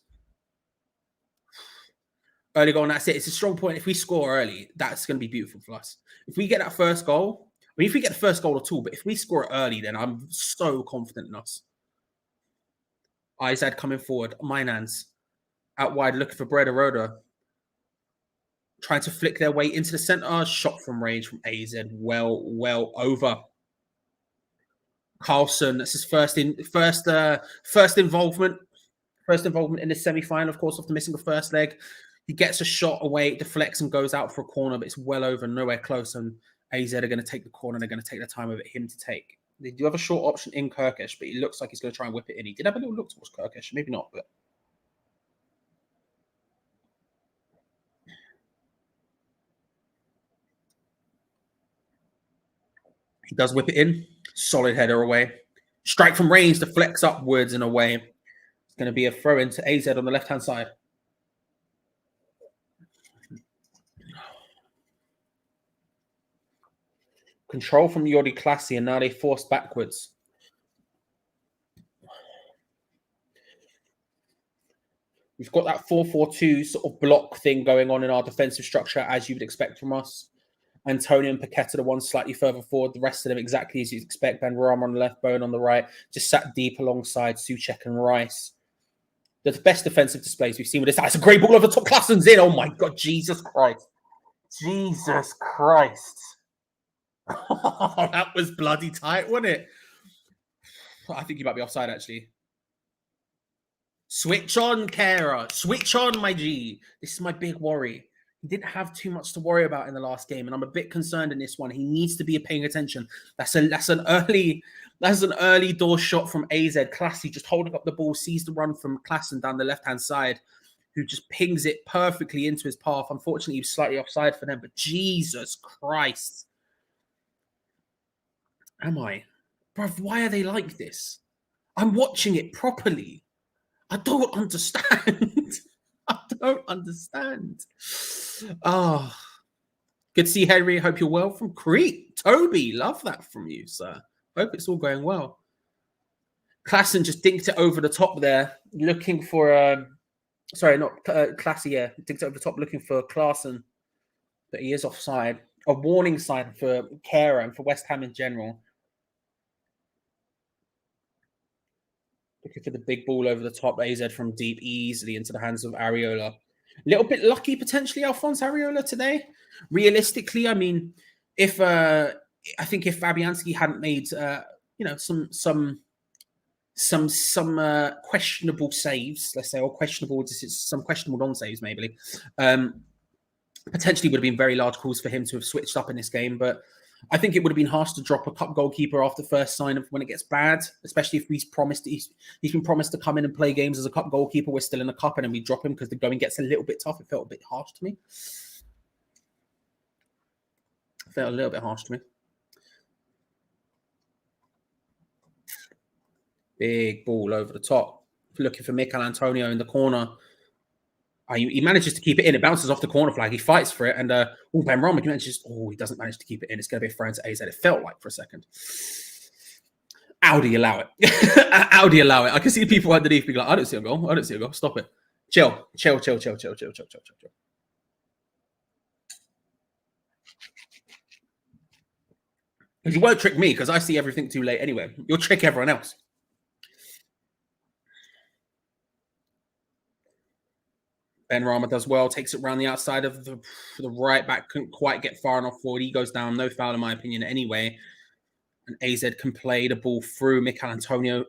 S3: Early goal, and that's it. It's a strong point. If we score early, that's going to be beautiful for us. If we get that first goal, I mean, if we get the first goal at all, but if we score it early, then I'm so confident in us. Izad coming forward. Minans out wide looking for Breda Roda. Trying to flick their way into the centre. Shot from range from AZ. Well over. Carlson, that's his first involvement. First involvement in the semi-final, of course, after missing the first leg. He gets a shot away, deflects and goes out for a corner, but it's well over, nowhere close. And AZ are going to take the corner. They're going to take the time of it, him to take. They do have a short option in Kirkish, but he looks like he's going to try and whip it in. He did have a little look towards Kirkish. Maybe not, but... he does whip it in. Solid header away. Strike from range, deflects upwards and away. It's going to be a throw into AZ on the left-hand side. Control from Yori Classy, and now they forced backwards. We've got that 4-4-2 sort of block thing going on in our defensive structure, as you would expect from us. Antonio and Paqueta, the ones slightly further forward. The rest of them exactly as you'd expect. Benrahma on the left, Bone on the right. Just sat deep alongside Souček and Rice. The best defensive displays we've seen with this. That's a great ball over the top. Klassen's in. Oh, my God. Jesus Christ. Jesus Christ. Oh, that was bloody tight, wasn't it? I think you might be offside, actually. Switch on, Kara. Switch on, my G. This is my big worry. He didn't have too much to worry about in the last game, and I'm a bit concerned in this one. He needs to be paying attention. That's an early door shot from AZ. Classy just holding up the ball, sees the run from Klassen down the left-hand side, who just pings it perfectly into his path. Unfortunately, he was slightly offside for them, but Jesus Christ. Am I? Bruv, why are they like this? I'm watching it properly. I don't understand. I don't understand. Oh, good to see Henry. Hope you're well from Crete. Toby, love that from you, sir. Hope it's all going well. Klassen just dinked it over the top there, looking for... sorry, not Classy, yeah. Dinked it over the top, looking for Klassen, but he is offside. A warning sign for Kera and for West Ham in general. Looking for the big ball over the top. AZ from deep, easily into the hands of Areola. A little bit lucky, potentially, Alphonse Areola today. Realistically, I mean, I think if Fabianski hadn't made, some questionable saves, let's say, or some questionable non-saves, maybe, potentially would have been very large calls for him to have switched up in this game. But I think it would have been harsh to drop a cup goalkeeper after first sign of when it gets bad, especially if he's been promised to come in and play games as a cup goalkeeper. We're still in the cup and then we drop him because the going gets a little bit tough. It felt a bit harsh to me. Big ball over the top. Looking for Mikel Antonio in the corner. He manages to keep it in. It bounces off the corner flag. He fights for it. And Benrahma he doesn't manage to keep it in. It's going to be a throw into AZ. It felt like for a second. Audi allow it. Audi allow it. I can see people underneath being like, I don't see a goal. Stop it. Chill. You won't trick me because I see everything too late anyway. You'll trick everyone else. Benrahma does well, takes it around the outside of the right back, couldn't quite get far enough forward. He goes down, no foul in my opinion anyway. And AZ can play the ball through. Mikel Antonio,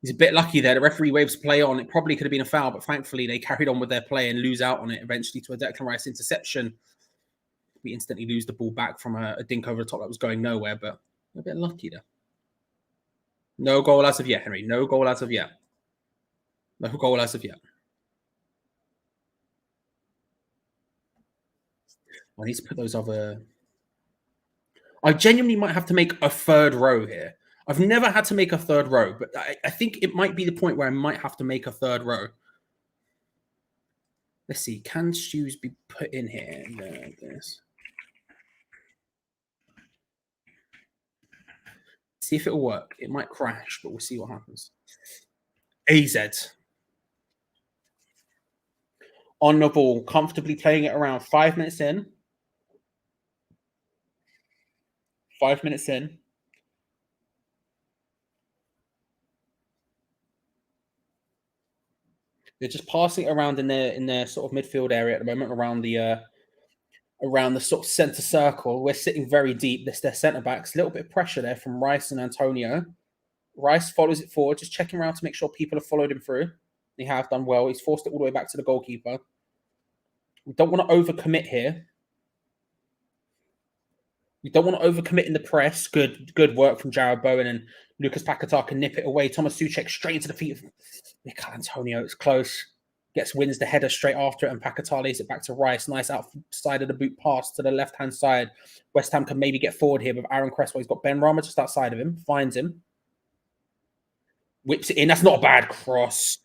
S3: he's a bit lucky there. The referee waves play on. It probably could have been a foul, but thankfully they carried on with their play and lose out on it eventually to a Declan Rice interception. We instantly lose the ball back from a dink over the top that was going nowhere, but a bit lucky there. No goal as of yet, Henry. No goal as of yet. I need to put those other... I genuinely might have to make a third row here. I've never had to make a third row, but I think it might be the point where I might have to make a third row. Let's see. Can shoes be put in here? There's... See if it'll work. It might crash, but we'll see what happens. AZ. On the ball, comfortably playing it around 5 minutes in. 5 minutes in. They're just passing it around in their sort of midfield area at the moment, around the sort of centre circle. We're sitting very deep. This their centre backs. A little bit of pressure there from Rice and Antonio. Rice follows it forward, just checking around to make sure people have followed him through. They have done well. He's forced it all the way back to the goalkeeper. We don't want to overcommit here. We don't want to overcommit in the press. Good work from Jared Bowen, and Lucas Paquetá can nip it away. Thomas Souček straight into the feet of Mikel Antonio. It's close. Wins the header straight after it, and Paquetá lays it back to Rice. Nice outside of the boot pass to the left-hand side. West Ham can maybe get forward here with Aaron Cresswell. He's got Benrahma just outside of him. Finds him. Whips it in. That's not a bad cross.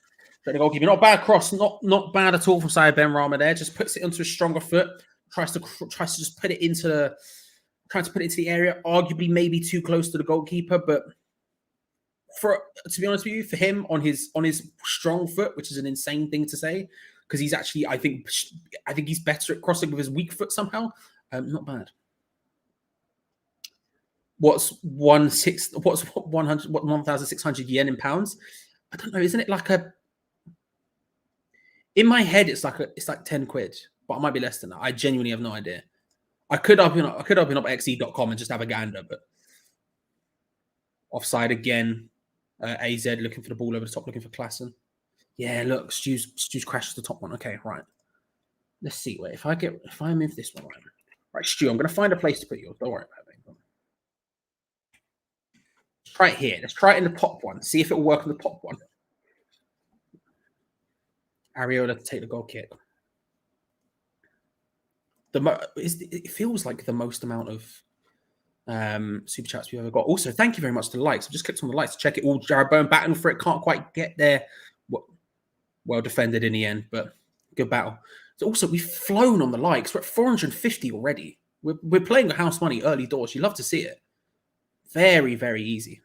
S3: The goalkeeper, not a bad cross. Not bad at all from side Benrahma there. Just puts it onto a stronger foot. Tries to just put it into the area. Arguably maybe too close to the goalkeeper, but to be honest with you, for him on his strong foot, which is an insane thing to say, because he's actually I think he's better at crossing with his weak foot somehow. Not bad. What's 1,600 yen in pounds? I don't know. Isn't it like a? In my head, it's like 10 quid, but it might be less than that. I genuinely have no idea. I could open up xe.com and just have a gander, but offside again. AZ looking for the ball over the top, looking for Klassen. Yeah, look, Stu's crashed the top one. Okay, right. Let's see. Wait, if I move this one right, Stu, I'm going to find a place to put yours. Don't worry about it. Let's try it here. Let's try it in the top one. See if it will work in the top one. Areola to take the goal kick. It feels like the most amount of super chats we've ever got. Also, thank you very much to the likes. I just clicked on the likes to check it all. Jared Bowen battling for it. Can't quite get there. Well defended in the end, but good battle. So also, we've flown on the likes. We're at 450 already. We're playing with house money early doors. You love to see it. Very, very easy.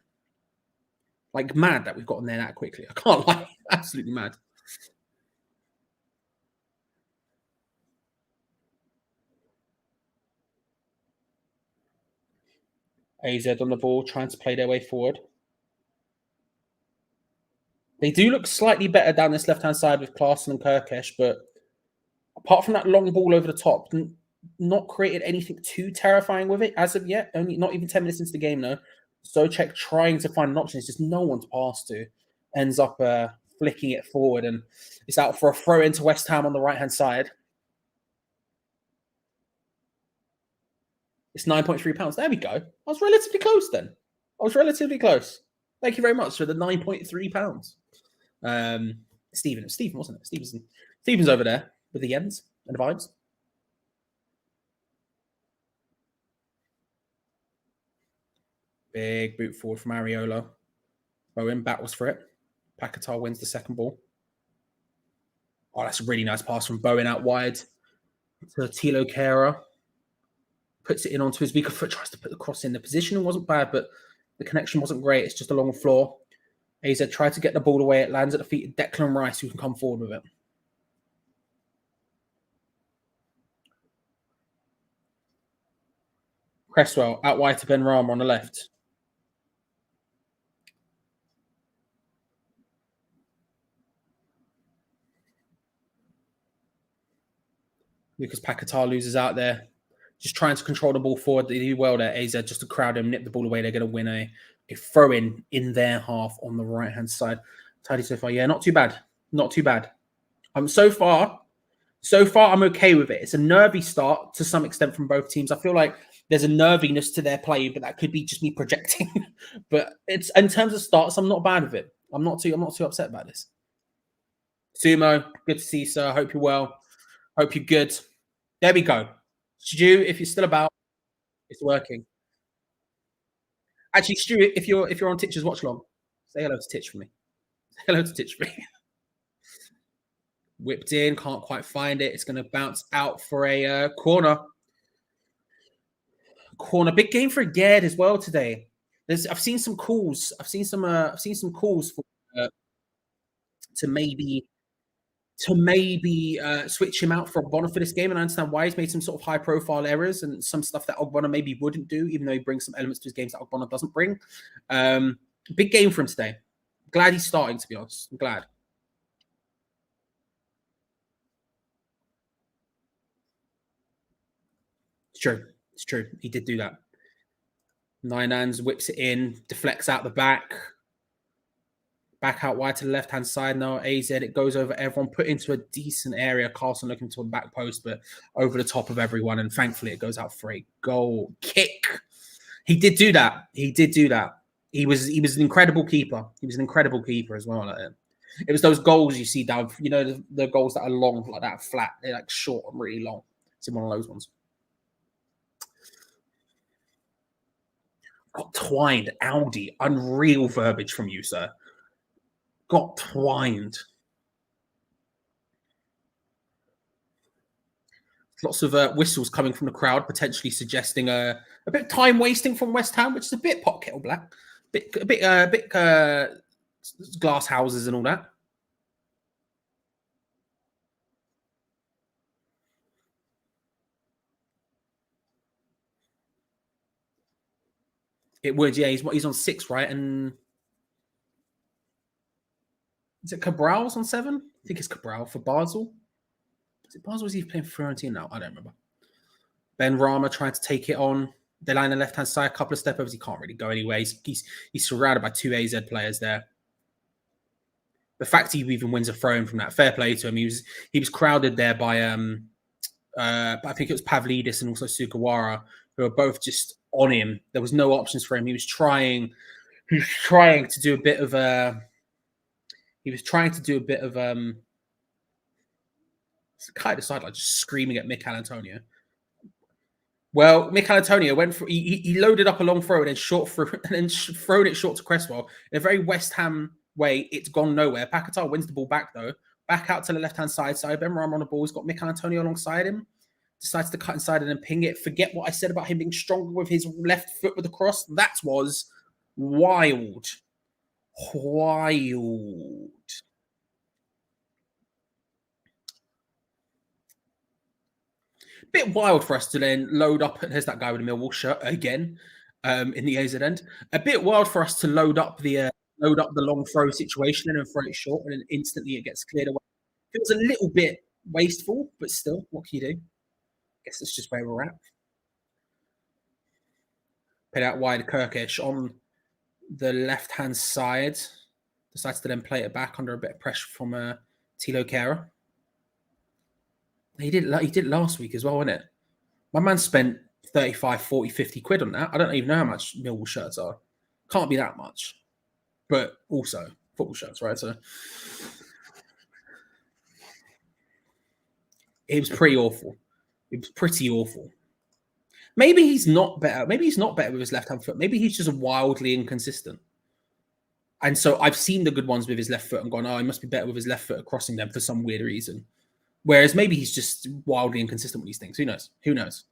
S3: Like mad that we've gotten there that quickly. I can't lie. Absolutely mad. AZ on the ball, trying to play their way forward. They do look slightly better down this left-hand side with Klaassen and Kirkesh, but apart from that long ball over the top, not created anything too terrifying with it as of yet. Only not even 10 minutes into the game, though. Souček trying to find an option. It's just no one to pass to. Ends up flicking it forward, and it's out for a throw into West Ham on the right-hand side. It's £9.3. There we go. I was relatively close then. I was relatively close. Thank you very much for the £9.3. Stephen, wasn't it? Stephen's over there with the ends and the vibes. Big boot forward from Areola. Bowen battles for it. Paquetá wins the second ball. Oh, that's a really nice pass from Bowen out wide to Tilo Kehrer. Puts it in onto his weaker foot, tries to put the cross in. The positioning wasn't bad, but the connection wasn't great. It's just along the floor. AZ tried to get the ball away. It lands at the feet of Declan Rice, who can come forward with it. Cresswell out wide to Ben Rama on the left. Lucas Paquetá loses out there. Just trying to control the ball forward. They do well there. AZ just to crowd him, nip the ball away. They're going to win a throw-in in their half on the right-hand side. Tidy so far. Yeah, not too bad. Not too bad. So far, I'm okay with it. It's a nervy start to some extent from both teams. I feel like there's a nerviness to their play, but that could be just me projecting. But it's in terms of starts, I'm not bad with it. I'm not too upset about this. Sumo, good to see you, sir. Hope you're well. Hope you're good. There we go. Stu, if you're still about, it's working. Actually, Stu, if you're on Titch's watch long, say hello to Titch for me. Say hello to Titch for me. Whipped in, can't quite find it. It's going to bounce out for a corner. Big game for Gerd as well today. I've seen some calls. I've seen some calls for to maybe switch him out for Ogbonna for this game, and I understand why he's made some sort of high-profile errors and some stuff that Ogbonna maybe wouldn't do, even though he brings some elements to his games that Ogbonna doesn't bring. Big game for him today. Glad he's starting, to be honest. I'm glad. It's true. He did do that. Nine-Hands whips it in, deflects out the back. Back out wide to the left-hand side now. AZ, it goes over everyone, put into a decent area. Carlson looking to a back post, but over the top of everyone. And thankfully, it goes out for a goal kick. He did do that. He was an incredible keeper. He was an incredible keeper as well. It was those goals you see down, the goals that are long, like that, flat. They're like short and really long. It's in one of those ones. Got twined, Audi. Unreal verbiage from you, sir. Got twined. Lots of whistles coming from the crowd, potentially suggesting a bit of time wasting from West Ham, which is a bit pot kettle black, a bit glass houses and all that. It would, yeah. He's on 6, right? And is it Cabral's on 7? I think it's Cabral for Basel. Is it Basel? Is he playing for Fiorentina now? I don't remember. Ben Rama trying to take it on. They line the left-hand side, a couple of step overs. He can't really go anywhere. He's surrounded by 2 AZ players there. The fact he even wins a throw-in from that, fair play to him. He was crowded there by but I think it was Pavlidis and also Sugawara who were both just on him. There was no options for him. He was trying to do a bit of kind of sideline, just screaming at Mikel Antonio. Well, Mikel Antonio went for he loaded up a long throw and then short through and then thrown it short to Cresswell in a very West Ham way. It's gone nowhere. Paquetá wins the ball back though, back out to the left hand side. So Benrahma on the ball. He's got Mikel Antonio alongside him. Decides to cut inside and then ping it. Forget what I said about him being stronger with his left foot with the cross. That was wild. Bit wild for us to then load up. There's that guy with the Millwall shirt again in the AZ end. A bit wild for us to load up the long throw situation and then throw it short, and then instantly it gets cleared away. It was a little bit wasteful, but still, what can you do? Guess that's just where we're at. Put out wide, Kirkish on the left-hand side. Decides to then play it back under a bit of pressure from Thilo Kehrer. He did last week as well, wasn't it? My man spent 35, 40, 50 quid on that. I don't even know how much Millwall shirts are. Can't be that much. But also, football shirts, right? So it was pretty awful. It was pretty awful. Maybe he's not better. Maybe he's not better with his left-hand foot. Maybe he's just wildly inconsistent. And so I've seen the good ones with his left foot and gone, oh, he must be better with his left foot at crossing them for some weird reason. Whereas maybe he's just wildly inconsistent with these things. Who knows? Who knows?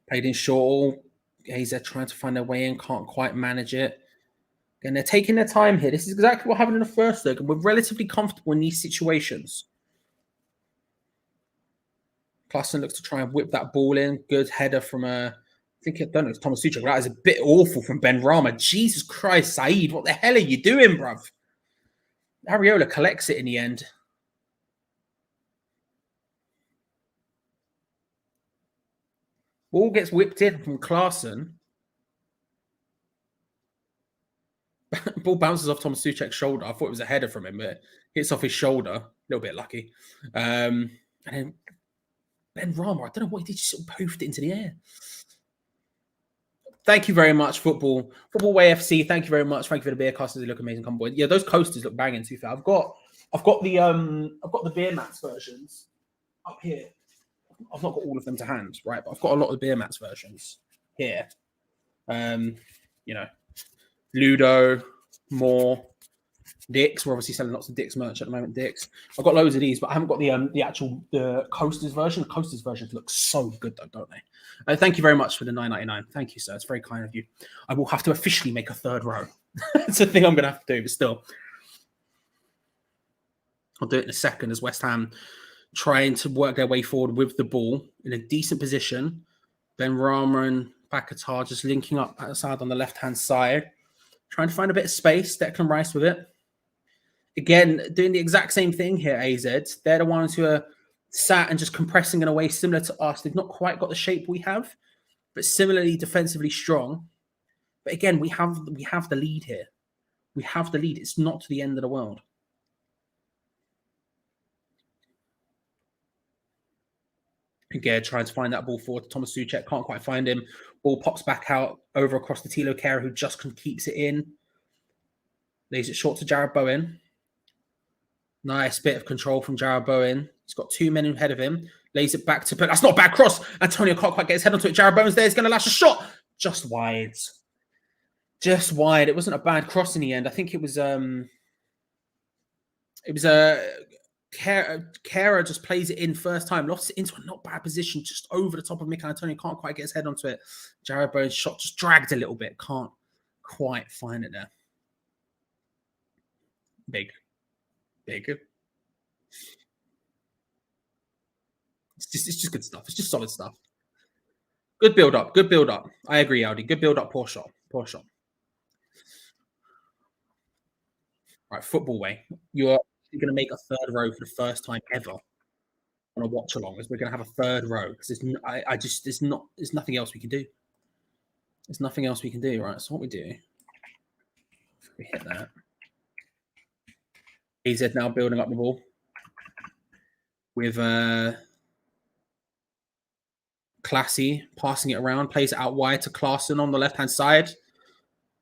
S3: Played in short. AZ trying to find their way in. Can't quite manage it. And they're taking their time here. This is exactly what happened in the first leg. And we're relatively comfortable in these situations. Klassen looks to try and whip that ball in. Good header from I don't know, it's Thomas Suchek. That is a bit awful from Benrahma. Jesus Christ, Saeed, what the hell are you doing, bruv? Areola collects it in the end. Ball gets whipped in from Klassen. Ball bounces off Thomas Suchek's shoulder. I thought it was a header from him, but hits off his shoulder. A little bit lucky. And then Benrahma, I don't know what he did, just sort of poofed it into the air. Thank you very much, Football Way FC. Thank you very much. Thank you for the beer casters. They look amazing. Come boy. Yeah, those coasters look banging. To be fair, I've got the beer mats versions up here. I've not got all of them to hand, right? But I've got a lot of the beer mats versions here. Ludo, Moore, Dick's. We're obviously selling lots of Dick's merch at the moment. Dick's. I've got loads of these, but I haven't got the coasters version. The coasters versions look so good though, don't they? Thank you very much for the $9.99. Thank you, sir. It's very kind of you. I will have to officially make a third row. It's a thing I'm going to have to do, but still. I'll do it in a second as West Ham trying to work their way forward with the ball in a decent position. Benrahma and Paquetá just linking up outside on the left-hand side. Trying to find a bit of space. Declan Rice with it. Again, doing the exact same thing here, AZ. They're the ones who are sat and just compressing in a way similar to us. They've not quite got the shape we have, but similarly defensively strong. But again, we have the lead here. We have the lead. It's not to the end of the world. Again, trying to find that ball forward to Thomas Suchek. Can't quite find him. Ball pops back out over across to Thilo Kehrer, who just keeps it in. Lays it short to Jarrod Bowen. Nice bit of control from Jarrod Bowen. He's got two men ahead of him. Lays it back to... But that's not a bad cross. Antonio can't quite get his head onto it. Jarrod Bowen's there. He's going to lash a shot. Just wide. Just wide. It wasn't a bad cross in the end. I think it was... Kehrer just plays it in first time. Lost it into a not bad position. Just over the top of Mikel Antonio. Can't quite get his head onto it. Jarrod Bowen's shot just dragged a little bit. Can't quite find it there. Big. It's just good stuff. It's just solid stuff. Good build up. I agree, Audi. Good build up. Poor shot. Right, Football Way. You're going to make a third row for the first time ever on a watch along. As we're going to have a third row because there's nothing else we can do. There's nothing else we can do. Right. So what we do? If we hit that. AZ now building up the ball with Classy passing it around, plays it out wide to Klaassen on the left-hand side.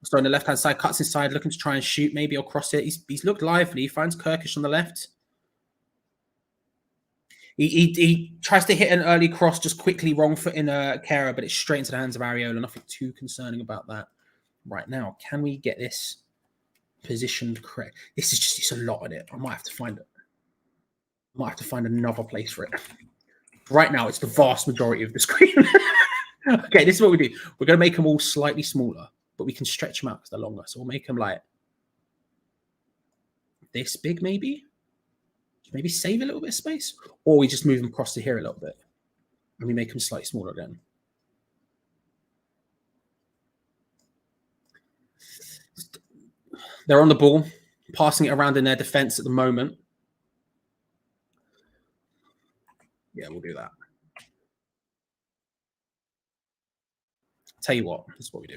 S3: So on the left-hand side, cuts inside, looking to try and shoot, maybe or cross it. He's looked lively. He finds Kirkish on the left. He tries to hit an early cross, just quickly wrong foot in Kera, but it's straight into the hands of Areola. Nothing too concerning about that right now. Can we get this positioned correct? This is just, it's a lot on it. I might have to find it. I might have to find another place for it. Right now, it's the vast majority of the screen. Okay, this is what we do. We're going to make them all slightly smaller, but we can stretch them out because they're longer. So we'll make them like this big, maybe. Maybe save a little bit of space, or we just move them across to here a little bit, and we make them slightly smaller again. They're on the ball, passing it around in their defense at the moment. Yeah, we'll do that. Tell you what, this is what we do.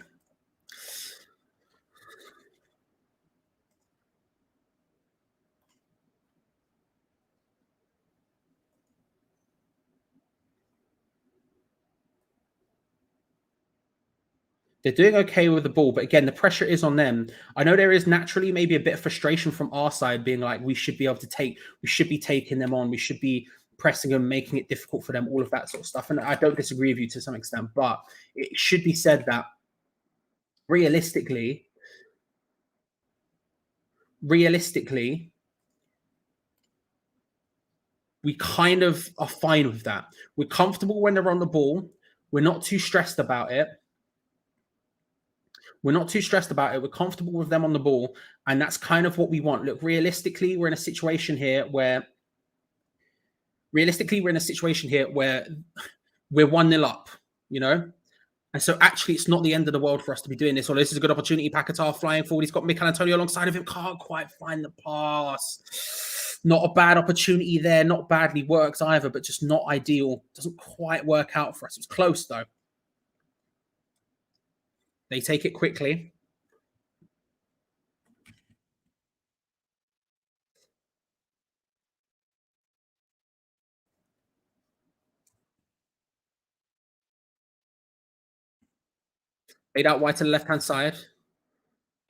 S3: They're doing okay with the ball, but again, the pressure is on them. I know there is naturally maybe a bit of frustration from our side, being like, we should be able to take, we should be taking them on, we should be pressing them, making it difficult for them, all of that sort of stuff. And I don't disagree with you to some extent, but it should be said that realistically, we kind of are fine with that. We're comfortable when they're on the ball. We're not too stressed about it. We're comfortable with them on the ball. And that's kind of what we want. Look, realistically, we're in a situation here where we're 1-0 up, you know? And so actually, it's not the end of the world for us to be doing this. Or this is a good opportunity. Paquetá flying forward. He's got Mikel Antonio alongside of him. Can't quite find the pass. Not a bad opportunity there. Not badly works either, but just not ideal. Doesn't quite work out for us. It was close, though. They take it quickly. Played out wide to the left-hand side.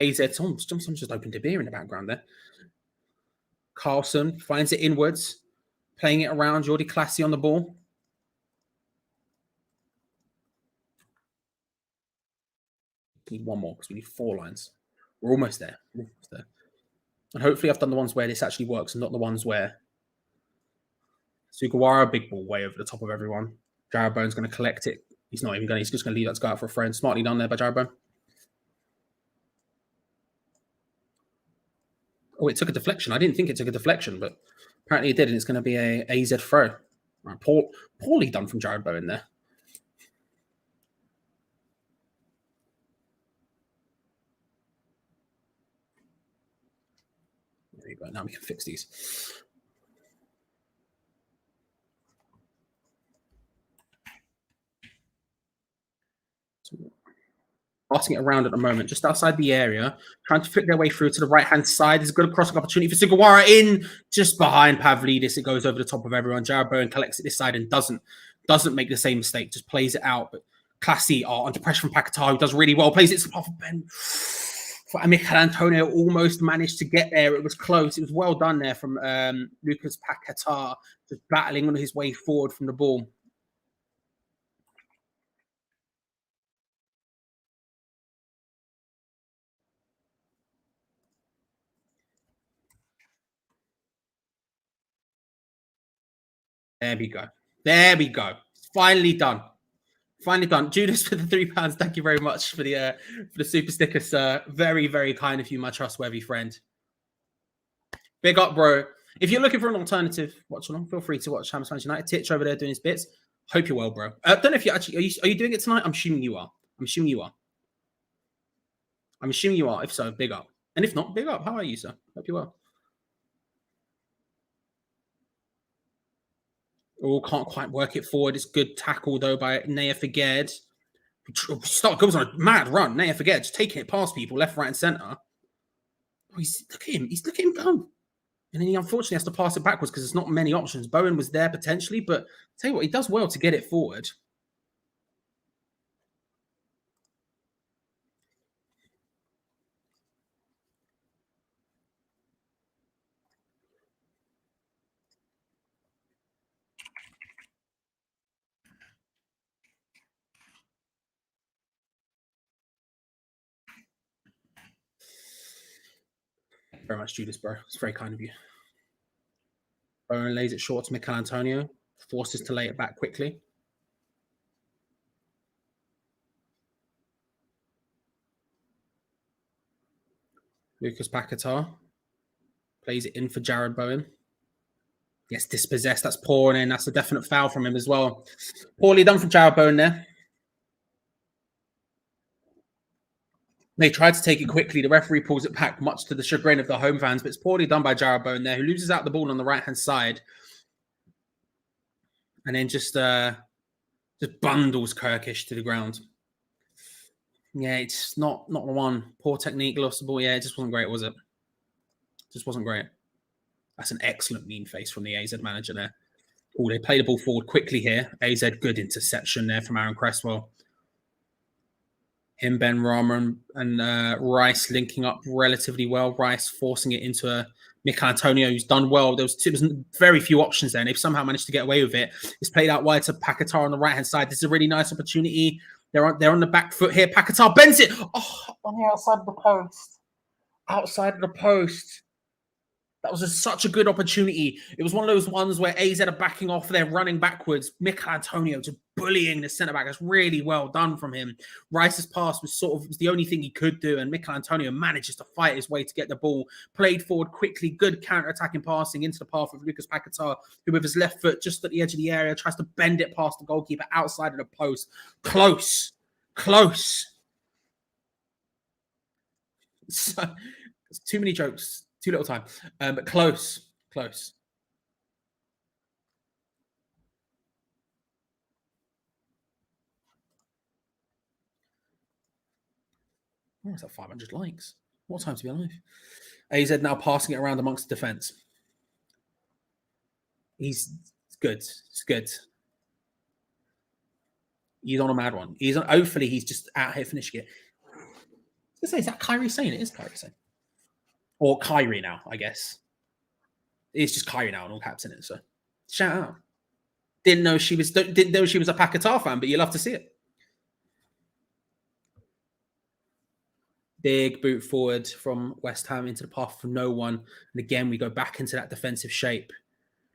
S3: AZ, someone's just opened a beer in the background there. Carlson finds it inwards, playing it around. Jordi Classy on the ball. We need one more because we need 4 lines. We're almost there. And hopefully I've done the ones where this actually works and not the ones where Sugawara, big ball way over the top of everyone. Jarrod Bowen's going to collect it. He's not even going to, he's just going to leave that to go out for a friend. Smartly done there by Jarrod Bowen. Oh, it took a deflection. I didn't think it took a deflection, but apparently it did, and it's going to be a AZ throw. Right, poorly done from Jarrod Bowen there. There you go. Now we can fix these. Passing it around at the moment, just outside the area, trying to flick their way through to the right-hand side. There's a good crossing opportunity for Sugawara in, just behind Pavlidis. It goes over the top of everyone. Jarrod Bowen collects it this side and doesn't make the same mistake, just plays it out. But Classy are under pressure from Paquetá, who does really well, plays it off of Ben. Mikel Antonio almost managed to get there. It was close. It was well done there from Lucas Paquetá, just battling on his way forward from the ball. There we go. There we go. It's finally done. Finally done. Judas for the £3. Thank you very much for the super sticker, sir. Very, very kind of you, my trustworthy friend. Big up, bro. If you're looking for an alternative watch along, feel free to watch Hammersmith United. Titch over there doing his bits. Hope you're well, bro. I don't know if you actually are you doing it tonight? I'm assuming you are. I'm assuming you are. If so, big up. And if not, big up. How are you, sir? Hope you're well. Oh, can't quite work it forward. It's good tackle, though, by Naya Figued. Start goes on a mad run. Naya Figued just taking it past people, left, right, and centre. Oh, look at him. Look at him go. And then he unfortunately has to pass it backwards because there's not many options. Bowen was there potentially, but I'll tell you what, he does well to get it forward. Very much, Judas, bro. It's very kind of you. Bowen lays it short to Mikel Antonio, forces to lay it back quickly. Lucas Paquetá plays it in for Jared Bowen. Gets dispossessed. That's poor, and then that's a definite foul from him as well. Poorly done from Jared Bowen there. They tried to take it quickly. The referee pulls it back, much to the chagrin of the home fans, but it's poorly done by Jared Bowen there, who loses out the ball on the right-hand side. And then just bundles Kirkish to the ground. Yeah, it's not the one. Poor technique, lost the ball. Yeah, it just wasn't great, was it? Just wasn't great. That's an excellent mean face from the AZ manager there. Oh, they play the ball forward quickly here. AZ, good interception there from Aaron Cresswell. Him, Ben Rama, and Rice linking up relatively well. Rice forcing it into Mikel Antonio, who's done well. There was very few options there, and they've somehow managed to get away with it. It's played out wide to Paquetá on the right-hand side. This is a really nice opportunity. They're on the back foot here. Paquetá bends it. Oh, on the outside of the post. Outside of the post. That was such a good opportunity. It was one of those ones where AZ are backing off, they're running backwards. Mikel Antonio just bullying the centre-back. That's really well done from him. Rice's pass was the only thing he could do, and Mikel Antonio manages to fight his way to get the ball. Played forward quickly, good counter-attacking passing into the path of Lucas Paquetá, who with his left foot just at the edge of the area tries to bend it past the goalkeeper outside of the post. Close. So, too many jokes. Too little time, but close. What is that? 500 likes. What time to be alive? AZ now passing it around amongst the defence. He's good. It's good. He's on a mad one. Hopefully he's just out here finishing it. I was gonna say, is that Kyrie Sane? It is Kyrie Sane. Or Kyrie now, I guess. It's just Kyrie now and all caps in it. So shout out. Didn't know she was a Paquetá fan, but you love to see it. Big boot forward from West Ham into the path for no one. And again, we go back into that defensive shape.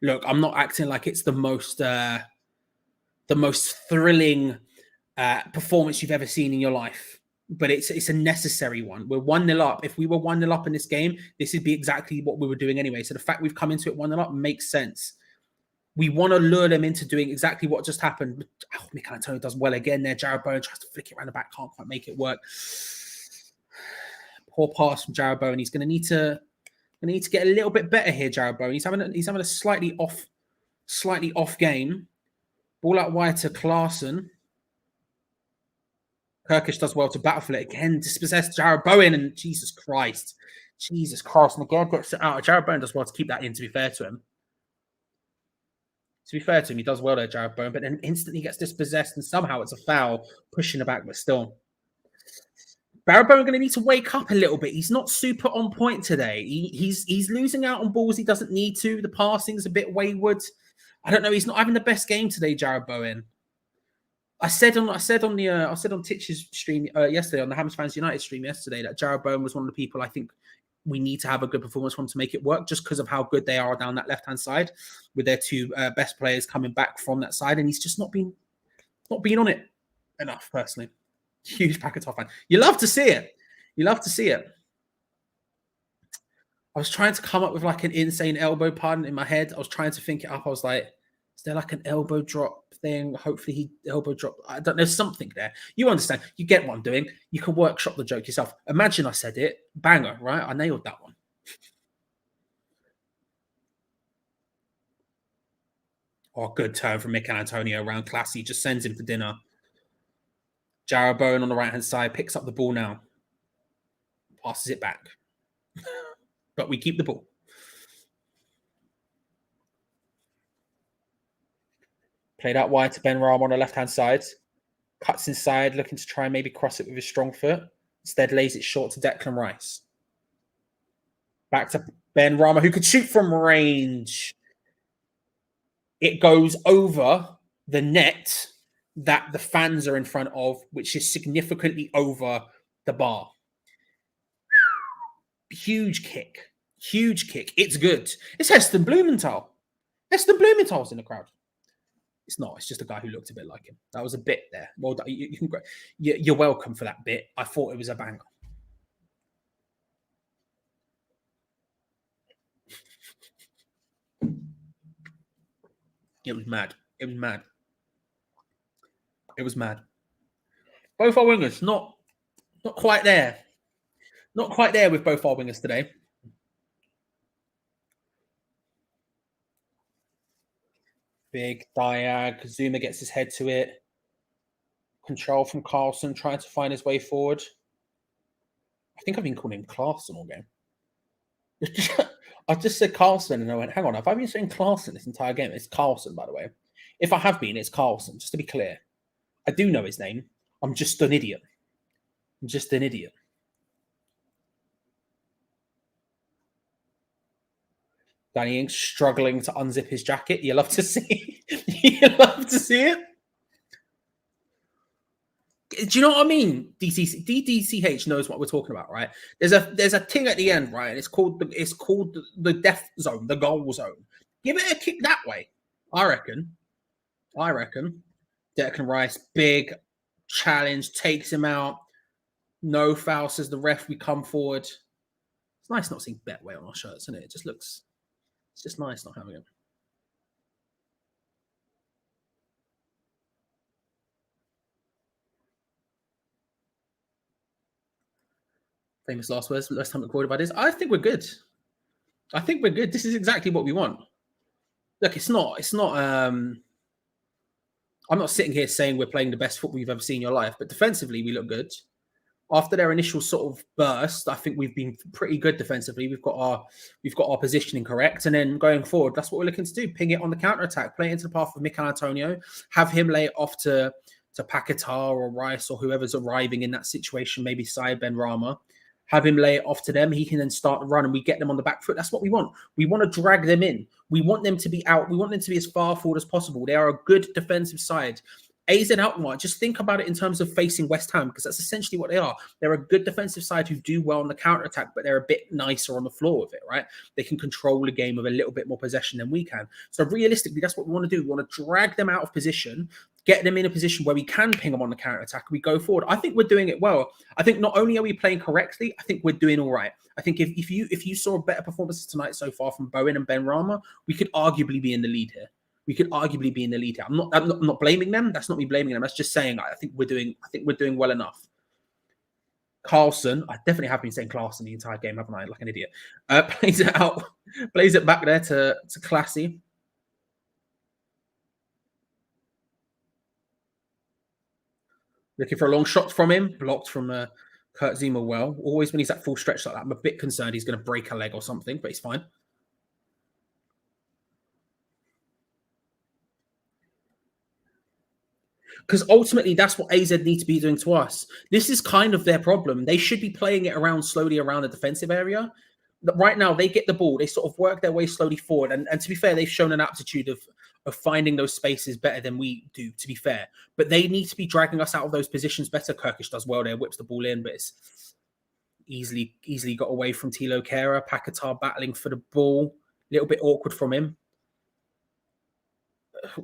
S3: Look, I'm not acting like it's the most thrilling performance you've ever seen in your life. But it's a necessary one. We're 1-0 up. If we were 1-0 up in this game, this would be exactly what we were doing anyway. So the fact we've come into it 1-0 up makes sense. We want to lure them into doing exactly what just happened. Oh, Mikel Antonio does well again there. Jared Bowen tries to flick it around the back, can't quite make it work. Poor pass from Jared Bowen. He's going to need to get a little bit better here, Jared Bowen. He's having a slightly off game. Ball out wide to Klaassen. Kirkish does well to battle for it again. Dispossessed Jared Bowen, and Jesus Christ. And again gets it out. Jared Bowen does well to keep that in, to be fair to him. He does well there, Jared Bowen, but then instantly gets dispossessed, and somehow it's a foul, pushing the back, but still. Jared Bowen going to need to wake up a little bit. He's not super on point today. He's losing out on balls he doesn't need to. The passing's a bit wayward. I don't know. He's not having the best game today, Jared Bowen. I said on Titch's stream yesterday, on the Hammers Fans United stream yesterday, that Jared Bowen was one of the people I think we need to have a good performance from to make it work, just because of how good they are down that left-hand side with their two best players coming back from that side, and he's just not been on it enough, personally. Huge Paquetá fan. You love to see it. I was trying to come up with like an insane elbow pun in my head. I was trying to think it up. I was like, is there like an elbow drop thing? Hopefully he elbow drop. I don't know, something there. You understand. You get what I'm doing. You can workshop the joke yourself. Imagine I said it. Banger, right? I nailed that one. Oh, good turn from Mikel Antonio around Classy. Just sends him for dinner. Jared Bowen on the right-hand side picks up the ball now. Passes it back. But we keep the ball. Played out wide to Ben Rama on the left-hand side. Cuts inside, looking to try and maybe cross it with his strong foot. Instead, lays it short to Declan Rice. Back to Ben Rama, who could shoot from range. It goes over the net that the fans are in front of, which is significantly over the bar. Huge kick. Huge kick. It's good. It's Heston Blumenthal. Heston Blumenthal's in the crowd. It's not. It's just a guy who looked a bit like him. That was a bit there. Well, you're welcome for that bit. I thought it was a banger. It was mad. It was mad. It was mad. Both our wingers not quite there. Not quite there with both our wingers today. Big diag. Zuma gets his head to it. Control from Carlson, trying to find his way forward. I think I've been calling him Clarkson all game. I just said Carlson and I went, hang on, have I been saying Clarkson this entire game? It's Carlson, by the way. If I have been, it's Carlson, just to be clear. I do know his name. I'm just an idiot. I'm just an idiot. Danny Ings struggling to unzip his jacket. You love to see it. You love to see it. Do you know what I mean? DDCH knows what we're talking about, right? There's a thing at the end, right? And it's called the death zone, the goal zone. Give it a kick that way. I reckon. Declan Rice, big challenge, takes him out. No foul, says the ref. We come forward. It's nice not seeing Betway on our shirts, isn't it? It just looks. It's just nice not having it. Famous last words. Last time recorded about this. I think we're good. This is exactly what we want. Look, it's not. I'm not sitting here saying we're playing the best football you've ever seen in your life, but defensively we look good. After their initial sort of burst, I think we've been pretty good defensively. We've got our positioning correct, and then going forward, that's what we're looking to do: ping it on the counter attack, play it into the path of Mikel Antonio, have him lay it off to Paquetá or Rice or whoever's arriving in that situation, maybe Syed Ben Rama. Have him lay it off to them. He can then start the run and we get them on the back foot. That's what we want. We want to drag them in. We want them to be out. We want them to be as far forward as possible. They are a good defensive side. AZ Alkmaar, just think about it in terms of facing West Ham, because that's essentially what they are. They're a good defensive side who do well on the counter-attack, but they're a bit nicer on the floor with it, right? They can control the game with a little bit more possession than we can. So realistically, that's what we want to do. We want to drag them out of position, get them in a position where we can ping them on the counter-attack. We go forward. I think we're doing it well. I think not only are we playing correctly, I think we're doing all right. I think if you saw better performances tonight so far from Bowen and Ben Rama, we could arguably be in the lead here. I'm not blaming them. That's not me blaming them. That's just saying I think we're doing well enough. Carlson, I definitely have been saying Clarkson the entire game, haven't I? Like an idiot. Plays it out, plays it back there to Classy. Looking for a long shot from him, blocked from Kurt Zima. Well, always when he's at full stretch like that, I'm a bit concerned he's going to break a leg or something, but he's fine. Because ultimately, that's what AZ need to be doing to us. This is kind of their problem. They should be playing it around slowly around the defensive area. Right now, they get the ball. They sort of work their way slowly forward. And to be fair, they've shown an aptitude of finding those spaces better than we do, to be fair. But they need to be dragging us out of those positions better. Kirkish does well there, whips the ball in, but it's easily got away from Tilo Kehrer. Paquetá battling for the ball. A little bit awkward from him.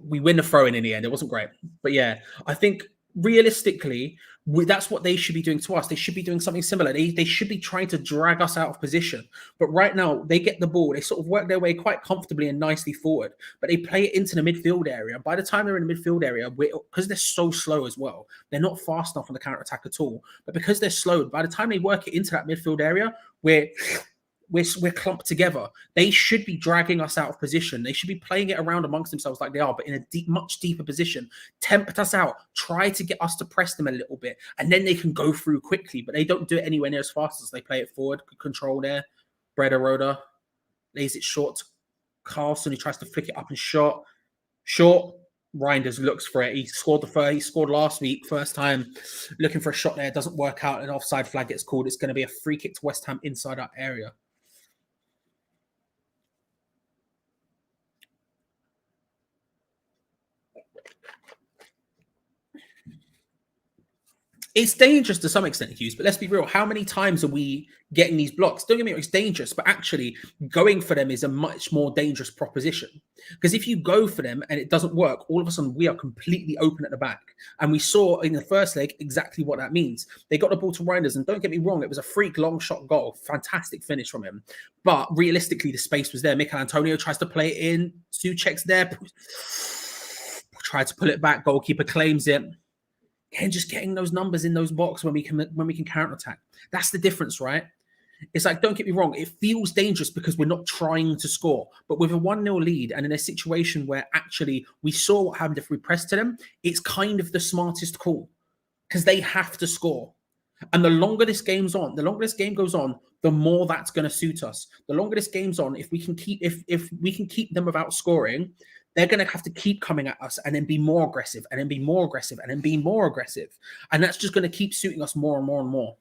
S3: We win the throw-in the end. It wasn't great. But yeah, I think realistically, that's what they should be doing to us. They should be doing something similar. They should be trying to drag us out of position. But right now, they get the ball. They sort of work their way quite comfortably and nicely forward. But they play it into the midfield area. By the time they're in the midfield area, because they're so slow as well, they're not fast enough on the counter-attack at all. But because they're slow, by the time they work it into that midfield area, we're clumped together. They should be dragging us out of position. They should be playing it around amongst themselves like they are, but in a much deeper position. Tempt us out. Try to get us to press them a little bit, and then they can go through quickly. But they don't do it anywhere near as fast as they play it forward. Good control there. Breda Roda lays it short. Carlson, who tries to flick it up and short. Reinders looks for it. He scored he scored last week, first time, looking for a shot there. It doesn't work out. An offside flag gets called. It's going to be a free kick to West Ham inside our area. It's dangerous to some extent, Hughes, but let's be real. How many times are we getting these blocks? Don't get me wrong, it's dangerous, but actually going for them is a much more dangerous proposition. Because if you go for them and it doesn't work, all of a sudden we are completely open at the back. And we saw in the first leg exactly what that means. They got the ball to Reinders, and don't get me wrong, it was a freak long shot goal. Fantastic finish from him. But realistically, the space was there. Mikel Antonio tries to play it in. Souček's there. Tried to pull it back. Goalkeeper claims it. And just getting those numbers in those boxes when we can counterattack. That's the difference, right? It's like, don't get me wrong, it feels dangerous because we're not trying to score. But with a 1-0 lead and in a situation where actually we saw what happened if we pressed to them, it's kind of the smartest call because they have to score. And the longer this game goes on, the more that's going to suit us. The longer this game's on, if we can keep them without scoring, they're going to have to keep coming at us and then be more aggressive and then be more aggressive and then be more aggressive. And that's just going to keep suiting us more and more and more.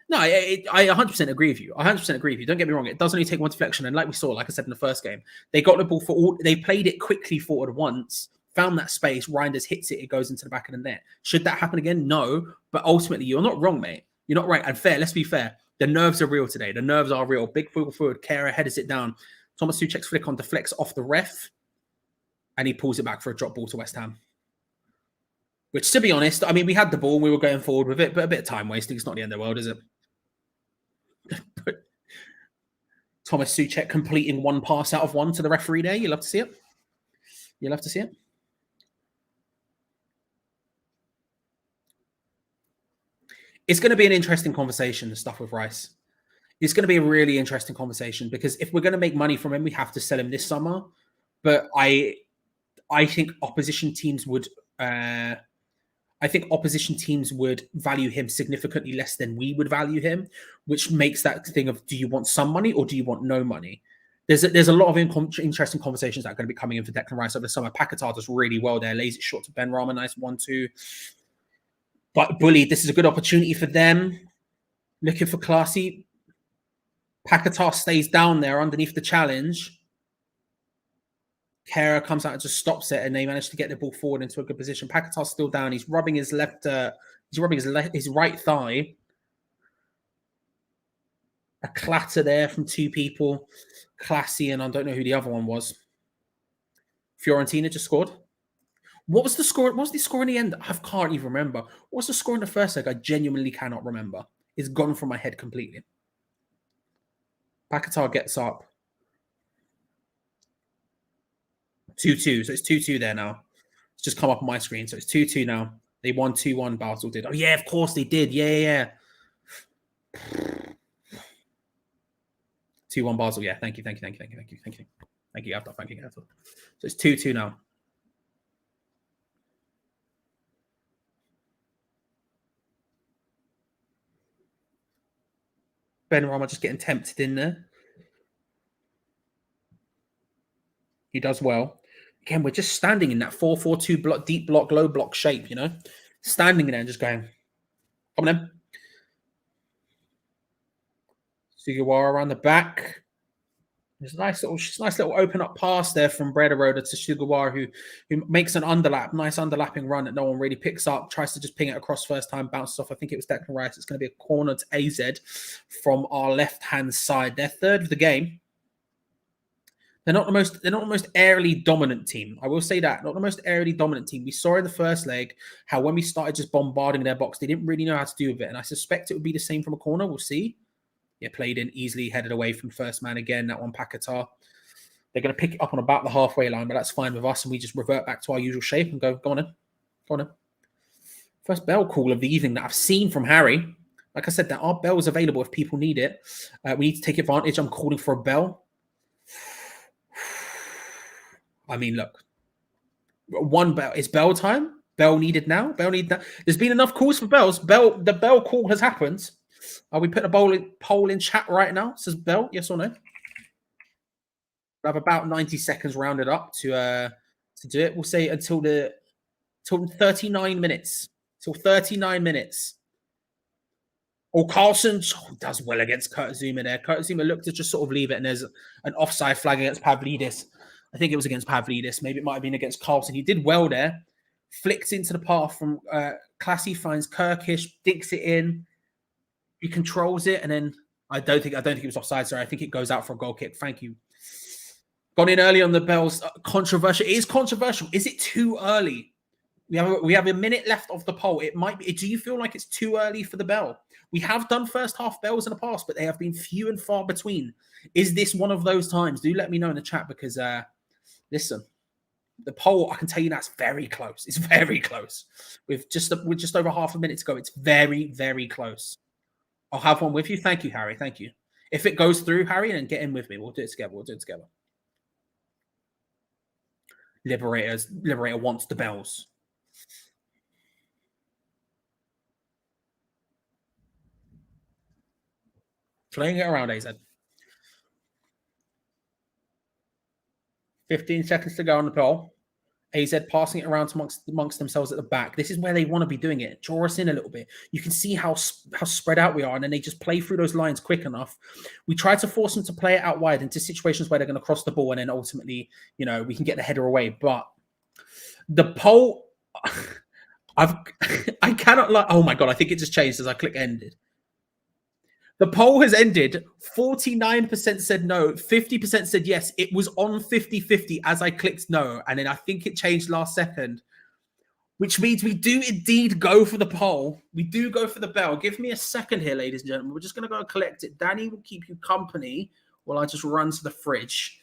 S3: No, I 100% agree with you. 100% agree with you. Don't get me wrong. It does only take one deflection. And like we saw, like I said in the first game, they got the ball they played it quickly forward once, found that space, Reinders hits it, it goes into the back of the net. Should that happen again? No. But ultimately, you're not wrong, mate. You're not right. And fair, let's be fair. The nerves are real today. The nerves are real. Big forward, Kehrer headers it down. Thomas Souček's flick on deflects off the ref. And he pulls it back for a drop ball to West Ham. Which, to be honest, I mean, we had the ball and we were going forward with it, but a bit of time wasting. It's not the end of the world, is it? But Thomas Souček completing one pass out of one to the referee there. You love to see it. You love to see it. It's going to be an interesting conversation, the stuff with Rice. It's going to be a really interesting conversation because if we're going to make money from him, we have to sell him this summer. But I think opposition teams would value him significantly less than we would value him, which makes that thing of, do you want some money or do you want no money? There's a lot of interesting conversations that are going to be coming in for Declan Rice over the summer. Paquetá does really well there, lays it short to Ben Rama, nice 1-2. But Bully, this is a good opportunity for them. Looking for classy. Paquetá stays down there underneath the challenge. Kehrer comes out and just stops it, and they manage to get the ball forward into a good position. Paquetá's still down. He's rubbing his his right thigh. A clatter there from two people. Classy, and I don't know who the other one was. Fiorentina just scored. What was the score? What was the score in the end? I can't even remember. What was the score in the first leg? I genuinely cannot remember. It's gone from my head completely. Paquetá gets up. 2-2. So it's 2-2 there now. It's just come up on my screen. So it's 2-2 now. They won 2-1. Basel did. Oh, yeah, of course they did. Yeah. 2-1 Basel. Yeah, thank you. Thank you, Abdul. So it's 2-2 now. Ben Rama just getting tempted in there. He does well. Again, we're just standing in that 4-4-2 block, deep block, low block shape, you know? Standing in there and just going, come on then. Sugawara around the back. There's a nice little open up pass there from Brederode to Sugawara, who makes an underlap, nice underlapping run that no one really picks up, tries to just ping it across first time, bounces off. I think it was Declan Rice. It's going to be a corner to AZ from our left-hand side. They're third of the game. They're not the most aerially dominant team. I will say that. Not the most aerially dominant team. We saw in the first leg how when we started just bombarding their box, they didn't really know how to do with it. And I suspect it would be the same from a corner. We'll see. Yeah, played in, easily headed away from first man again. That one, Paquetá. They're going to pick it up on about the halfway line, but that's fine with us. And we just revert back to our usual shape and go on in. First bell call of the evening that I've seen from Harry. Like I said, there are bells available if people need it. We need to take advantage. I'm calling for a bell. I mean, look. One bell. It's bell time. Bell needed now. Bell needed now. There's been enough calls for bells. The bell call has happened. Are we putting a poll in chat right now? It says bell, yes or no? We have about 90 seconds rounded up to to do it. We'll say until 39 minutes. Till 39 minutes. Oh, Carlson does well against Kurt Zuma there. Kurt Zuma looked to just sort of leave it, and there's an offside flag against Pavlidis. I think it was against Pavlidis. Maybe it might have been against Carlson. He did well there. Flicks into the path from Classy, finds Kirkish, dinks it in. He controls it, and then I don't think it was offside. Sorry, I think it goes out for a goal kick. Thank you. Gone in early on the bells. Controversial. It is controversial. Is it too early? We have a minute left of the poll. It might be. Do you feel like it's too early for the bell? We have done first half bells in the past, but they have been few and far between. Is this one of those times? Do let me know in the chat because, listen, the poll, I can tell you that's very close. It's very close. With just over half a minute to go, it's very, very close. I'll have one with you. Thank you, Harry. Thank you. If it goes through, Harry, then get in with me. We'll do it together. Liberator wants the bells. Playing it around, AZ. 15 seconds to go on the ball. AZ passing it around amongst themselves at the back. This is where they want to be doing it. Draw us in a little bit. You can see how spread out we are, and then they just play through those lines quick enough. We try to force them to play it out wide into situations where they're going to cross the ball, and then ultimately, we can get the header away. But the poll, I cannot lie. Oh my God, I think it just changed as I click ended. The poll has ended. 49% said no. 50% said yes. It was on 50-50 as I clicked no. And then I think it changed last second, which means we do indeed go for the poll. We do go for the bell. Give me a second here, ladies and gentlemen. We're just going to go and collect it. Danny will keep you company while I just run to the fridge.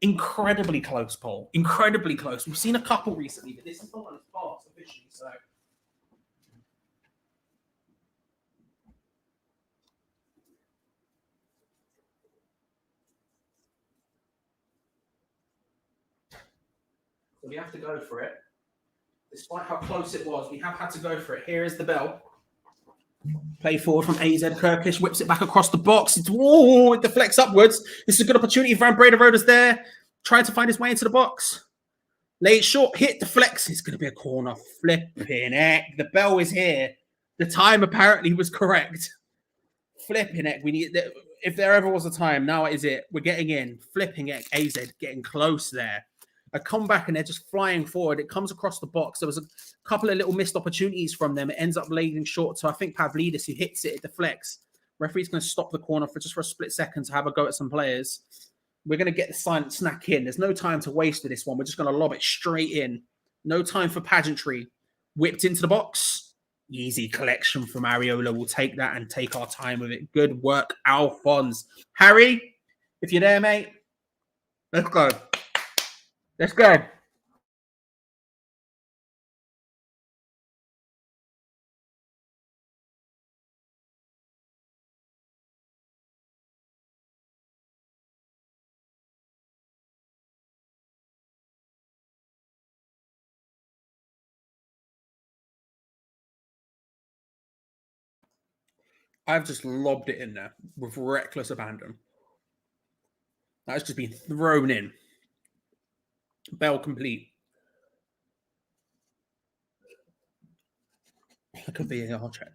S3: Incredibly close poll. Incredibly close. We've seen a couple recently, but this is not as fast officially, so... So we have to go for it. Despite how close it was, we have had to go for it. Here is the bell. Play forward from AZ. Kirkish whips it back across the box. It deflects upwards. This is a good opportunity. Van Brederode's there. Trying to find his way into the box. Lay it short. Hit, deflects. It's going to be a corner. Flipping heck. The bell is here. The time apparently was correct. Flipping heck. We need... If there ever was a time, now is it. We're getting in. Flipping heck. AZ getting close there. A comeback and they're just flying forward. It comes across the box. There was a couple of little missed opportunities from them. It ends up laying short. So I think Pavlidis, who hits it, it deflects. Referee's going to stop the corner for a split second to have a go at some players. We're going to get the silent snack in. There's no time to waste with this one. We're just going to lob it straight in. No time for pageantry. Whipped into the box. Easy collection from Ariola. We'll take that and take our time with it. Good work, Alphonse. Harry, if you're there, mate, let's go. Let's go. I've just lobbed it in there with reckless abandon. That's just been thrown in. Bell complete. Like a VAR check.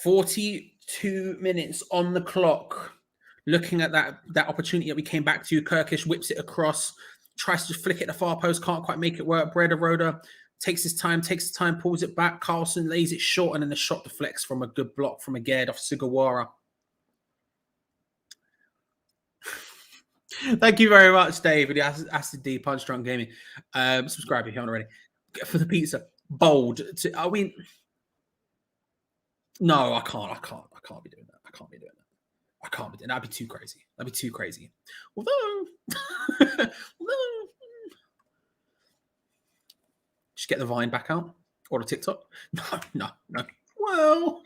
S3: "42 minutes on the clock. Looking at that opportunity that we came back to, Kirkish whips it across, tries to flick it to far post, can't quite make it work. Brederode takes his time, pulls it back. Carlson lays it short, and then the shot deflects from a good block from a Gerd off Sugawara. Thank you very much, David. Acid D, Punch Drunk Gaming. Subscribe if you haven't already. For the pizza. Bold. No, I can't be doing that. I can't be doing that. That'd be too crazy. Although just get the Vine back out or the TikTok. No. Well,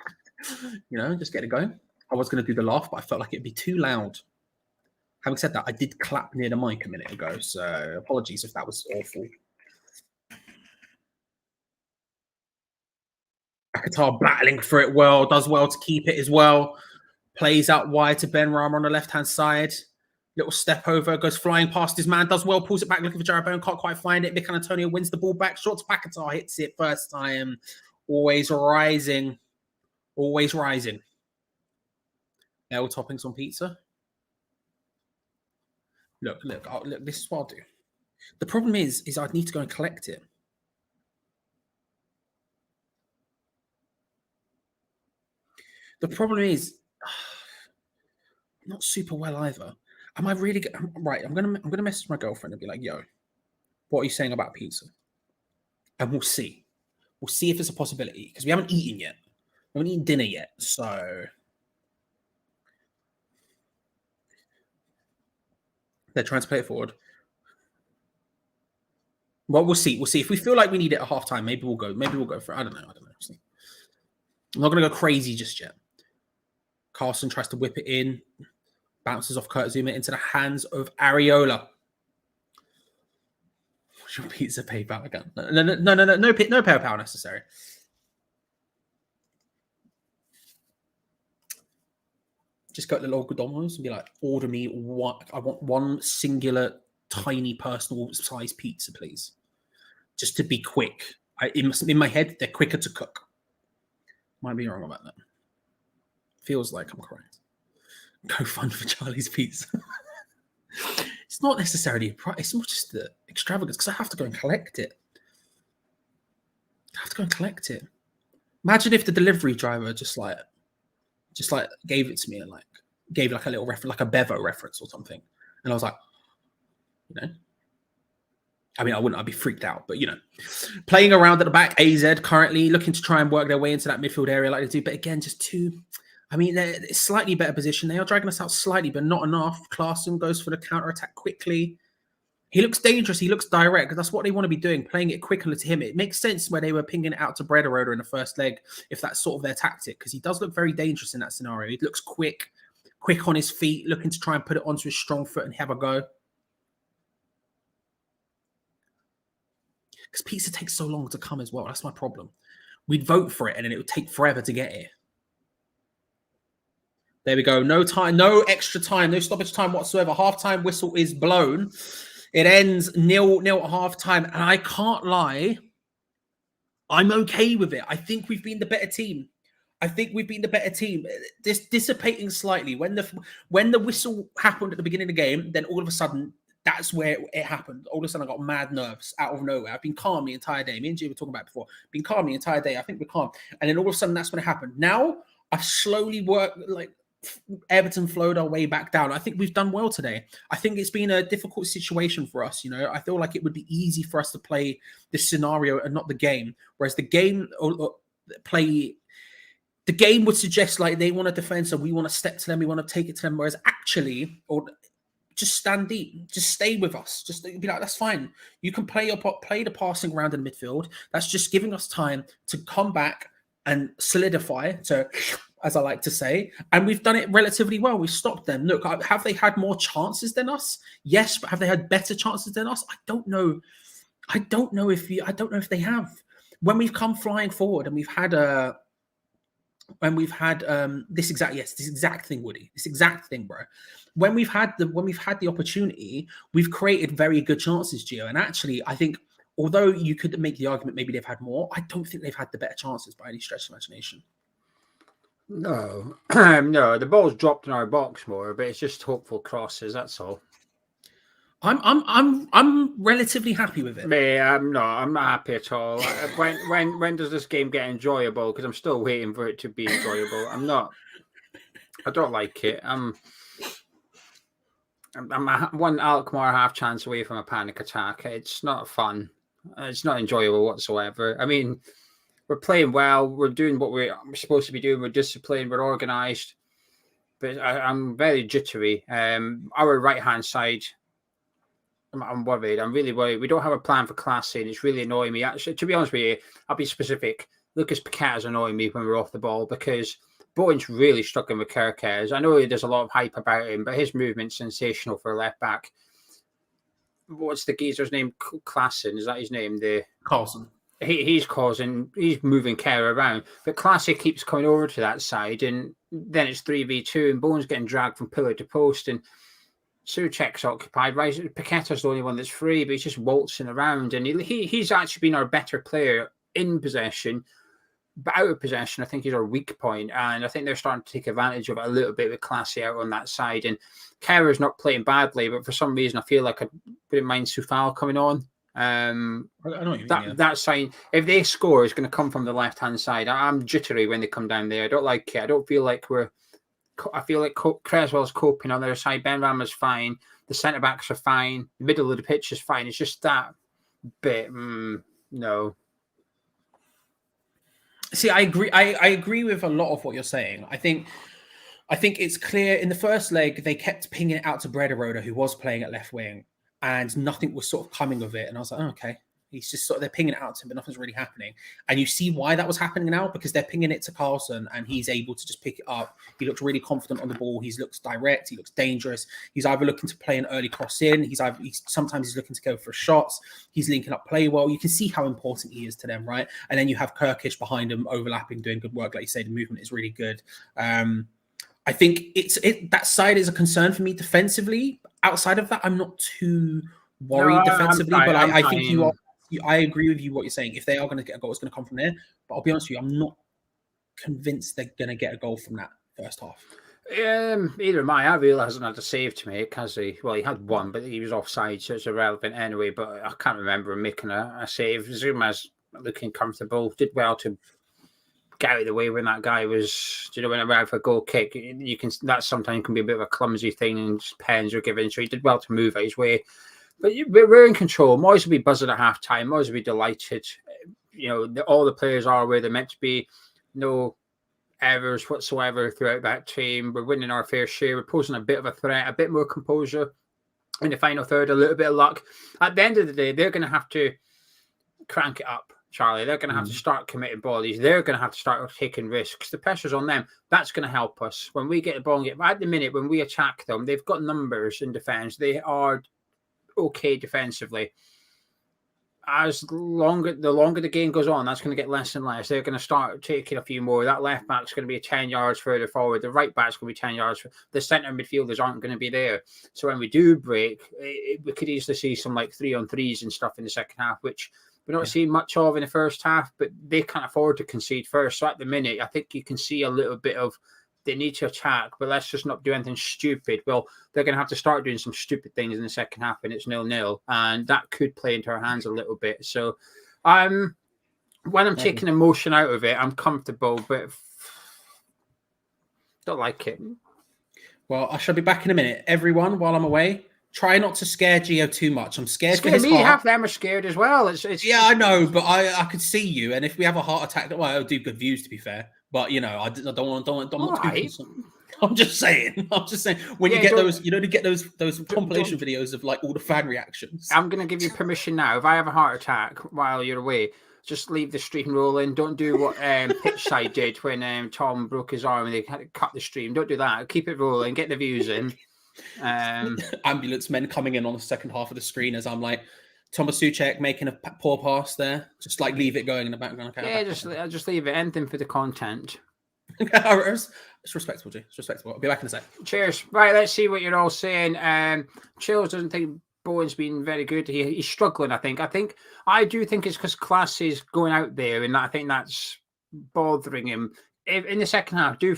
S3: just get it going. I was going to do the laugh, but I felt like it'd be too loud. Having said that, I did clap near the mic a minute ago, so apologies if that was awful. Paquetá battling for it well, does well to keep it as well. Plays out wide to Ben Rama on the left-hand side. Little step over, goes flying past his man, does well, pulls it back, looking for Jarabone, can't quite find it. Mikel Antonio wins the ball back, short to Paquetá, hits it first time. Always rising. Always rising. L toppings on pizza. Look, this is what I'll do. The problem is I'd need to go and collect it. The problem is, not super well either. Am I really right? I'm gonna message my girlfriend and be like, "Yo, what are you saying about pizza?" And we'll see. We'll see if it's a possibility because we haven't eaten yet. We haven't eaten dinner yet, so they're trying to play it forward. Well, we'll see. We'll see if we feel like we need it at halftime. Maybe we'll go. Maybe we'll go for it. I don't know. See. I'm not gonna go crazy just yet. Carlson tries to whip it in. Bounces off Kurt Zuma into the hands of Areola. What's your pizza PayPal account? No PayPal necessary. Just go to the local Domino's and be like, order me one. I want one singular, tiny, personal size pizza, please. Just to be quick. In my head, they're quicker to cook. Might be wrong about that. Feels like I'm correct. Go fund for Charlie's Pizza. It's not necessarily a price. It's not just the extravagance because I have to go and collect it. Imagine if the delivery driver just like gave it to me and like gave like a little reference, like a Bevo reference or something. And I was like, you know, I mean, I wouldn't. I'd be freaked out. But, you know, playing around at the back, AZ currently looking to try and work their way into that midfield area like they do. But again, just too... I mean, they're slightly better position. They are dragging us out slightly, but not enough. Klaassen goes for the counter-attack quickly. He looks dangerous. He looks direct. That's what they want to be doing, playing it quickly to him. It makes sense where they were pinging it out to Brederode in the first leg, if that's sort of their tactic, because he does look very dangerous in that scenario. He looks quick on his feet, looking to try and put it onto his strong foot and have a go. Because pizza takes so long to come as well. That's my problem. We'd vote for it, and then it would take forever to get here. There we go. No time, no extra time, no stoppage time whatsoever. Halftime whistle is blown. It ends 0-0 at halftime. And I can't lie, I'm okay with it. I think we've been the better team. This dissipating slightly. When the whistle happened at the beginning of the game, then all of a sudden, that's where it happened. All of a sudden, I got mad nerves out of nowhere. I've been calm the entire day. Me and G were talking about it before. Been calm the entire day. I think we're calm. And then all of a sudden, that's when it happened. Now, I've slowly worked, like, Everton flowed our way back down. I think we've done well today. I think it's been a difficult situation for us. You know, I feel like it would be easy for us to play this scenario and not the game. Whereas the game the game would suggest like they want to defend, so we want to step to them, we want to take it to them. Whereas actually, or just stand deep, just stay with us. Just be like, that's fine. You can play the passing around in the midfield. That's just giving us time to come back and solidify, to, as I like to say, and we've done it relatively well. We've stopped them. Look, have they had more chances than us? Yes, but have they had better chances than us? I don't know. I don't know if they have. When we've come flying forward and we've had this exact thing, Woody. This exact thing, bro. When we've had the opportunity, we've created very good chances, Gio. And actually, I think, although you could make the argument maybe they've had more, I don't think they've had the better chances by any stretch of imagination.
S1: No, no, the ball's dropped in our box more, but it's just hopeful crosses. That's all. I'm relatively happy with it. I'm not happy at all. When does this game get enjoyable? Because I'm still waiting for it to be enjoyable. I don't like it. I'm one Alkmaar half chance away from a panic attack. It's not fun. It's not enjoyable whatsoever. I mean, we're playing well. We're doing what we're supposed to be doing. We're disciplined. We're organised. But I'm very jittery. Our right-hand side, I'm worried. I'm really worried. We don't have a plan for Klaassen. It's really annoying me. Actually, to be honest with you, I'll be specific. Lucas Paquetá is annoying me when we're off the ball because Bowen's really struggling with Kerkez. I know there's a lot of hype about him, but his movement's sensational for a left-back. What's the geezer's name? Klaassen, is that his name?
S3: Carlson.
S1: he's moving Kerr around, but Classy keeps coming over to that side, and then it's 3v2, and Bowen's getting dragged from pillar to post, and Souček's occupied. Right, Paqueta's the only one that's free, but he's just waltzing around, and he's actually been our better player in possession, but out of possession, I think he's our weak point, and I think they're starting to take advantage of it a little bit with Classy out on that side, and Kerr's not playing badly, but for some reason I feel like I wouldn't mind Soufal coming on.
S3: I know what you mean, yeah.
S1: That side, if they score, is going to come from the left hand side. I'm jittery when they come down there. I don't like it. I don't feel like I feel like Creswell's coping on their side. Ben Rama's fine. The centre backs are fine. The middle of the pitch is fine. It's just that bit. No.
S3: See, I agree. I agree with a lot of what you're saying. I think it's clear in the first leg they kept pinging it out to Brederode, who was playing at left wing, and nothing was sort of coming of it. And I was like, oh, okay. He's just they're pinging it out to him, but nothing's really happening. And you see why that was happening now, because they're pinging it to Carlson and he's able to just pick it up. He looks really confident on the ball. He looks direct. He looks dangerous. He's either looking to play an early cross in. Sometimes he's looking to go for shots. He's linking up play well. You can see how important he is to them, right? And then you have Kirkish behind him overlapping, doing good work. Like you say, the movement is really good. I think that side is a concern for me defensively. Outside of that, I'm not too worried defensively, but I think I agree with you what you're saying. If they are going to get a goal, it's going to come from there. But I'll be honest with you, I'm not convinced they're going to get a goal from that first half.
S1: Either am I. Avila hasn't had a save to make, has he? Well, he had one, but he was offside, so it's irrelevant anyway. But I can't remember him making a save. Zuma's looking comfortable, did well to get out of the way when that guy was, when around for a goal kick. That sometimes can be a bit of a clumsy thing, and pens are given. So he did well to move out his way. But we're in control. Moyes will be buzzing at half time. Moyes will be delighted. All the players are where they're meant to be. No errors whatsoever throughout that team. We're winning our fair share. We're posing a bit of a threat, a bit more composure in the final third, a little bit of luck. At the end of the day, they're going to have to crank it up, Charlie. They're going to have to start committing volleys. They're going to have to start taking risks. The pressure's on them. That's going to help us. When we get the ball at the minute, when we attack them, they've got numbers in defence. They are okay defensively. The longer the game goes on, that's going to get less and less. They're going to start taking a few more. That left back's going to be 10 yards further forward. The right back's going to be 10 yards. The centre midfielders aren't going to be there. So when we do break, we could easily see some 3-on-3s and stuff in the second half, which we're not seeing much of in the first half, but they can't afford to concede first. So at the minute, I think you can see a little bit of they need to attack, but let's just not do anything stupid. Well, they're going to have to start doing some stupid things in the second half, and it's 0-0, and that could play into our hands a little bit. So, when I'm taking emotion out of it, I'm comfortable, but don't like it.
S3: Well, I shall be back in a minute. Everyone, while I'm away, try not to scare Geo too much. I'm scared for his heart.
S1: Half them are scared as well.
S3: Yeah, I know, but I could see you, and if we have a heart attack, well, it'll do good views, to be fair. But I don't want to. I'm just saying. When you get those, to get those compilation videos of all the fan reactions.
S1: I'm going to give you permission now. If I have a heart attack while you're away, just leave the stream rolling. Don't do what Pitchside did when Tom broke his arm and they had to cut the stream. Don't do that. Keep it rolling. Get the views in.
S3: Ambulance men coming in on the second half of the screen as I'm Thomas Souček making a poor pass there. Just leave it going in the background. Okay,
S1: yeah, just leave it. Anything for the content.
S3: It's respectable, G. It's respectable. I'll be back in a sec.
S1: Cheers. Right, let's see what you're all saying. Chills doesn't think Bowen's been very good. He's struggling, I think. I do think it's because Class is going out there, and I think that's bothering him. In the second half, do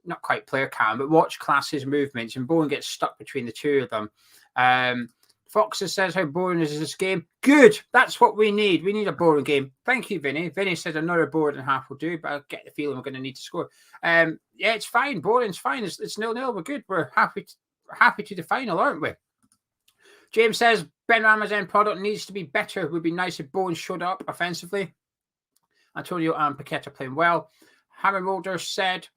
S1: not quite player calm, but watch Class's movements, and Bowen gets stuck between the two of them. Foxer says, how boring is this game? Good. That's what we need. We need a boring game. Thank you, Vinny. Vinny said another boring half will do, but I get the feeling we're going to need to score. Yeah, it's fine. Boring's fine. It's 0-0. We're good. We're happy to the final, aren't we? James says, Ben Rama's end product needs to be better. It would be nice if Bowen showed up offensively. Antonio and Paqueta playing well. Hammer Mulder said,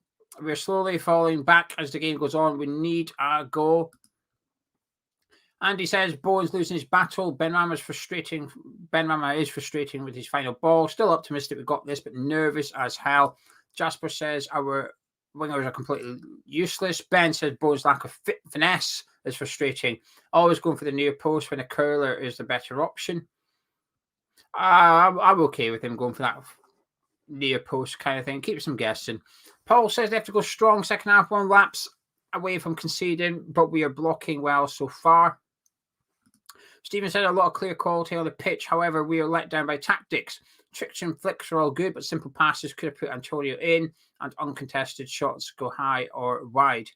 S1: we're slowly falling back as the game goes on. We need a goal. Andy says Bowen's losing his battle. Ben Rama is frustrating with his final ball. Still optimistic we got this, but nervous as hell. Jasper says our wingers are completely useless. Ben says Bowen's lack of finesse is frustrating. Always going for the near post when a curler is the better option. I'm okay with him going for that near post kind of thing. Keeps them guessing. Paul says they have to go strong second half, 1 laps away from conceding, but we are blocking well so far. Stephen said a lot of clear quality on the pitch. However, we are let down by tactics. Tricks and flicks are all good, but simple passes could have put Antonio in, and uncontested shots go high or wide.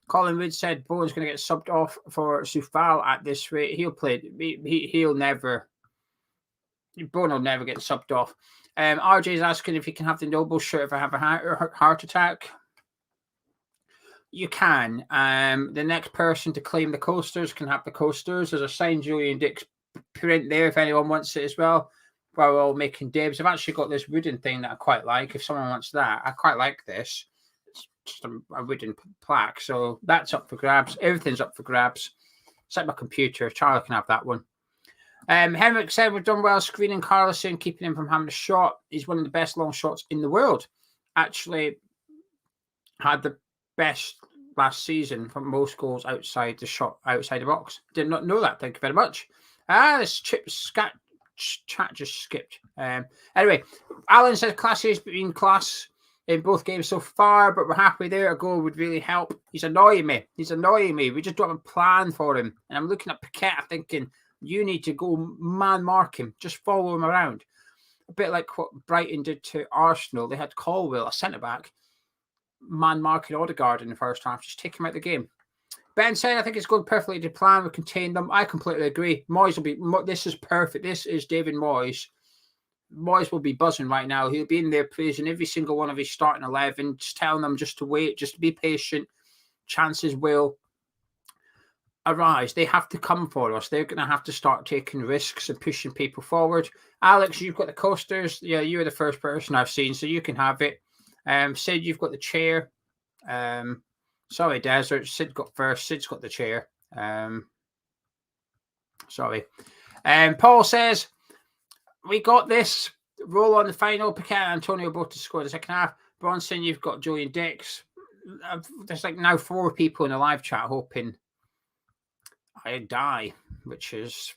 S1: Colin Wood said Bowen's going to get subbed off for Soufal at this rate. He'll play. He'll never. Bowen will never get subbed off. RJ's asking if you can have the Noble shirt if I have a heart attack. You can. The next person to claim the coasters can have the coasters. There's a signed Julian Dick's print there if anyone wants it as well. While we're all making dibs. I've actually got this wooden thing that I quite like. If someone wants that, I quite like this. It's just a wooden plaque. So that's up for grabs. Everything's up for grabs. Except my computer. Charlie can have that one. Henrik said we've done well screening Carlson, keeping him from having a shot. He's one of the best long shots in the world. Actually had the best last season for most goals outside the box. Did not know that. Thank you very much. This chat just skipped. Anyway, Alan said Classy has been class in both games so far, but we're happy there. A goal would really help. He's annoying me. We just don't have a plan for him. And I'm looking at Paquette thinking, you need to go man mark him. Just follow him around. A bit like what Brighton did to Arsenal. They had Colwill, a centre-back, man marking Odegaard in the first half. Just take him out of the game. Ben said, I think it's going perfectly to plan. We contain them. I completely agree. Moyes will be... This is perfect. This is David Moyes. Moyes will be buzzing right now. He'll be in there praising every single one of his starting 11, just telling them just to wait, just to be patient. Chances will arise. They have to come for us. They're going to have to start taking risks and pushing people forward. Alex, you've got the coasters. Yeah, you were the first person I've seen, so you can have it. Sid, you've got the chair. Sorry, Desert. Sid got first. Sid's got the chair. Sorry. Paul says, we got this. Roll on the final. Paquette and Antonio both to score the second half. Bronson, you've got Julian Dix. There's like now 4 people in the live chat hoping I die, which is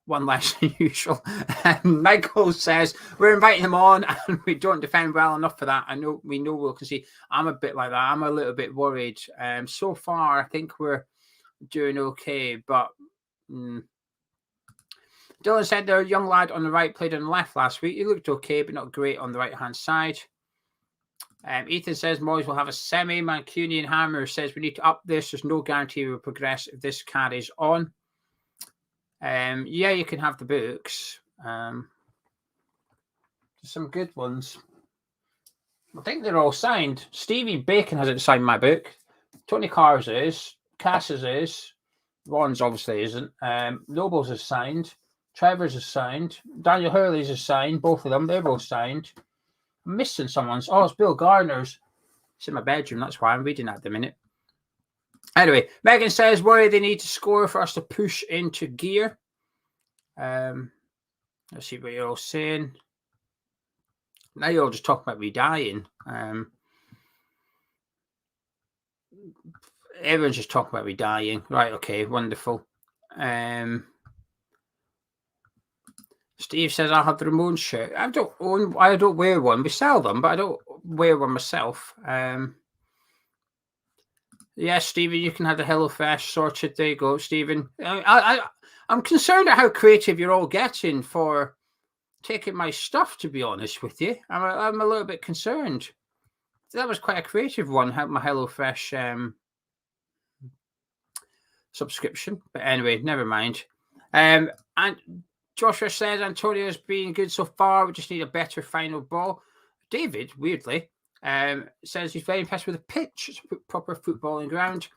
S1: one less than usual. Michael says we're inviting him on and we don't defend well enough for that. We know we'll concede. I'm a bit like that. I'm a little bit worried. So far, I think we're doing okay, but Dylan said the young lad on the right played on the left last week. He looked okay, but not great on the right-hand side. Ethan says Moyes will have a semi. Mancunian Hammer says we need to up this. There's no guarantee we will progress if this carries on. Yeah, you can have the books. There's some good ones. I think they're all signed. Stevie Bacon hasn't signed my book. Tony Carr's is. Cass's is. Ron's obviously isn't. Nobles is signed. Trevor's is signed. Daniel Hurley's is signed. Both of them. They're both signed. I'm missing someone's. Oh, it's Bill Gardner's. It's in my bedroom. That's why I'm reading that at the minute. Anyway, Megan says, worry they need to score for us to push into gear. Let's see what you're all saying. Now you're all just talking about me dying. Everyone's just talking about me dying. Right, okay, wonderful. Steve says, I'll have the Ramones shirt. I don't wear one. We sell them, but I don't wear one myself. Yes, Stephen, you can have the HelloFresh sorted. There you go, Stephen. I'm concerned at how creative you're all getting for taking my stuff, to be honest with you. I'm a little bit concerned. That was quite a creative one, my HelloFresh subscription. But anyway, never mind. And Joshua says Antonio's been good so far. We just need a better final ball. David, weirdly, says he's very impressed with the pitch. It's a proper footballing ground.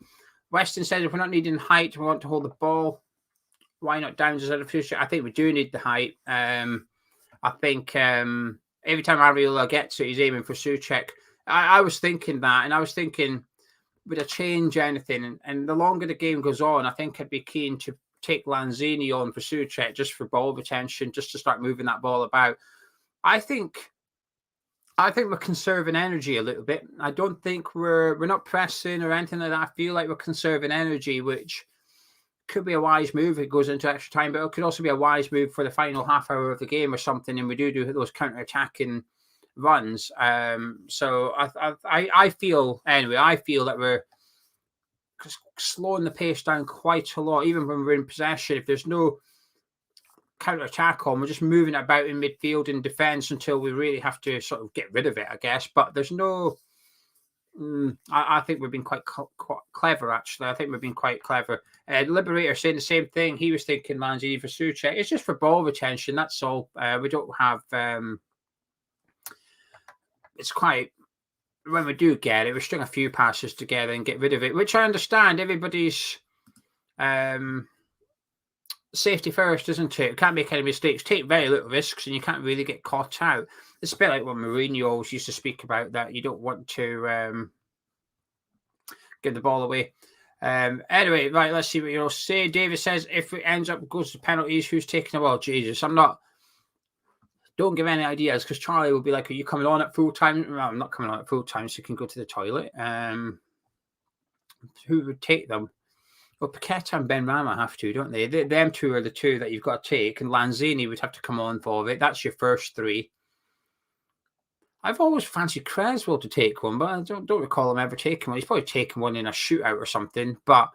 S1: Weston says if we're not needing height, we want to hold the ball. Why not Downs as out of future? I think we do need the height. I think every time Ariola gets it, he's aiming for Souček. I was thinking that, and I was thinking, would I change anything? And the longer the game goes on, I think I'd be keen to take Lanzini on for Souček just for ball retention, just to start moving that ball about. I think we're conserving energy a little bit. I don't think we're not pressing or anything like that. I feel like we're conserving energy, which could be a wise move. It goes into extra time, but it could also be a wise move for the final half hour of the game or something. And we do those counter-attacking runs. So I feel that we're slowing the pace down quite a lot, even when we're in possession. If there's no counter-attack on, we're just moving about in midfield and defence until we really have to sort of get rid of it, I guess. But there's no... I think we've been quite clever, actually. I think we've been quite clever. Liberator saying the same thing. He was thinking Lanzini for Souček. It's just for ball retention, that's all. We don't have... it's quite... When we do get it, we string a few passes together and get rid of it, which I understand. Everybody's safety first, isn't it? You can't make any mistakes, take very little risks, and you can't really get caught out. It's a bit like what Mourinho always used to speak about, that you don't want to give the ball away. Anyway, right, let's see what you'll say. David says, if it ends up goes to penalties, who's taking the ball? Jesus, don't give any ideas, because Charlie will be like, are you coming on at full time? Well, I'm not coming on at full time, so you can go to the toilet. Who would take them? Well, Paqueta and Benrahma have to, don't they? Them two are the two that you've got to take, and Lanzini would have to come on for it. That's your first three. I've always fancied Creswell to take one, but I don't recall him ever taking one. He's probably taken one in a shootout or something, but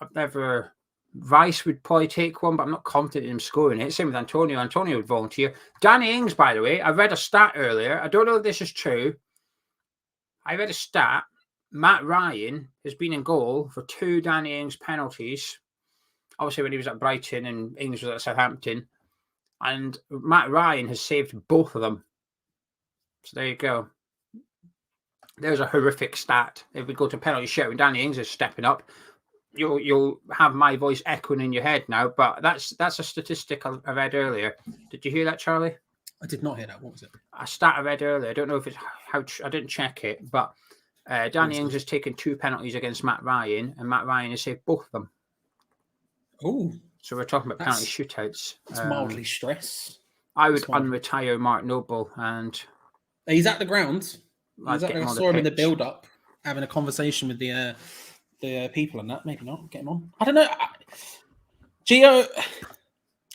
S1: I've never... Rice would probably take one, but I'm not confident in him scoring it. Same with Antonio. Antonio would volunteer. Danny Ings, by the way, I read a stat earlier. I don't know if this is true. I read a stat. Matt Ryan has been in goal for 2 Danny Ings penalties. Obviously, when he was at Brighton and Ings was at Southampton. And Matt Ryan has saved both of them. So there you go. There's a horrific stat. If we go to penalty shootout, Danny Ings is stepping up. You'll have my voice echoing in your head now, but that's a statistic I read earlier. Did you hear that, Charlie?
S3: I did not hear that. What was it?
S1: A stat I read earlier. I don't know if it's how I didn't check it, but Danny Ings has taken 2 penalties against Matt Ryan, and Matt Ryan has saved both of them.
S3: Oh,
S1: so we're talking about penalty shootouts.
S3: It's mildly stress.
S1: I would unretire Mark Noble, and
S3: he's at the ground. I saw him in the build-up, having a conversation with the people and that. Maybe not. Get him on. I don't know. Geo,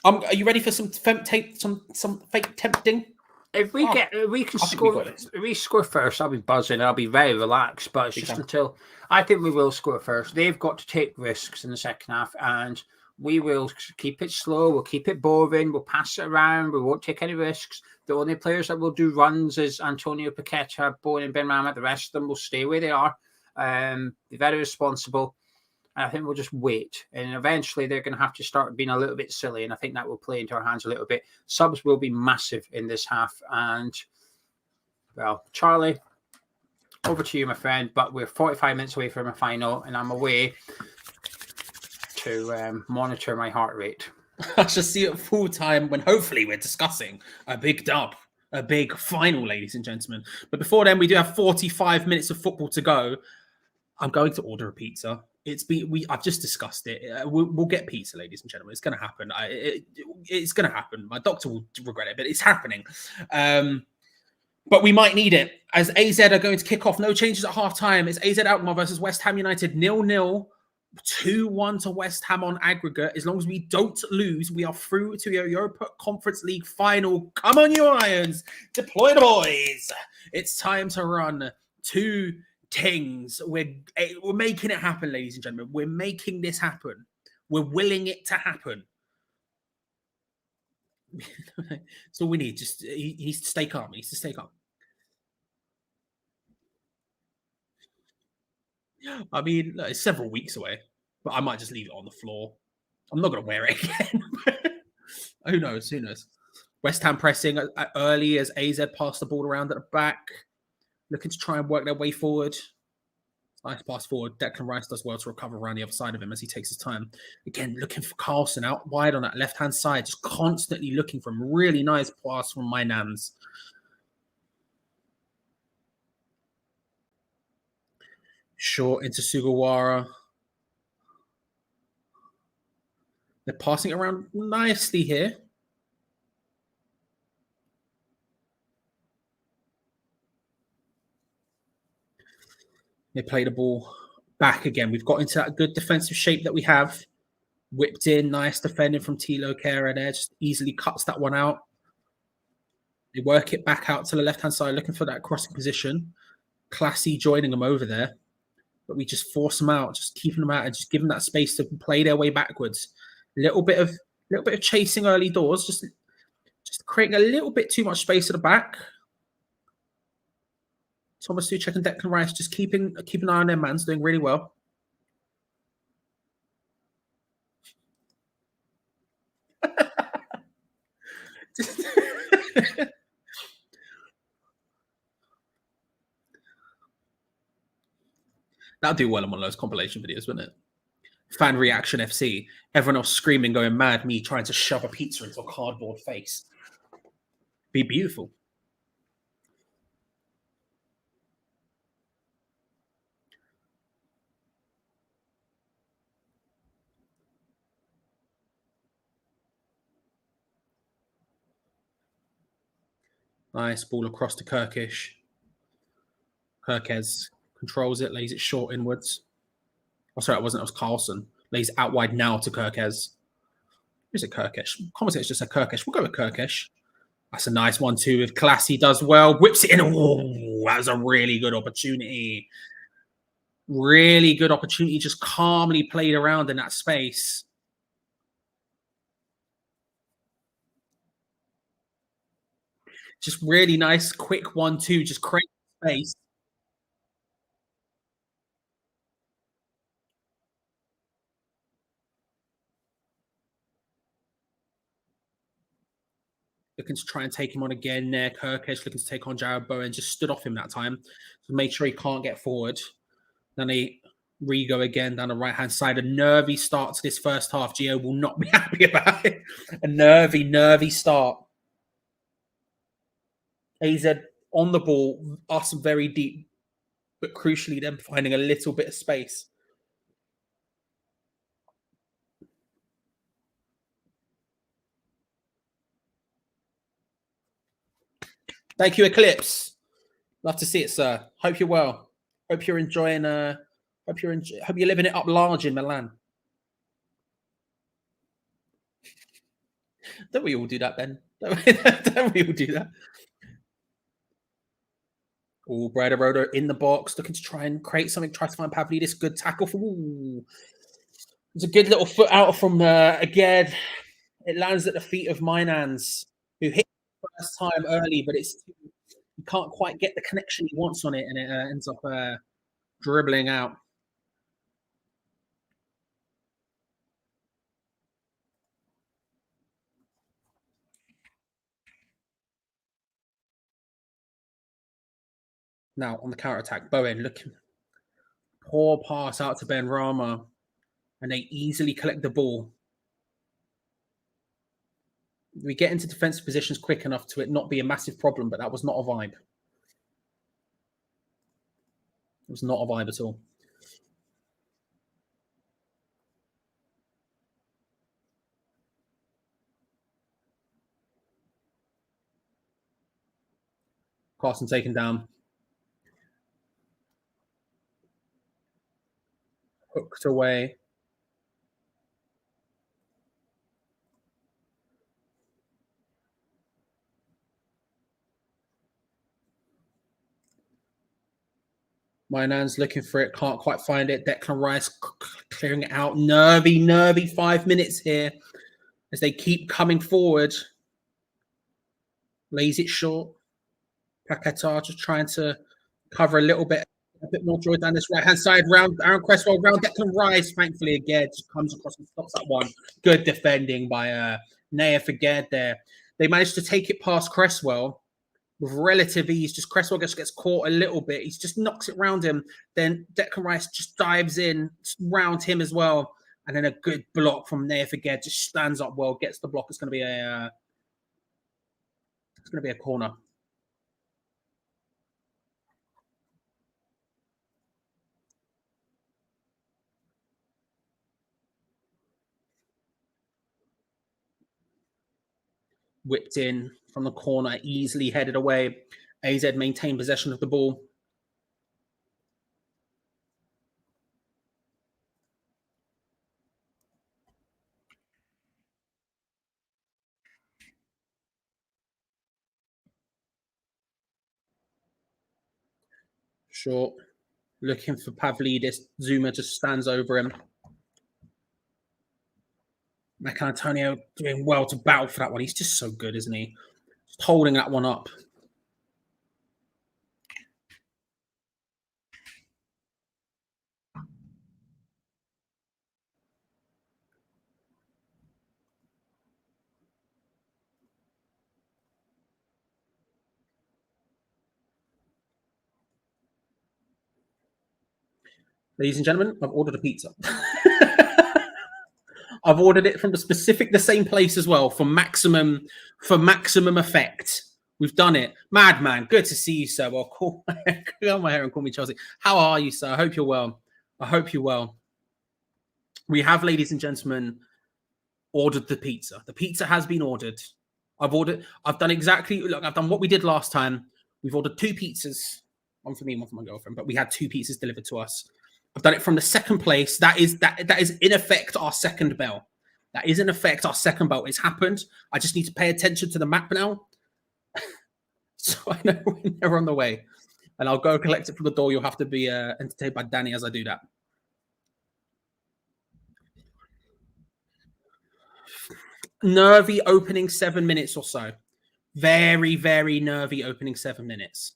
S3: are you ready for some fake tempting?
S1: If we score first, I'll be buzzing. I'll be very relaxed. But it's just until I think we will score first. They've got to take risks in the second half, and we will keep it slow. We'll keep it boring. We'll pass it around. We won't take any risks. The only players that will do runs is Antonio, Paqueta, Bowen, and Benrahma. The rest of them will stay where they are. Be very responsible. And I think we'll just wait. And eventually they're going to have to start being a little bit silly. And I think that will play into our hands a little bit. Subs will be massive in this half. And, well, Charlie, over to you, my friend. But we're 45 minutes away from a final. And I'm away to monitor my heart rate.
S3: I shall see you at full time when hopefully we're discussing a big dub. A big final, ladies and gentlemen. But before then, we do have 45 minutes of football to go. I'm going to order a pizza. I've just discussed it. We'll get pizza, ladies and gentlemen. It's going to happen. It's going to happen. My doctor will regret it, but it's happening. But we might need it. As AZ are going to kick off, no changes at half time. It's AZ Alkmaar versus West Ham United 0-0. 2-1 to West Ham on aggregate. As long as we don't lose, we are through to your Europa Conference League final. Come on, you Irons. Deploy the boys. It's time to run 2 things. We're making it happen, ladies and gentlemen. We're making this happen. We're willing it to happen. That's all we need. Just he needs to stay calm. He needs to stay calm. I mean, it's several weeks away, but I might just leave it on the floor. I'm not going to wear it again. Who knows? Who knows? West Ham pressing early as AZ passed the ball around at the back, looking to try and work their way forward. Nice pass forward. Declan Rice does well to recover around the other side of him as he takes his time. Again, looking for Carlson out wide on that left-hand side, just constantly looking for him. Really nice pass from my Nans. Short into Sugawara. They're passing it around nicely here. They play the ball back again. We've got into that good defensive shape that we have. Whipped in, nice defending from Tilo Kera there, just easily cuts that one out. They work it back out to the left-hand side, looking for that crossing position. Classy joining them over there. But we just force them out, just keeping them out and just giving that space to play their way backwards. Little bit of chasing early doors, just creating a little bit too much space at the back. Thomas Tuchel and Declan Rice just keep an eye on their mans, doing really well. That'll do well on one of those compilation videos, wouldn't it? Fan reaction FC. Everyone else screaming, going mad. Me trying to shove a pizza into a cardboard face. Be beautiful. Nice ball across to Kirkish. Kirkez controls it, lays it short inwards. Oh, sorry, it wasn't. It was Carlson. Lays it out wide now to Kirkez. Who's it, Kirkish? Commentator's just said Kirkish. We'll go with Kirkish. That's a nice one too. If Classy does well, whips it in. Oh, that was a really good opportunity. Really good opportunity. Just calmly played around in that space. Just really nice, quick 1-2. Just create space. Looking to try and take him on again there. Kirkish looking to take on Jared Bowen. Just stood off him that time. So made sure he can't get forward. Then they re-go again down the right-hand side. A nervy start to this first half. Geo will not be happy about it. A nervy start. AZ on the ball. Us very deep. But crucially, them finding a little bit of space. Thank you, Eclipse. Love to see it, sir. Hope you're well. Hope you're enjoying. Hope you're living it up large in Milan. Don't we all do that, Ben? Don't we all do that? Oh, Brad Roder in the box, looking to try and create something. Try to find Pavlidis. Good tackle for. It's a good little foot out from Aged. It lands at the feet of Mynans, who hit the first time early, but you can't quite get the connection he wants on it, and it ends up dribbling out. Now on the counter attack, Bowen looking. Poor pass out to Ben Rama, and they easily collect the ball. We get into defensive positions quick enough to it not be a massive problem, but that was not a vibe. It was not a vibe at all. Carson taken down. Hooked away. Mynan's looking for it, can't quite find it. Declan Rice clearing it out. Nervy 5 minutes here as they keep coming forward. Lays it short. Paquetá just trying to cover a bit more joy down this right-hand side. Round Aaron Cresswell, round Declan Rice. Thankfully, again, just comes across and stops that one. Good defending by Naya Faged there. They managed to take it past Cresswell with relative ease. Just Cresswell just gets caught a little bit. He just knocks it round him. Then Declan Rice just dives in round him as well. And then a good block from Naya Faged. Just stands up well, gets the block. It's going to be a corner. Whipped in from the corner, easily headed away. AZ maintained possession of the ball. Short. Looking for Pavlidis. Zuma just stands over him. Antonio doing well to battle for that one. He's just so good, isn't he? Just holding that one up. Ladies and gentlemen, I've ordered a pizza. I've ordered it from the same place as well for maximum effect. We've done it. Madman, good to see you, sir. Well, call my hair and call me Chelsea. How are you, sir? I hope you're well. I hope you're well. We have, ladies and gentlemen, ordered the pizza. The pizza has been ordered. I've done what we did last time. We've ordered 2 pizzas. One for me, one for my girlfriend. But we had 2 pizzas delivered to us. I've done it from the second place. That is in effect our second bell. That is in effect our second bell. It's happened. I just need to pay attention to the map now. So I know when they're on the way. And I'll go collect it from the door. You'll have to be entertained by Danny as I do that. Nervy opening 7 minutes or so. Very, very nervy opening 7 minutes.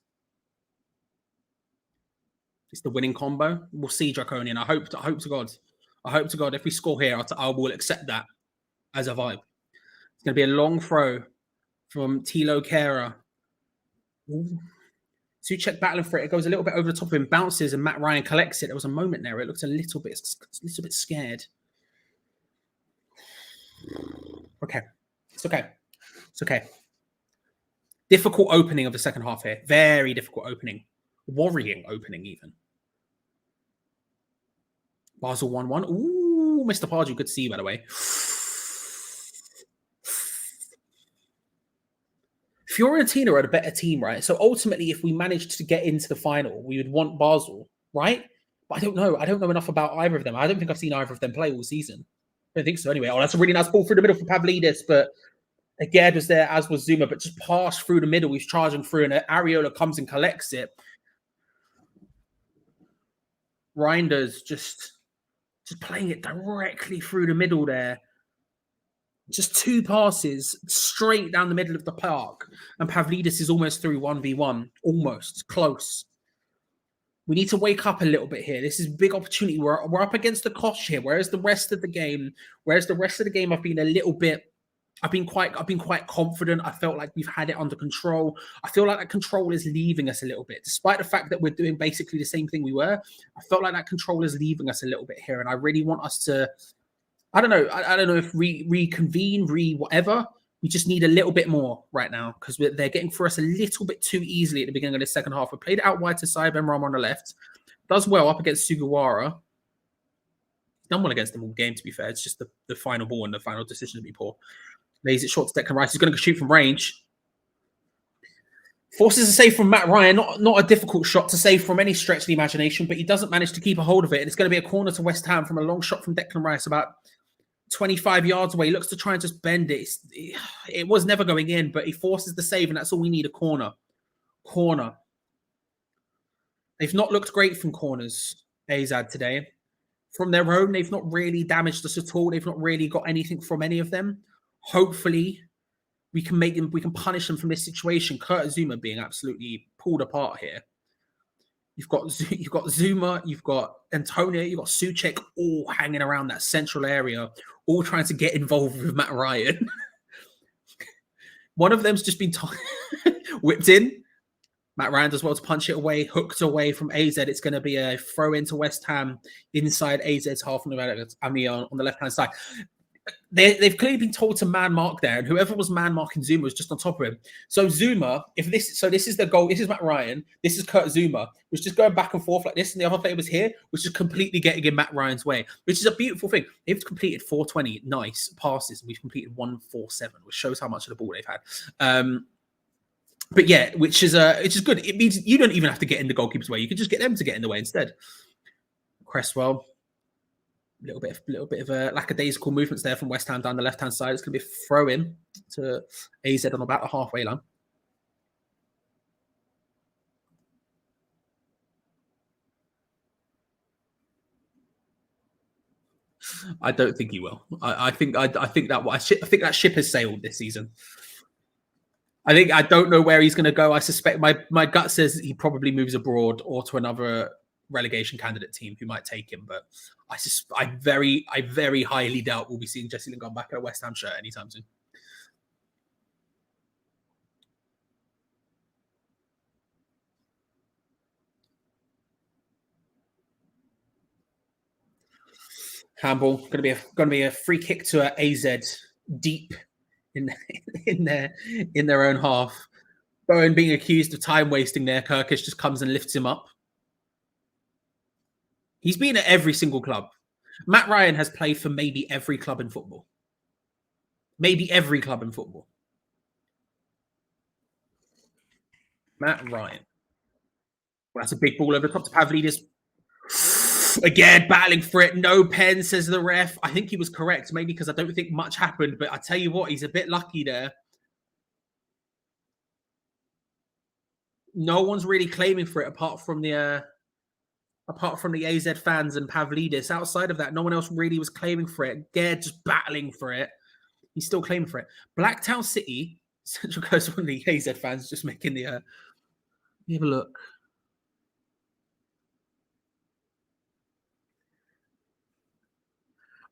S3: It's the winning combo. We'll see, Draconian. I hope to God. I hope to God if we score here, I will accept that as a vibe. It's going to be a long throw from Tilo Kera. Suchek battling for it. It goes a little bit over the top of him, bounces, and Matt Ryan collects it. There was a moment there. It looked a little bit scared. Okay. It's okay. It's okay. Difficult opening of the second half here. Very difficult opening. Worrying opening, even. Basel 1-1. Ooh, Mr. Pardew, good to see you, by the way. Fiorentina are a better team, right? So ultimately, if we managed to get into the final, we would want Basel, right? But I don't know. I don't know enough about either of them. I don't think I've seen either of them play all season. I don't think so anyway. Oh, that's a really nice ball through the middle for Pavlidis, but Aged was there, as was Zuma, but just passed through the middle. He's charging through, and Areola comes and collects it. Reinders just playing it directly through the middle there. Just 2 passes straight down the middle of the park. And Pavlidis is almost through 1v1. Almost. Close. We need to wake up a little bit here. This is a big opportunity. We're up against the Kosh here. Whereas the rest of the game, I've been quite confident. I felt like we've had it under control. I feel like that control is leaving us a little bit. Despite the fact that we're doing basically the same thing we were, I felt like that control is leaving us a little bit here. And I really want us to, I don't know if reconvene, whatever. We just need a little bit more right now because they're getting for us a little bit too easily at the beginning of the second half. We played it out wide to Sai Benrahma on the left. Does well up against Sugawara. Done well against them all game, to be fair. It's just the final ball and the final decision to be poor. Lays it short to Declan Rice. He's going to shoot from range. Forces a save from Matt Ryan. Not a difficult shot to save from any stretch of the imagination, but he doesn't manage to keep a hold of it. And it's going to be a corner to West Ham from a long shot from Declan Rice about 25 yards away. He looks to try and just bend it. It was never going in, but he forces the save, and that's all we need, a corner. Corner. They've not looked great from corners, AZ, today. From their own, they've not really damaged us at all. They've not really got anything from any of them. Hopefully, we can punish them from this situation. Kurt Zuma being absolutely pulled apart here. You've got Zuma, you've got Antonio, you've got Suchek all hanging around that central area, all trying to get involved with Matt Ryan. One of them's just been whipped in. Matt Ryan does well to punch it away, hooked away from AZ. It's going to be a throw into West Ham inside AZ's half on the left-hand side. They've clearly been told to man mark there, and whoever was man marking Zuma was just on top of him. So Zuma, this is the goal. This is Matt Ryan. This is Kurt Zuma, was just going back and forth like this, and the other player was here, was just completely getting in Matt Ryan's way, which is a beautiful thing. They've completed 420 nice passes, and we've completed 147, which shows how much of the ball they've had. But yeah, which is good. It means you don't even have to get in the goalkeeper's way. You can just get them to get in the way instead. Cresswell. Little bit of a lackadaisical movements there from West Ham down the left-hand side. It's going to be a throw-in to AZ on about the halfway line. I don't think he will. I think that ship has sailed this season. I don't know where he's going to go. I suspect my gut says he probably moves abroad or to another relegation candidate team who might take him. But I very highly doubt we'll be seeing Jesse Lingard back at a West Ham shirt anytime soon. Handball going to be a free kick to AZ deep in their own half. Bowen being accused of time wasting there. Kirkish just comes and lifts him up. He's been at every single club. Matt Ryan has played for maybe every club in football. Maybe every club in football. Matt Ryan. Well, that's a big ball over the top to Pavlidis. Again, battling for it. No pen, says the ref. I think he was correct, maybe because I don't think much happened. But I tell you what, he's a bit lucky there. No one's really claiming for it apart from the AZ fans and Pavlidis. Outside of that, no one else really was claiming for it. Again, just battling for it. He's still claiming for it. Blacktown City, Central Coast, one of the AZ fans just making the... Let me have a look.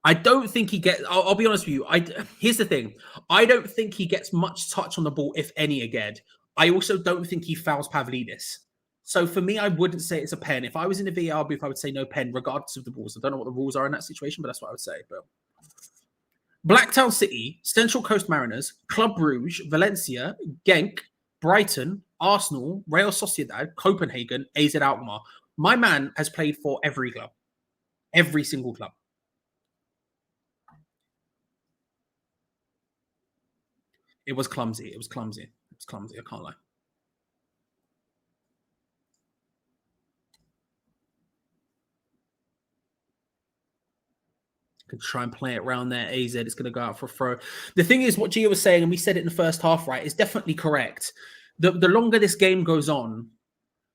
S3: I don't think he gets... I'll be honest with you. Here's the thing. I don't think he gets much touch on the ball, if any, again. I also don't think he fouls Pavlidis. So for me, I wouldn't say it's a pen. If I was in a VAR booth, I would say no pen, regardless of the rules. I don't know what the rules are in that situation, but that's what I would say. But Blacktown City, Central Coast Mariners, Club Brugge, Valencia, Genk, Brighton, Arsenal, Real Sociedad, Copenhagen, AZ Alkmaar. My man has played for every club. Every single club. It was clumsy. It was clumsy. It was clumsy. I can't lie. Could try and play it around there. AZ is going to go out for a throw. The thing is, what Gio was saying, and we said it in the first half, right, is definitely correct. The longer this game goes on,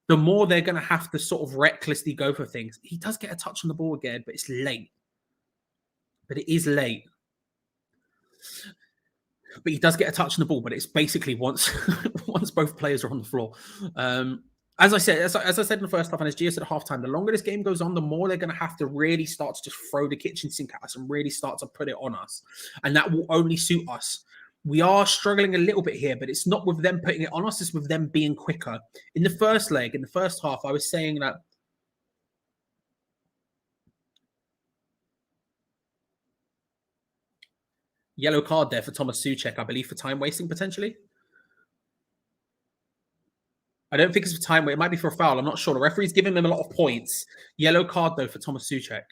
S3: the more they're going to have to sort of recklessly go for things. He does get a touch on the ball again, but it's late. But it is late. But he does get a touch on the ball, but it's basically once both players are on the floor. As I said in the first half, and as Gio said at halftime, the longer this game goes on, the more they're going to have to really start to just throw the kitchen sink at us and really start to put it on us. And that will only suit us. We are struggling a little bit here, but it's not with them putting it on us, it's with them being quicker. In the first leg, in the first half, I was saying that yellow card there for Thomas Souček, I believe, for time wasting potentially. I don't think it's for time. It might be for a foul. I'm not sure. The referee's giving him a lot of points. Yellow card, though, for Thomas Souček.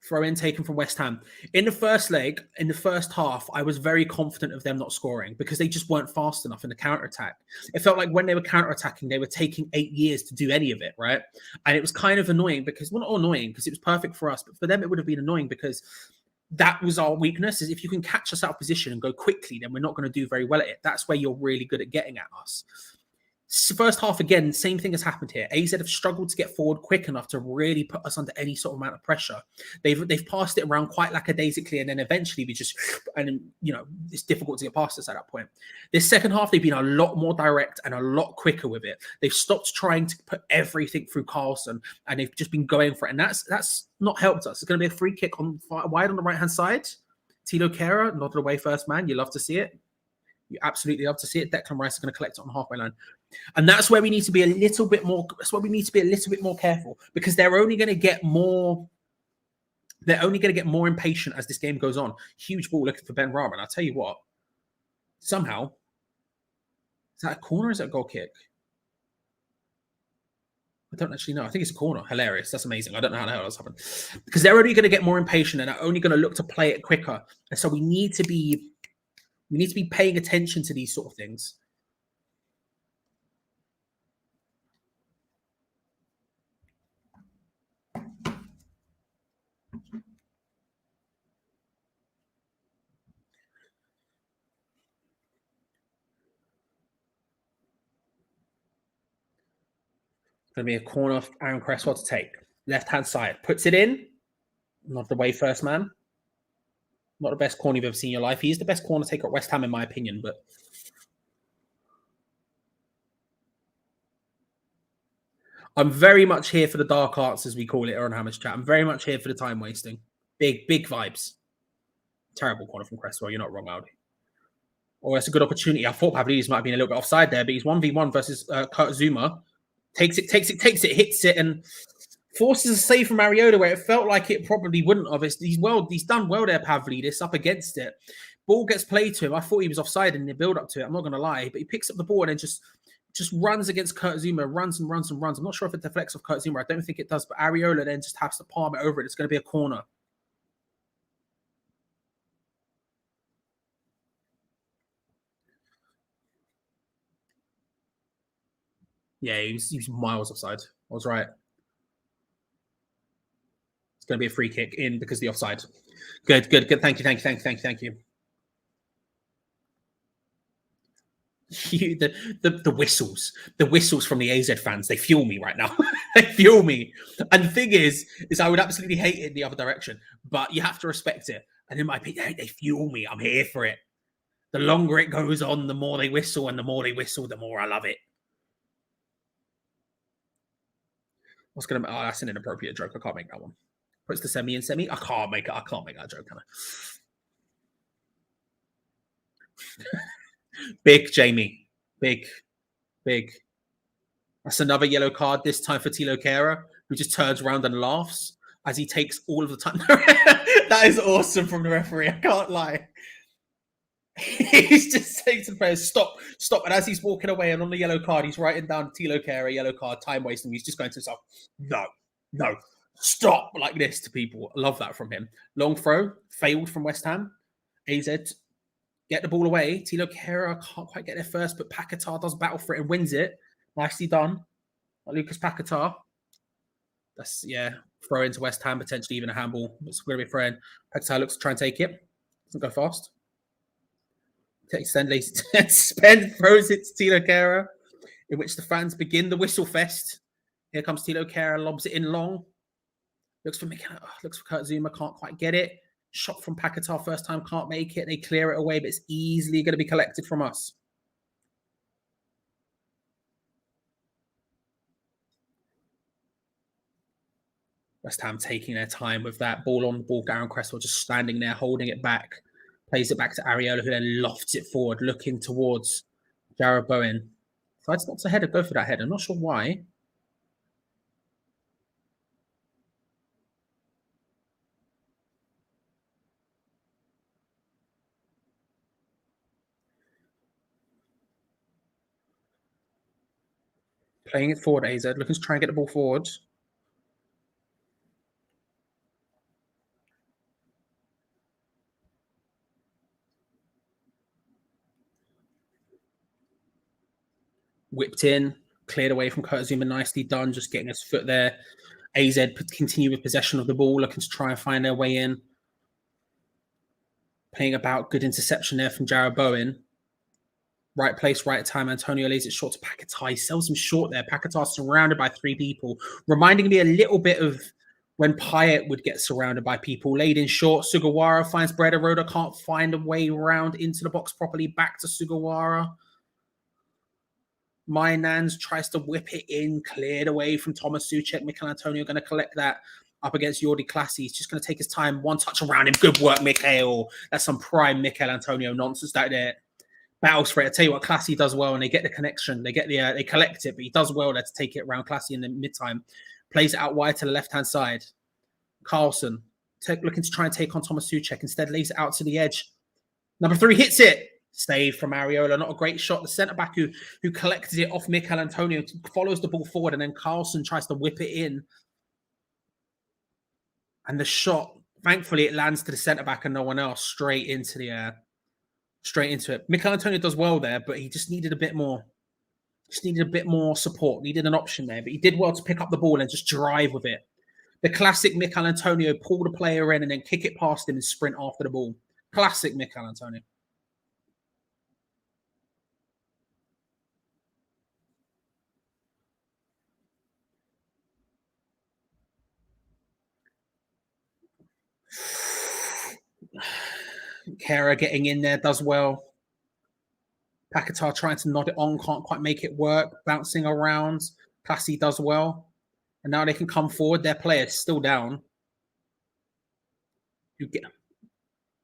S3: Throw in taken from West Ham. In the first leg, in the first half, I was very confident of them not scoring because they just weren't fast enough in the counter-attack. It felt like when they were counter-attacking, they were taking 8 years to do any of it, right? And it was kind of annoying because, well, not annoying because it was perfect for us, but for them, it would have been annoying because that was our weakness, is if you can catch us out of position and go quickly, then we're not going to do very well at it. That's where you're really good at getting at us. First half, again, same thing has happened here. AZ have struggled to get forward quick enough to really put us under any sort of amount of pressure. They've passed it around quite lackadaisically, and then eventually we just, and you know, it's difficult to get past us at that point. This second half, they've been a lot more direct and a lot quicker with it. They've stopped trying to put everything through Carlson, and they've just been going for it, and that's not helped us. It's going to be a free kick on wide on the right hand side. Tilo Kehrer nodded away first man. You love to see it. You absolutely love to see it. Declan Rice is going to collect it on the halfway line. And that's where we need to be a little bit more. That's where we need to be a little bit more careful because they're only going to get more. They're only going to get more impatient as this game goes on. Huge ball looking for Ben Rama. And I'll tell you what, somehow, is that a corner or is that a goal kick? I don't actually know. I think it's a corner. Hilarious. That's amazing. I don't know how the hell that's happened. Because they're only going to get more impatient and are only going to look to play it quicker. And so we need to be paying attention to these sort of things. Going to be a corner for Aaron Cresswell to take. Left-hand side. Puts it in. Not the way first man. Not the best corner you've ever seen in your life. He's the best corner taker at West Ham, in my opinion, but I'm very much here for the dark arts, as we call it on Hammers Chat. I'm very much here for the time wasting. Big vibes. Terrible corner from Cresswell. You're not wrong, Aldi. Oh, that's a good opportunity. I thought Pavlidis might have been a little bit offside there, but he's 1v1 versus Kurt Zuma. Takes it, hits it, and forces a save from Mariota where it felt like it probably wouldn't have. He's done well there, Pavlidis, up against it. Ball gets played to him. I thought he was offside in the build up to it. I'm not going to lie, but he picks up the ball and then just runs against Kurt Zuma, runs. I'm not sure if it deflects off Kurt Zuma. I don't think it does, but Areola then just has to palm it over it. It's going to be a corner. Yeah, he was miles offside. I was right. It's going to be a free kick in because of the offside. Good. Thank you. The whistles from the AZ fans, they fuel me right now. They fuel me. And the thing is I would absolutely hate it in the other direction, but you have to respect it. And in my opinion, they fuel me. I'm here for it. The longer it goes on, the more they whistle, and the more they whistle, the more I love it. That's an inappropriate joke. I can't make that one. Puts the semi in semi. I can't make that joke, can I? Big Jamie. Big. That's another yellow card, this time for Tilo Kehrer, who just turns around and laughs as he takes all of the time. That is awesome from the referee. I can't lie. He's just saying to the players, stop. And as he's walking away and on the yellow card, he's writing down Tilo Kehrer, yellow card, time wasting. He's just going to himself, no, stop, like this to people. I love that from him. Long throw, failed from West Ham. AZ get the ball away. Tilo Kehrer can't quite get there first, but Paquetá does battle for it and wins it. Nicely done. Lucas Paquetá. That's, throw into West Ham, potentially even a handball. It's going to be throw in. Paquetá looks to try and take it. Doesn't go fast. Spend throws it to Tilo Kehrer, in which the fans begin the whistle fest. Here comes Tilo Kehrer, lobs it in long. Looks for Kurt Zuma, can't quite get it. Shot from Paquetá first time, can't make it. They clear it away, but it's easily going to be collected from us. West Ham taking their time with that ball on the ball. Darren Cresswell just standing there, holding it back. Plays it back to Areola, who then lofts it forward, looking towards Jarrod Bowen. Decides not to header, go for that header. I'm not sure why. Playing it forward, AZ, looking to try and get the ball forward. Whipped in, cleared away from Kurt Zuma, nicely done, just getting his foot there. AZ continue with possession of the ball, looking to try and find their way in. Playing about, good interception there from Jarrod Bowen. Right place, right time. Antonio lays it short to Paquetá. He sells him short there. Paquetá surrounded by three people, reminding me a little bit of when Payet would get surrounded by people. Laid in short, Sugawara finds Brederode, can't find a way around into the box properly. Back to Sugawara. Mynans tries to whip it in, cleared away from Thomas Souček. Mikel Antonio going to collect that up against Jordi Classy. He's just going to take his time. One touch around him. Good work, Mikel. That's some prime Mikel Antonio nonsense out there. Battles for it. I tell you what, Classy does well, and they get the connection. They collect it, but he does well there to take it around Classy in the mid-time. Plays it out wide to the left-hand side. Carlson looking to try and take on Thomas Souček. Instead, lays it out to the edge. Number 3 hits it. Save from Areola. Not a great shot. The centre-back who collected it off Mikel Antonio follows the ball forward, and then Carlson tries to whip it in. And the shot, thankfully, it lands to the centre-back and no one else. Straight into it. Mikel Antonio does well there, but he just needed a bit more. Just needed a bit more support. Needed an option there, but he did well to pick up the ball and just drive with it. The classic Mikel Antonio, pull the player in and then kick it past him and sprint after the ball. Classic Mikel Antonio. Kera getting in there does well. Paquetá trying to nod it on, can't quite make it work. Bouncing around. Passy does well. And now they can come forward. Their player is still down.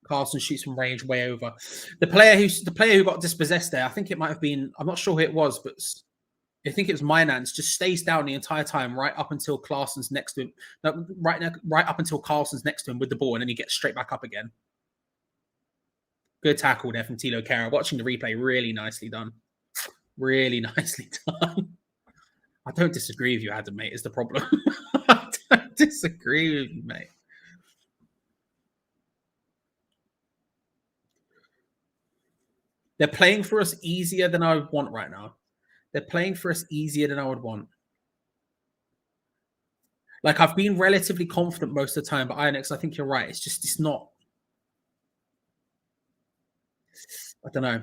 S3: Carlson shoots from range way over. The player who got dispossessed there, I think it might have been, I'm not sure who it was, but I think it was Mynans, just stays down the entire time right up until Claessen's next to him. No, right up until Carlson's next to him with the ball, and then he gets straight back up again. Good tackle there from Tilo Kera. Watching the replay, really nicely done. Really nicely done. I don't disagree with you, Adam, mate, is the problem. I don't disagree with you, mate. They're playing for us easier than I would want right now. They're playing for us easier than I would want. Like, I've been relatively confident most of the time, but Ionex, I think you're right. It's not. I don't know.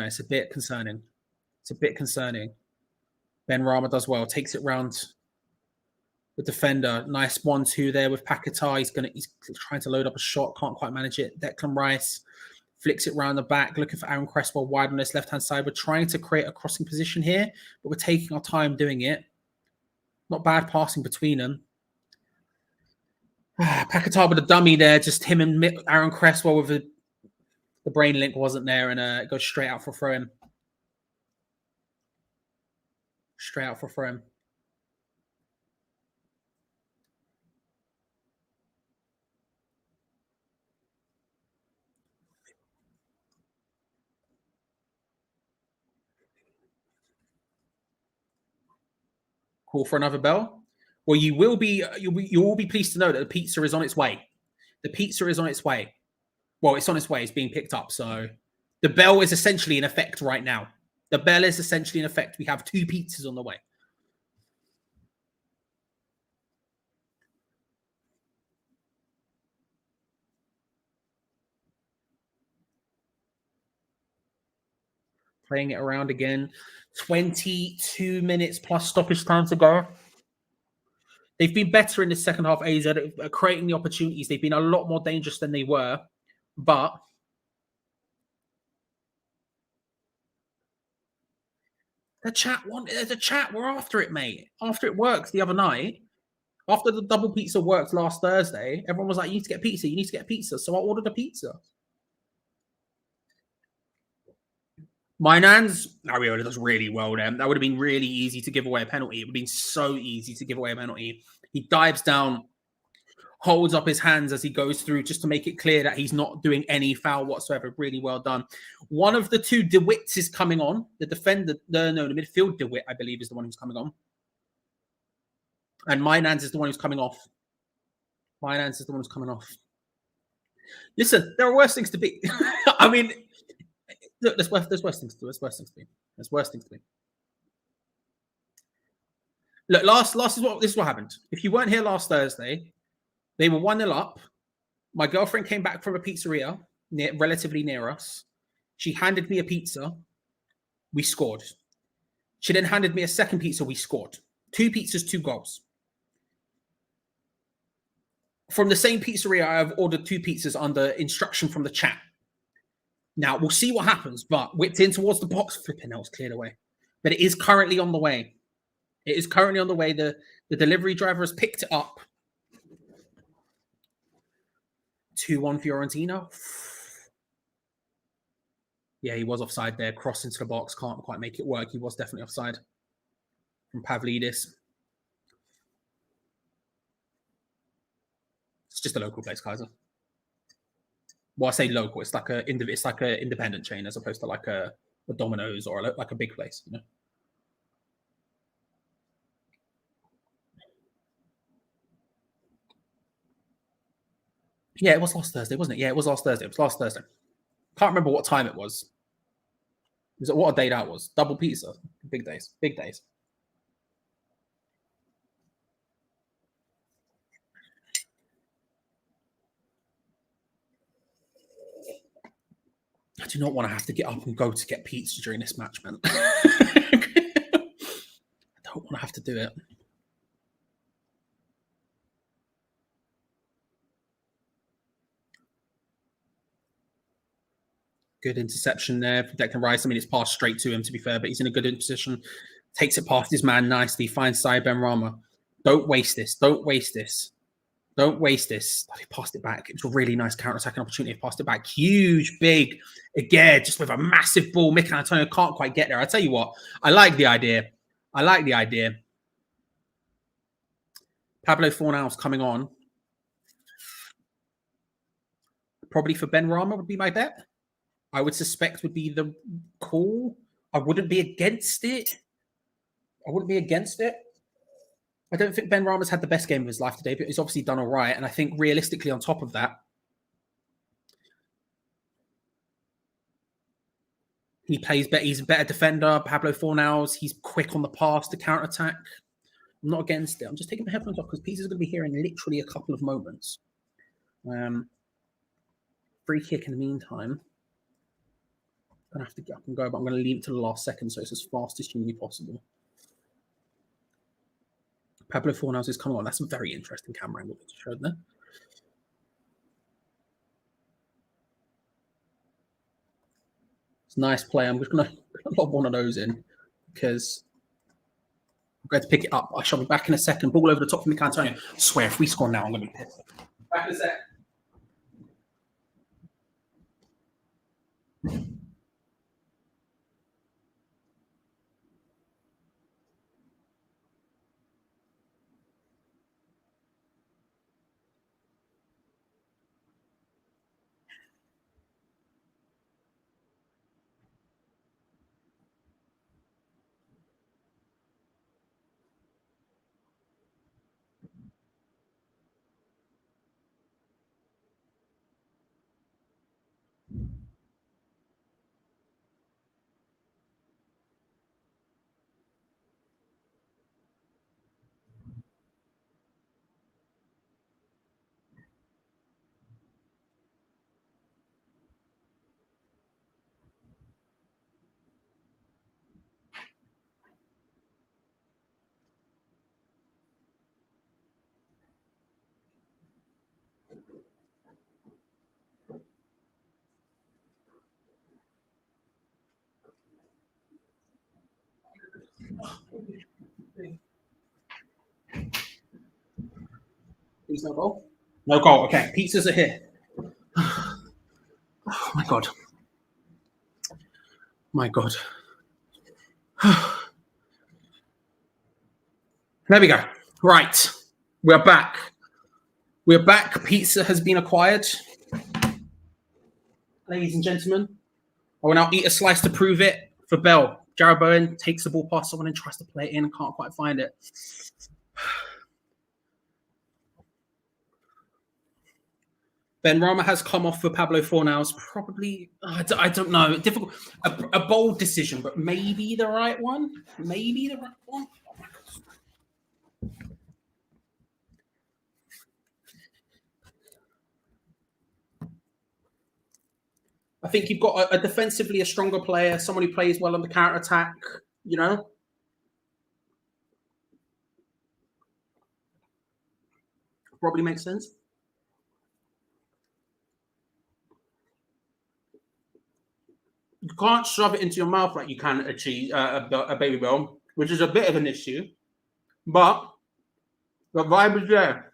S3: It's a bit concerning. Ben Rama does well. Takes it round the defender. Nice 1-2 there with Paquetá. He's trying to load up a shot. Can't quite manage it. Declan Rice flicks it round the back. Looking for Aaron Cresswell wide on this left-hand side. We're trying to create a crossing position here, but we're taking our time doing it. Not bad passing between them. Paquetá with a dummy there. Just him and Aaron Cresswell with the brain link wasn't there, and it goes straight out for throw-in. Straight out for throw-in. Call for another bell. Well, you will be pleased to know that the pizza is on its way. The pizza is on its way. Well, it's on its way. It's being picked up. So the bell is essentially in effect right now. The bell is essentially in effect. We have 2 pizzas on the way. Playing it around again. 22 minutes plus stoppage time to go. They've been better in the second half, AZ, at creating the opportunities. They've been a lot more dangerous than they were. But the chat were after it, mate. After it worked the other night, after the double pizza worked last Thursday, everyone was like, you need to get pizza. You need to get pizza. So I ordered a pizza. Mynans, Ariota does really well there. That would have been really easy to give away a penalty. It would have been so easy to give away a penalty. He dives down, holds up his hands as he goes through just to make it clear that he's not doing any foul whatsoever. Really well done. One of the 2 DeWitts is coming on. The defender, the midfield DeWitt, I believe, is the one who's coming on. And Mynans is the one who's coming off. Listen, there are worse things to be. I mean, look, there's worse things to do. There's worse things to be. Look, this is what happened. If you weren't here last Thursday, they were 1-0 up. My girlfriend came back from a pizzeria relatively near us. She handed me a pizza. We scored. She then handed me a second pizza. We scored. 2 pizzas, 2 goals. From the same pizzeria, I have ordered 2 pizzas under instruction from the chat. Now, we'll see what happens, but whipped in towards the box. Flipping, that was cleared away. But it is currently on the way. The delivery driver has picked it up. 2-1 Fiorentina. Yeah, he was offside there. Cross into the box. Can't quite make it work. He was definitely offside from Pavlidis. It's just a local place, Kaiser. Well, I say local. It's like a independent chain as opposed to like a Domino's or like a big place, you know. Yeah, it was last Thursday, wasn't it? Yeah, it was last Thursday. Can't remember what time it was. What a day that was. Double pizza. Big days. I do not want to have to get up and go to get pizza during this match, man. I don't want to have to do it. Good interception there for Declan Rice. I mean, it's passed straight to him, to be fair, but he's in a good position. Takes it past his man nicely. Finds Sai Benrahma. Don't waste this. Don't waste this. Don't waste this. He passed it back. It's a really nice counter-attacking opportunity. He passed it back. Huge, big, again, just with a massive ball. Mikel Antonio can't quite get there. I tell you what, I like the idea. I like the idea. Pablo Fornal's coming on. Probably for Benrahma would be my bet. I would suspect would be the call. I wouldn't be against it. I wouldn't be against it. I don't think Benrahma's had the best game of his life today, but he's obviously done all right. And I think realistically, on top of that, he plays better. He's a better defender. Pablo Fornals, he's quick on the pass to counter-attack. I'm not against it. I'm just taking my headphones off because Peter's going to be here in literally a couple of moments. Free kick in the meantime. I'm going to have to get up and go, but I'm going to leave it to the last second so it's as fast as humanly possible. Pablo Fornals is coming on. That's a very interesting camera angle that you showed there. It's a nice play. I'm just going to lob one of those in because I'm going to pick it up. I shall be back in a second. Ball over the top from Mikel Antonio. I swear, if we score now, I'm going to be pissed. Back in a sec. Please no goal. No goal. Okay, pizzas are here. Oh my god. My god. There we go. Right. We're back. We're back. Pizza has been acquired. Ladies and gentlemen, I will now eat a slice to prove it for Bell. Jarrod Bowen takes the ball past someone and tries to play it in and can't quite find it. Benrahma has come off for Pablo Fornals. Probably, I don't know. Difficult. A bold decision, but maybe the right one. Maybe the right one. Oh my God. I think you've got a defensively a stronger player, someone who plays well on the counter attack. You know. Probably makes sense. You can't shove it into your mouth like you can a Baby Bell, which is a bit of an issue, but the vibe is there.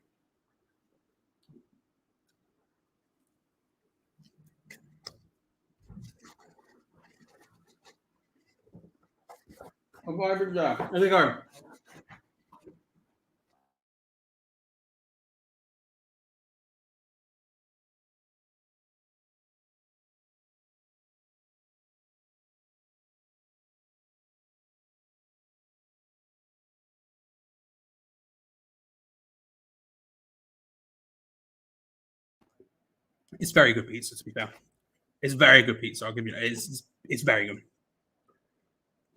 S3: The vibe is there. There we go. It's very good pizza, to be fair. It's very good pizza. I'll give you that. It's very good.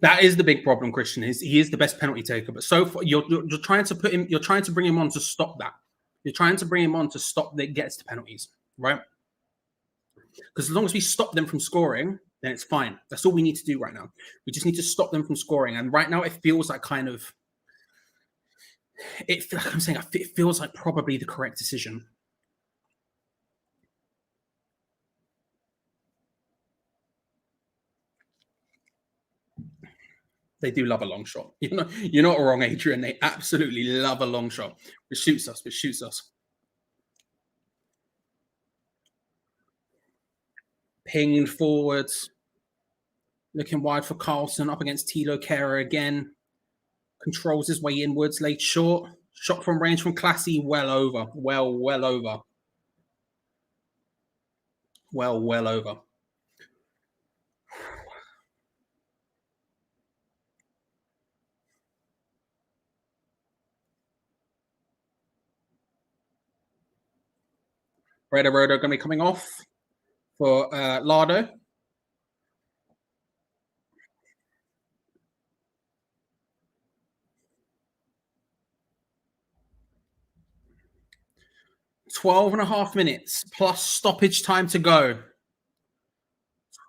S3: That is the big problem, Christian. He is the best penalty taker, but so far you're trying to put him. You're trying to bring him on to stop that. You're trying to bring him on to stop that gets to penalties, right? Because as long as we stop them from scoring, then it's fine. That's all we need to do right now. We just need to stop them from scoring. And right now, it feels like kind of. Like I'm saying, it feels like probably the correct decision. They do love a long shot. You're not wrong, Adrian. They absolutely love a long shot, which shoots us. Pinged forwards. Looking wide for Carlson, up against Tilo Kehrer again. Controls his way inwards, laid short. Shot from range from Classy, well over. Well over. Well over. Breda Rodo going to be coming off for Lardo. Twelve and a half minutes plus stoppage time to go.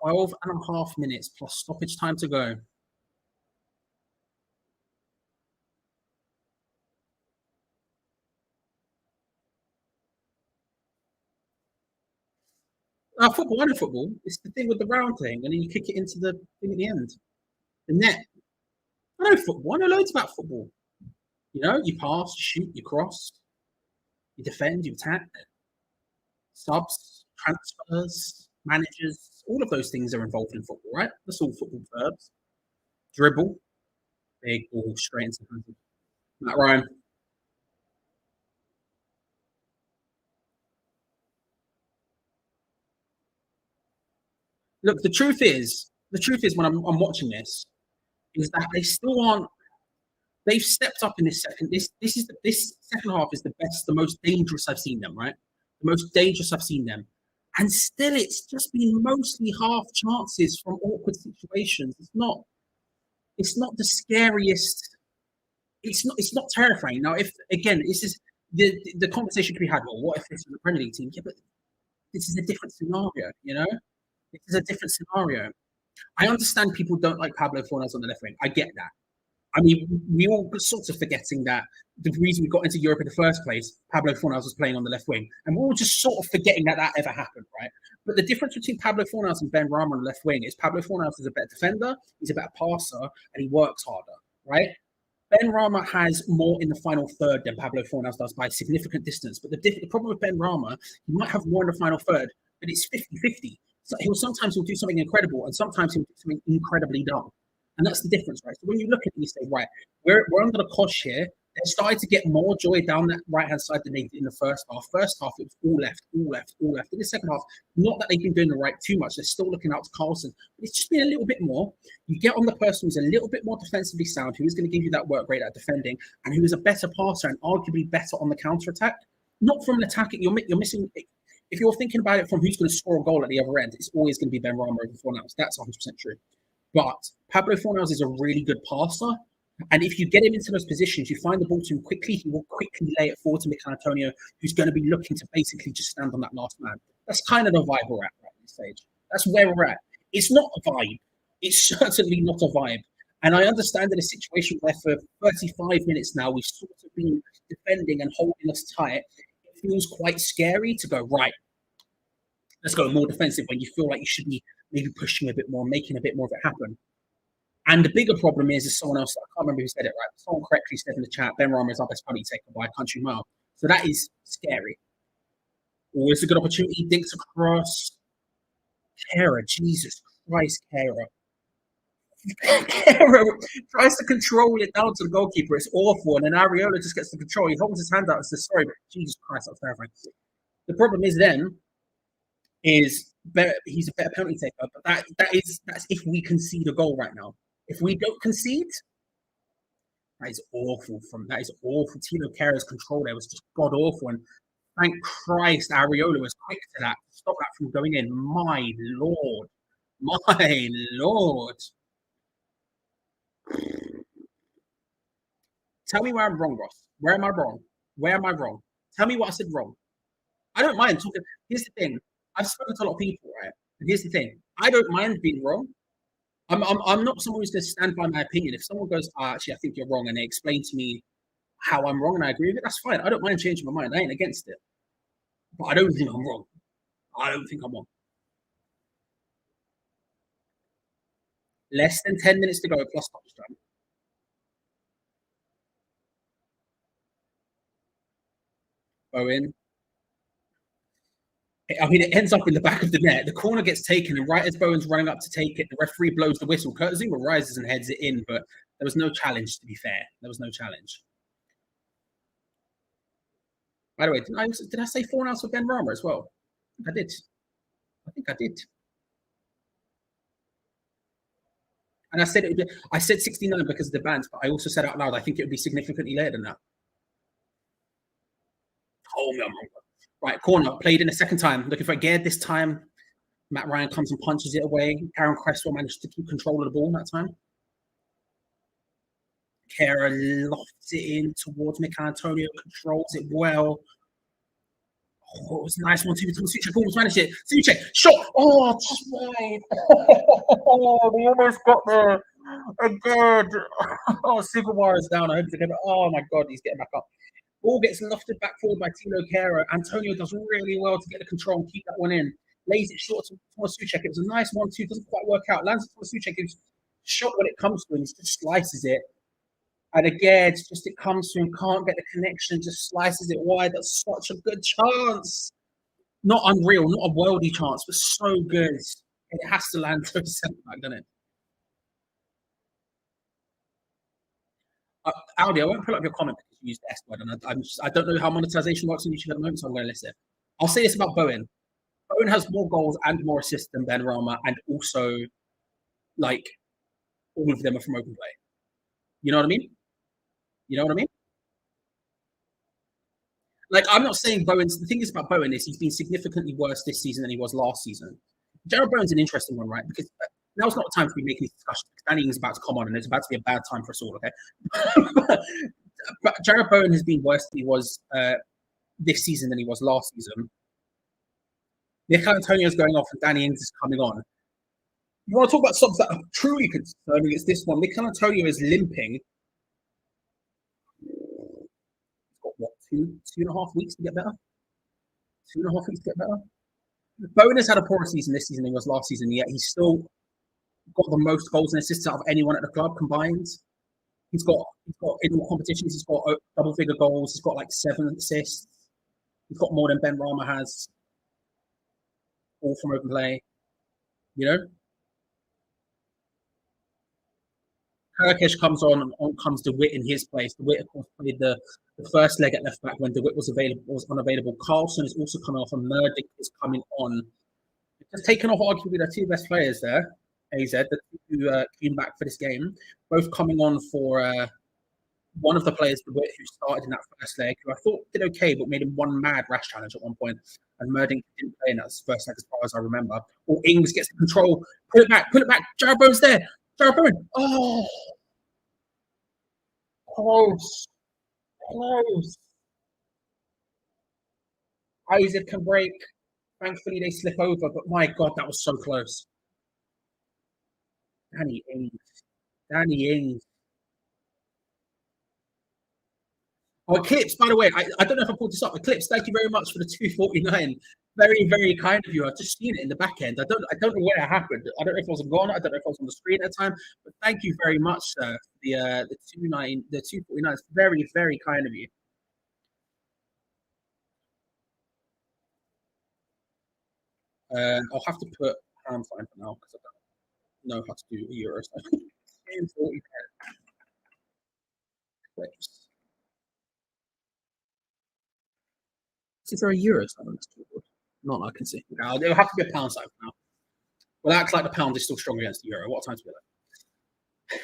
S3: 12 and a half minutes plus stoppage time to go. Football, I know football. It's the thing with the round thing, and then you kick it into the thing at the end. The net. I know football. I know loads about football. You know, you pass, you shoot, you cross, you defend, you attack, subs, transfers, managers, all of those things are involved in football, right? That's all football verbs. Dribble, big ball straight into the hands of Matt Ryan. Look, the truth is when I'm watching this, is that they still aren't. They've stepped up in this second. This second half is the best, the most dangerous I've seen them. Right, the most dangerous I've seen them, and still it's just been mostly half chances from awkward situations. It's not the scariest. It's not terrifying. Now, if again, this is the conversation could be had. Well, what if this was a Premier League team? Yeah, but this is a different scenario. You know, this is a different scenario. I understand people don't like Pablo Fornals on the left wing. I get that. I mean, we all sort of forgetting that the reason we got into Europe in the first place, Pablo Fornals was playing on the left wing. And we're all just sort of forgetting that ever happened, right? But the difference between Pablo Fornals and Ben Rama on the left wing is Pablo Fornals is a better defender, he's a better passer, and he works harder, right? Ben Rama has more in the final third than Pablo Fornals does by a significant distance. But the problem with Ben Rama, he might have more in the final third, but it's 50-50. So sometimes he'll do something incredible, and sometimes he'll do something incredibly dumb. And that's the difference, right? So when you look at it, you say, right, we're under the cosh here. They're starting to get more joy down that right-hand side than they did in the first half. First half, it was all left. In the second half, not that they've been doing the right too much. They're still looking out to Carlson. But it's just been a little bit more. You get on the person who's a little bit more defensively sound, who is going to give you that work rate at defending, and who is a better passer and arguably better on the counter-attack. Not from an attacking. You're missing... If you're thinking about it from who's going to score a goal at the other end, it's always going to be Ben Rama over Fornals. That's 100% true. But Pablo Fornals is a really good passer. And if you get him into those positions, you find the ball to him quickly, he will quickly lay it forward to Mikel Antonio, who's going to be looking to basically just stand on that last man. That's kind of the vibe we're at right at this stage. That's where we're at. It's not a vibe. It's certainly not a vibe. And I understand in a situation where for 35 minutes now, we've sort of been defending and holding us tight. It feels quite scary to go, right, let's go more defensive when you feel like you should be maybe pushing a bit more, making a bit more of it happen. And the bigger problem is someone else, I can't remember who said it, right? Someone correctly said in the chat, Ben Rama is our best penalty taker by a country mile. So that is scary. Always a good opportunity, dinks across. Kehrer, Jesus Christ, Kehrer. Kehrer tries to control it down to the goalkeeper. It's awful. And then Areola just gets the control. He holds his hand out and says, sorry, but Jesus Christ, that's terrifying. The problem is then, he's a better penalty taker, but that's if we concede a goal right now. If we don't concede, that is awful. Tilo Kehrer's control there was just god awful, and thank Christ Areola was quick to that, to stop that from going in. My lord. Tell me where I'm wrong, Ross. Where am I wrong? Tell me what I said wrong. I don't mind talking. Here's the thing. I've spoken to a lot of people, right? And here's the thing. I don't mind being wrong. I'm not someone who's going to stand by my opinion. If someone goes, actually, I think you're wrong, and they explain to me how I'm wrong and I agree with it, that's fine. I don't mind changing my mind. I ain't against it. But I don't think I'm wrong. I don't think I'm wrong. Less than 10 minutes to go, plus stoppage time. Bowen. I mean, it ends up in the back of the net. The corner gets taken, and right as Bowen's running up to take it, the referee blows the whistle. Kurt Zouma rises and heads it in, but there was no challenge, to be fair. There was no challenge. By the way, did I say 4 outs for Ben Rama as well? I think I did. And I said 69 because of the bans, but I also said out loud, I think it would be significantly later than that. Oh, my God. Right, corner, played in a second time. Looking for a gear this time. Matt Ryan comes and punches it away. Karen Cresswell managed to keep control of the ball that time. Karen lofts it in towards Mikel Antonio, controls it well. Oh, it was a nice one, 2 Suchek almost managed it. Suchek, shot! Oh, just wide. Oh, we almost got there. Again. Oh, Sugawara is down. I hope to get it. Oh, my God, he's getting back up. Ball gets lofted back forward by Tilo Kehrer. Antonio does really well to get the control and keep that one in. Lays it short to Thomas Suchek. It was a nice 1-2. Doesn't quite work out. Lands to Thomas Suchek. He's shot when it comes to him. He just slices it. And again, it's just it comes to him. Can't get the connection. Just slices it wide. That's such a good chance. Not unreal. Not a worldy chance, but so good. And it has to land to a centre back, doesn't it? Audi, I won't pull up your comment because you used the S word, and I don't know how monetization works on YouTube at the moment, so I'm going to list it. I'll say this about Bowen. Bowen has more goals and more assists than Ben Rama, and also, like, all of them are from open play. You know what I mean? You know what I mean? Like, I'm not saying Bowen's... The thing is about Bowen is he's been significantly worse this season than he was last season. Jared Bowen's an interesting one, right? Because now's not the time to be making these discussions. Danny Ings is about to come on, and it's about to be a bad time for us all, okay? But Jared Bowen has been worse than he was this season than he was last season. Mikel Antonio is going off, and Danny Ings is coming on. You want to talk about subs that are truly concerning? It's this one. Mikel Antonio is limping. He's got, what, two and a half weeks to get better? 2.5 weeks to get better? Bowen has had a poorer season this season than he was last season, yet he's still got the most goals and assists out of anyone at the club combined. He's got in all competitions, he's got double-figure goals. He's got like 7 assists. He's got more than Ben Rama has. All from open play. You know? Kirkesh comes on, and on comes DeWitt in his place. DeWitt, of course, played the first leg at left back when DeWitt was unavailable. Carlson is also coming off, and Merdick is coming on. Just taken off arguably their 2 best players there, AZ, the 2 came back for this game. Both coming on for one of the players, DeWitt, who started in that first leg, who I thought did okay, but made him one mad rash challenge at one point. And Merdick didn't play in that first leg as far as I remember. Or Ings gets the control. Put it back. Jared Bowen's there. Jared Bowen. Oh. Close. Isaac can break. Thankfully, they slip over, but my God, that was so close. Danny Ings. Oh, Eclipse, by the way, I don't know if I pulled this up. Eclipse, thank you very much for the 249. Very, very kind of you. I've just seen it in the back end. I don't know where it happened. I don't know if it was gone. I don't know if it was on the screen at the time. But thank you very much, sir. The 249 is very, very kind of you. I'll have to put pound sign for now because I don't know how to do a euro. So 40 Eclipse. Is there a euro sign on this keyboard? Not that I can see. Now, it'll have to be a pound sign for now. Well, that acts like the pound is still strong against the euro. What time to be like?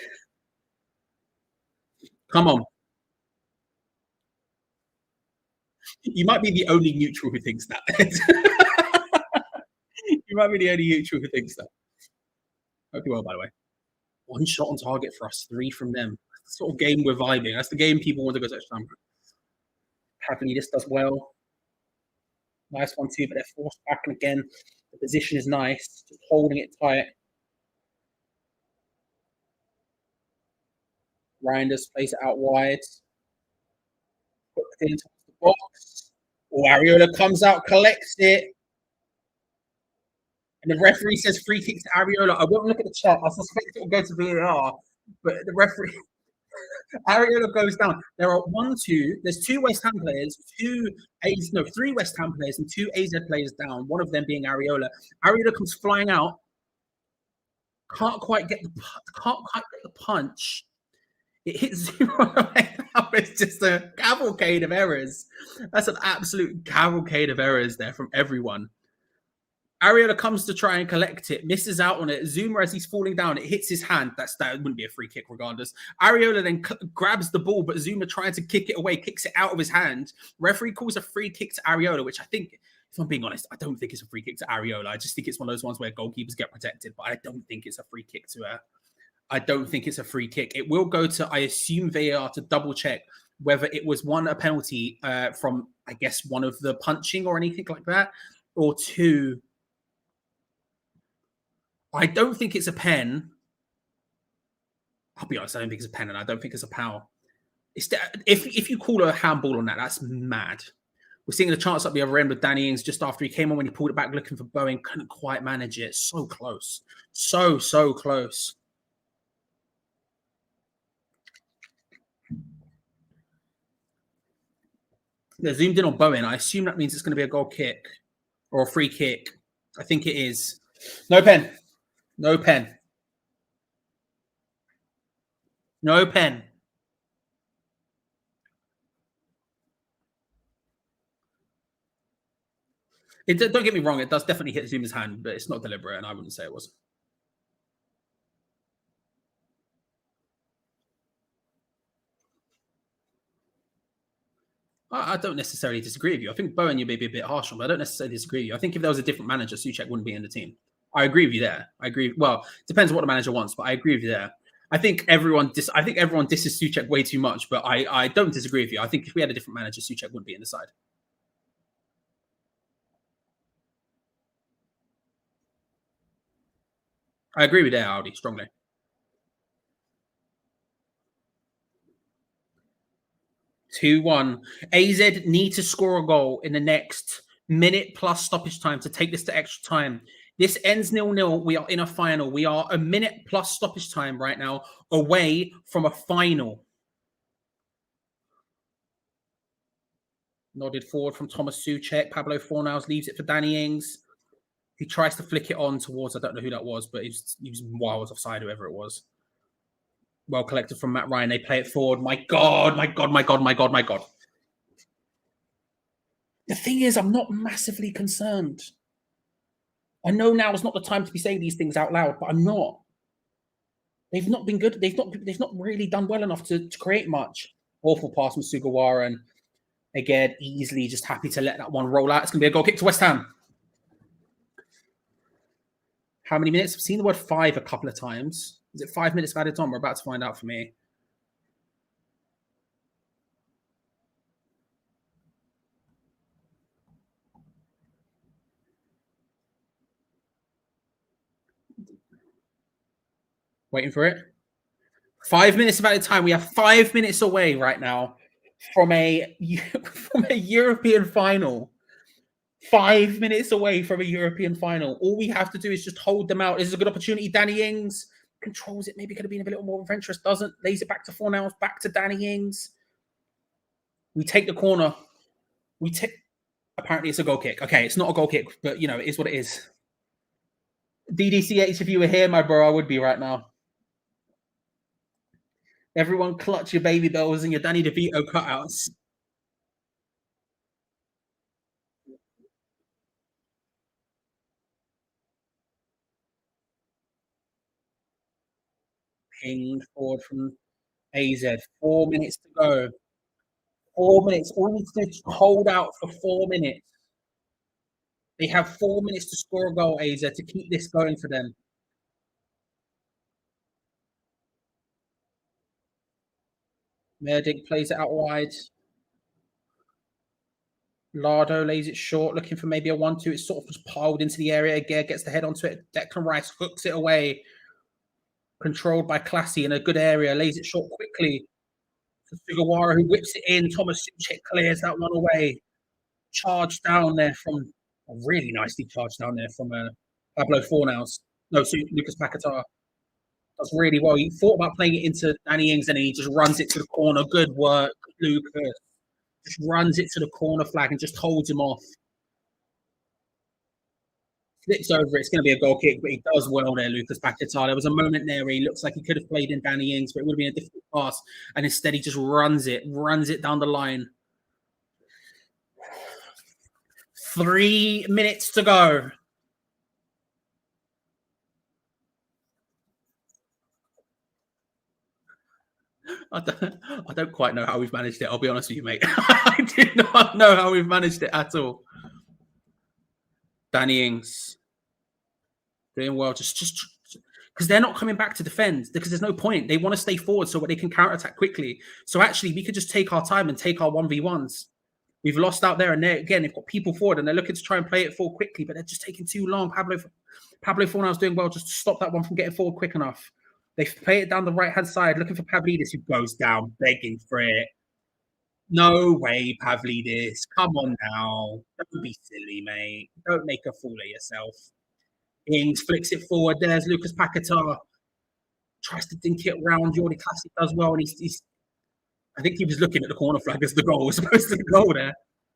S3: Come on. You might be the only neutral who thinks that. You might be the only neutral who thinks that. Hope you well, by the way. 1 shot on target for us, 3 from them. That's the sort of game we're vibing. That's the game people want to go to touchdown. Happily, this does well. Nice 1-2, but they're forced back. And again, the position is nice. Just holding it tight. Reinders plays it out wide. Put it into the box. Oh, Ariola comes out, collects it. And the referee says free kick to Areola. I won't look at the chat. I suspect it will go to VAR, but the referee, Areola goes down. There are there's 2 West Ham players, 3 West Ham players and 2 AZ players down, one of them being Areola. Areola comes flying out, can't quite get the punch. It hits 0. It's just a cavalcade of errors. That's an absolute cavalcade of errors there from everyone. Areola comes to try and collect it, misses out on it. Zuma, as he's falling down, it hits his hand. That wouldn't be a free kick regardless. Areola then grabs the ball, but Zuma trying to kick it away, kicks it out of his hand. Referee calls a free kick to Areola, which I think, if I'm being honest, I don't think it's a free kick to Areola. I just think it's one of those ones where goalkeepers get protected, but I don't think it's a free kick to her. I don't think it's a free kick. It will go to, I assume, VAR to double check whether it was a penalty from, I guess, one of the punching or anything like that, or 2. I don't think it's a pen. I'll be honest, I don't think it's a pen, and I don't think it's a foul. If you call a handball on that, that's mad. We're seeing the chance up the other end with Danny Ings just after he came on when he pulled it back looking for Bowen. Couldn't quite manage it. So close. So close. They're zoomed in on Bowen. I assume that means it's going to be a goal kick or a free kick. I think it is. No pen. No pen. No pen. Don't get me wrong, it does definitely hit Zuma's hand, but it's not deliberate, and I wouldn't say it was. I don't necessarily disagree with you. I think Bowen, you may be a bit harsh on, but I don't necessarily disagree with you. I think if there was a different manager, Souček wouldn't be in the team. I agree with you there. I agree. Well, depends on what the manager wants, but I agree with you there. I think everyone disses Souček way too much, but I don't disagree with you. I think if we had a different manager, Souček wouldn't be in the side. I agree with that, Audi, strongly. (2-1). AZ need to score a goal in the next minute plus stoppage time to take this to extra time. This ends 0-0. We are in a final. We are a minute plus stoppage time right now away from a final. Nodded forward from Thomas Souček. Pablo Fornals leaves it for Danny Ings. He tries to flick it on towards, I don't know who that was, but he was wild offside, whoever it was. Well collected from Matt Ryan. They play it forward. My God. The thing is, I'm not massively concerned. I know now is not the time to be saying these things out loud, but I'm not. They've not been good. They've not really done well enough to create much. Awful pass from Sugawara, and again, easily just happy to let that one roll out. It's going to be a goal kick to West Ham. How many minutes? I've seen the word 5 a couple of times. Is it 5 minutes of added on? We're about to find out for me. Waiting for it. 5 minutes of added time. We are 5 minutes away right now from a European final. 5 minutes away from a European final. All we have to do is just hold them out. This is a good opportunity. Danny Ings controls it. Maybe could have been a little more adventurous. Doesn't. Lays it back to Fornals. Back to Danny Ings. We take the corner. Apparently it's a goal kick. Okay, it's not a goal kick, but, it is what it is. DDCH, if you were here, my bro, I would be right now. Everyone clutch your baby bells and your Danny DeVito cutouts. Pinged forward from AZ. 4 minutes to go. 4 minutes. All we need to do is hold out for 4 minutes. They have 4 minutes to score a goal, AZ, to keep this going for them. Merdig plays it out wide. Lardo lays it short, looking for maybe a 1-2. It's sort of just piled into the area. Again, gets the head onto it. Declan Rice hooks it away. Controlled by Classy in a good area. Lays it short quickly. Sugawara, who whips it in. Thomas Souček clears that one away. Charged down there from... really nicely charged down there from Pablo Fornals. No, so Lucas Paquetá does really well. He thought about playing it into Danny Ings and he just runs it to the corner. Good work, Lucas. Just runs it to the corner flag and just holds him off. Flips over, it's going to be a goal kick, but he does well there, Lucas Paquetá. There was a moment there where he looks like he could have played in Danny Ings, but it would have been a difficult pass. And instead, he just runs it down the line. 3 minutes to go. I don't quite know how we've managed it. I'll be honest with you, mate. I do not know how we've managed it at all. Danny Ings doing well, just because they're not coming back to defend because there's no point. They want to stay forward so they can counterattack quickly. So actually, we could just take our time and take our 1v1s. We've lost out there, and again, they've got people forward and they're looking to try and play it forward quickly, but they're just taking too long. Pablo Fornal's doing well just to stop that one from getting forward quick enough. They play it down the right-hand side, looking for Pavlidis, who goes down, begging for it. No way, Pavlidis. Come on now. Don't be silly, mate. Don't make a fool of yourself. Ings flicks it forward. There's Lucas Paquetá. Tries to dink it around. Jordi Classic does well, and he's I think he was looking at the corner flag as the goal was supposed to go there.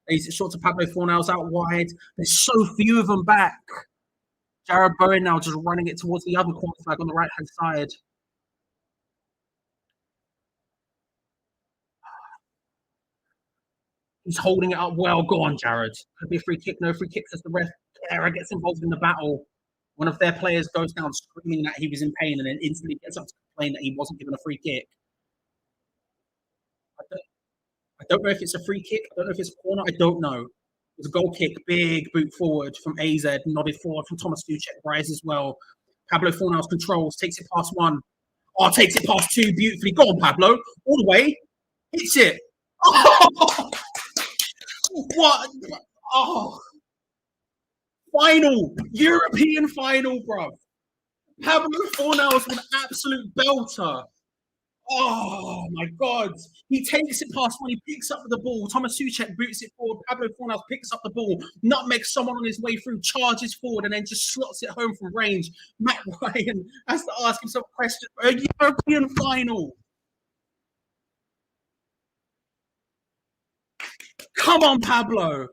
S3: He's short to Pablo Fornals out wide. There's so few of them back. Jared Bowen now just running it towards the other corner flag on the right-hand side. He's holding it up well. Go on, Jared. Could be a free kick. No free kick as the ref gets involved in the battle. One of their players goes down screaming that he was in pain and then instantly gets up to complain that he wasn't given a free kick. I don't know if it's a free kick. I don't know if it's a corner. I don't know. It's a goal kick. Big boot forward from AZ. Nodded forward from Thomas Tuchel. Rise as well. Pablo Fornals controls. Takes it past one. Oh, takes it past two beautifully. Go on, Pablo. All the way. Hits it. Oh! What? Oh. Final. European final, bro. Pablo Fornals with an absolute belter. Oh, my God. He takes it past one. He picks up the ball. Thomas Tuchel boots it forward. Pablo Fornals picks up the ball. Nutmegs someone on his way through, charges forward, and then just slots it home from range. Matt Ryan has to ask himself a question. A European final. Come on, Pablo.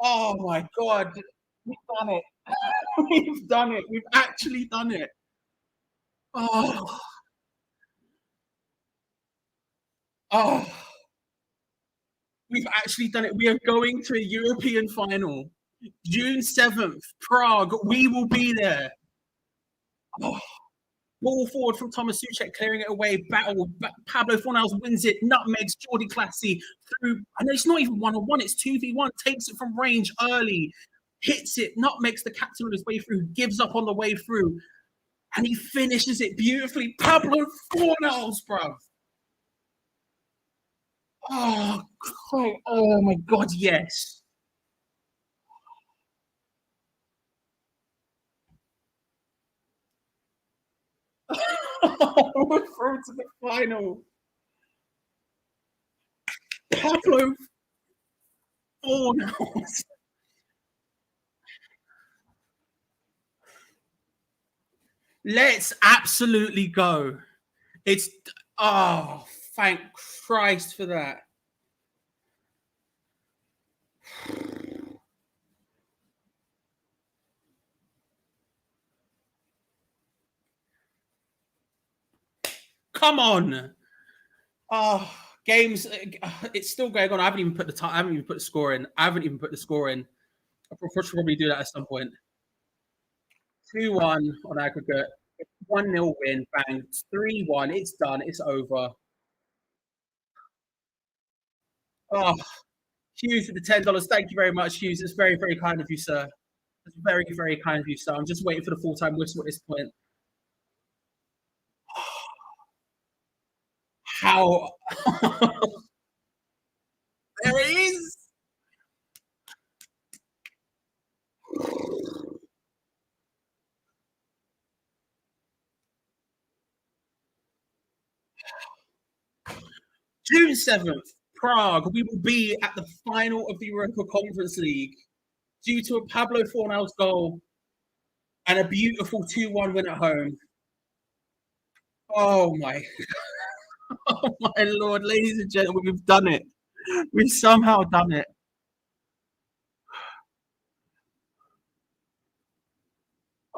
S3: Oh, my God. We've done it. We've done it. We've actually done it. Oh. Oh. We've actually done it. We are going to a European final. June 7th, Prague. We will be there. Oh. Ball forward from Thomas Tuchel, clearing it away. Battle. Pablo Fornals wins it. Nutmegs. Jordi Classy through. I know it's not even 1-on-1. It's 2v1. Takes it from range early. Hits it. Nutmegs the captain on his way through. Gives up on the way through. And he finishes it beautifully. Pablo Fornals, bro. Oh, God. Oh my God, yes. We're through to the final. Pablo Fornals. Let's absolutely go. It's thank Christ for that. Come on. Oh, games. It's still going on. I haven't even put the time. I haven't even put the score in. I'll probably do that at some point. 2-1 on aggregate. 1-0 win. Bang. 3-1. It's done. It's over. Oh, Hughes with the $10. Thank you very much, Hughes. It's very, very kind of you, sir. It's very, very kind of you, sir. I'm just waiting for the full-time whistle at this point. How? There it is. June 7th, Prague. We will be at the final of the Europa Conference League due to a Pablo Fornals goal. And a beautiful 2-1 win at home. Oh my, oh my Lord, ladies and gentlemen, we've done it. We've somehow done it.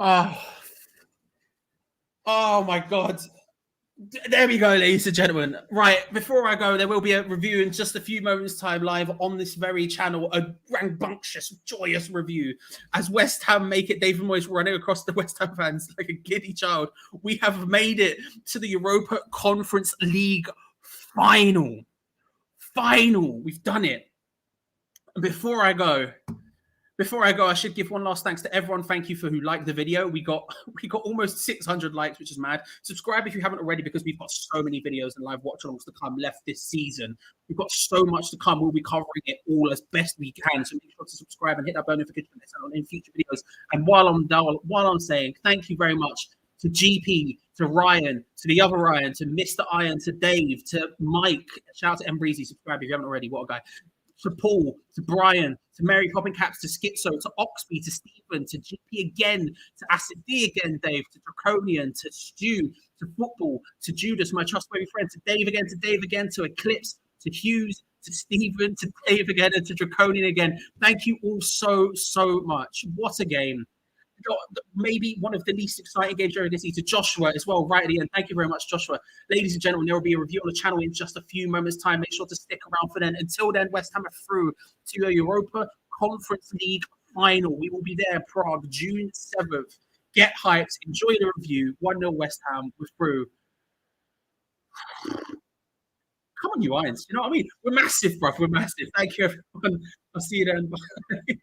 S3: Oh my God. There we go, ladies and gentlemen. Right, before I go, there will be a review in just a few moments' time live on this very channel, a rambunctious, joyous review. As West Ham make it, David Moyes running across the West Ham fans like a giddy child. We have made it to the Europa Conference League final. We've done it. And before I go, I should give one last thanks to everyone. Thank you for who liked the video. We got almost 600 likes, which is mad. Subscribe if you haven't already, because we've got so many videos and live watch-alongs to come left this season. We've got so much to come. We'll be covering it all as best we can. So make sure to subscribe and hit that bell notification in future videos. And while I'm saying thank you very much to GP, to Ryan, to the other Ryan, to Mr. Iron, to Dave, to Mike. Shout out to Embreezy. Subscribe if you haven't already. What a guy. To Paul, to Brian, to Mary Popping Caps, to Schizo, to Oxby, to Stephen, to GP again, to Acid D again, Dave, to Draconian, to Stu, to Football, to Judas, my trustworthy friend, to Dave again, to Eclipse, to Hughes, to Stephen, to Dave again, and to Draconian again. Thank you all so much. What a game. Maybe one of the least exciting games during this season. To Joshua as well, right at the end. Thank you very much, Joshua. Ladies and gentlemen, there will be a review on the channel in just a few moments' time. Make sure to stick around for then. Until then, West Ham are through to a Europa Conference League final. We will be there in Prague, June 7th. Get hyped. Enjoy the review. 1-0 West Ham. We're through. Come on, you Irons. You know what I mean? We're massive, bruv. We're massive. Thank you, everyone. I'll see you then. Bye.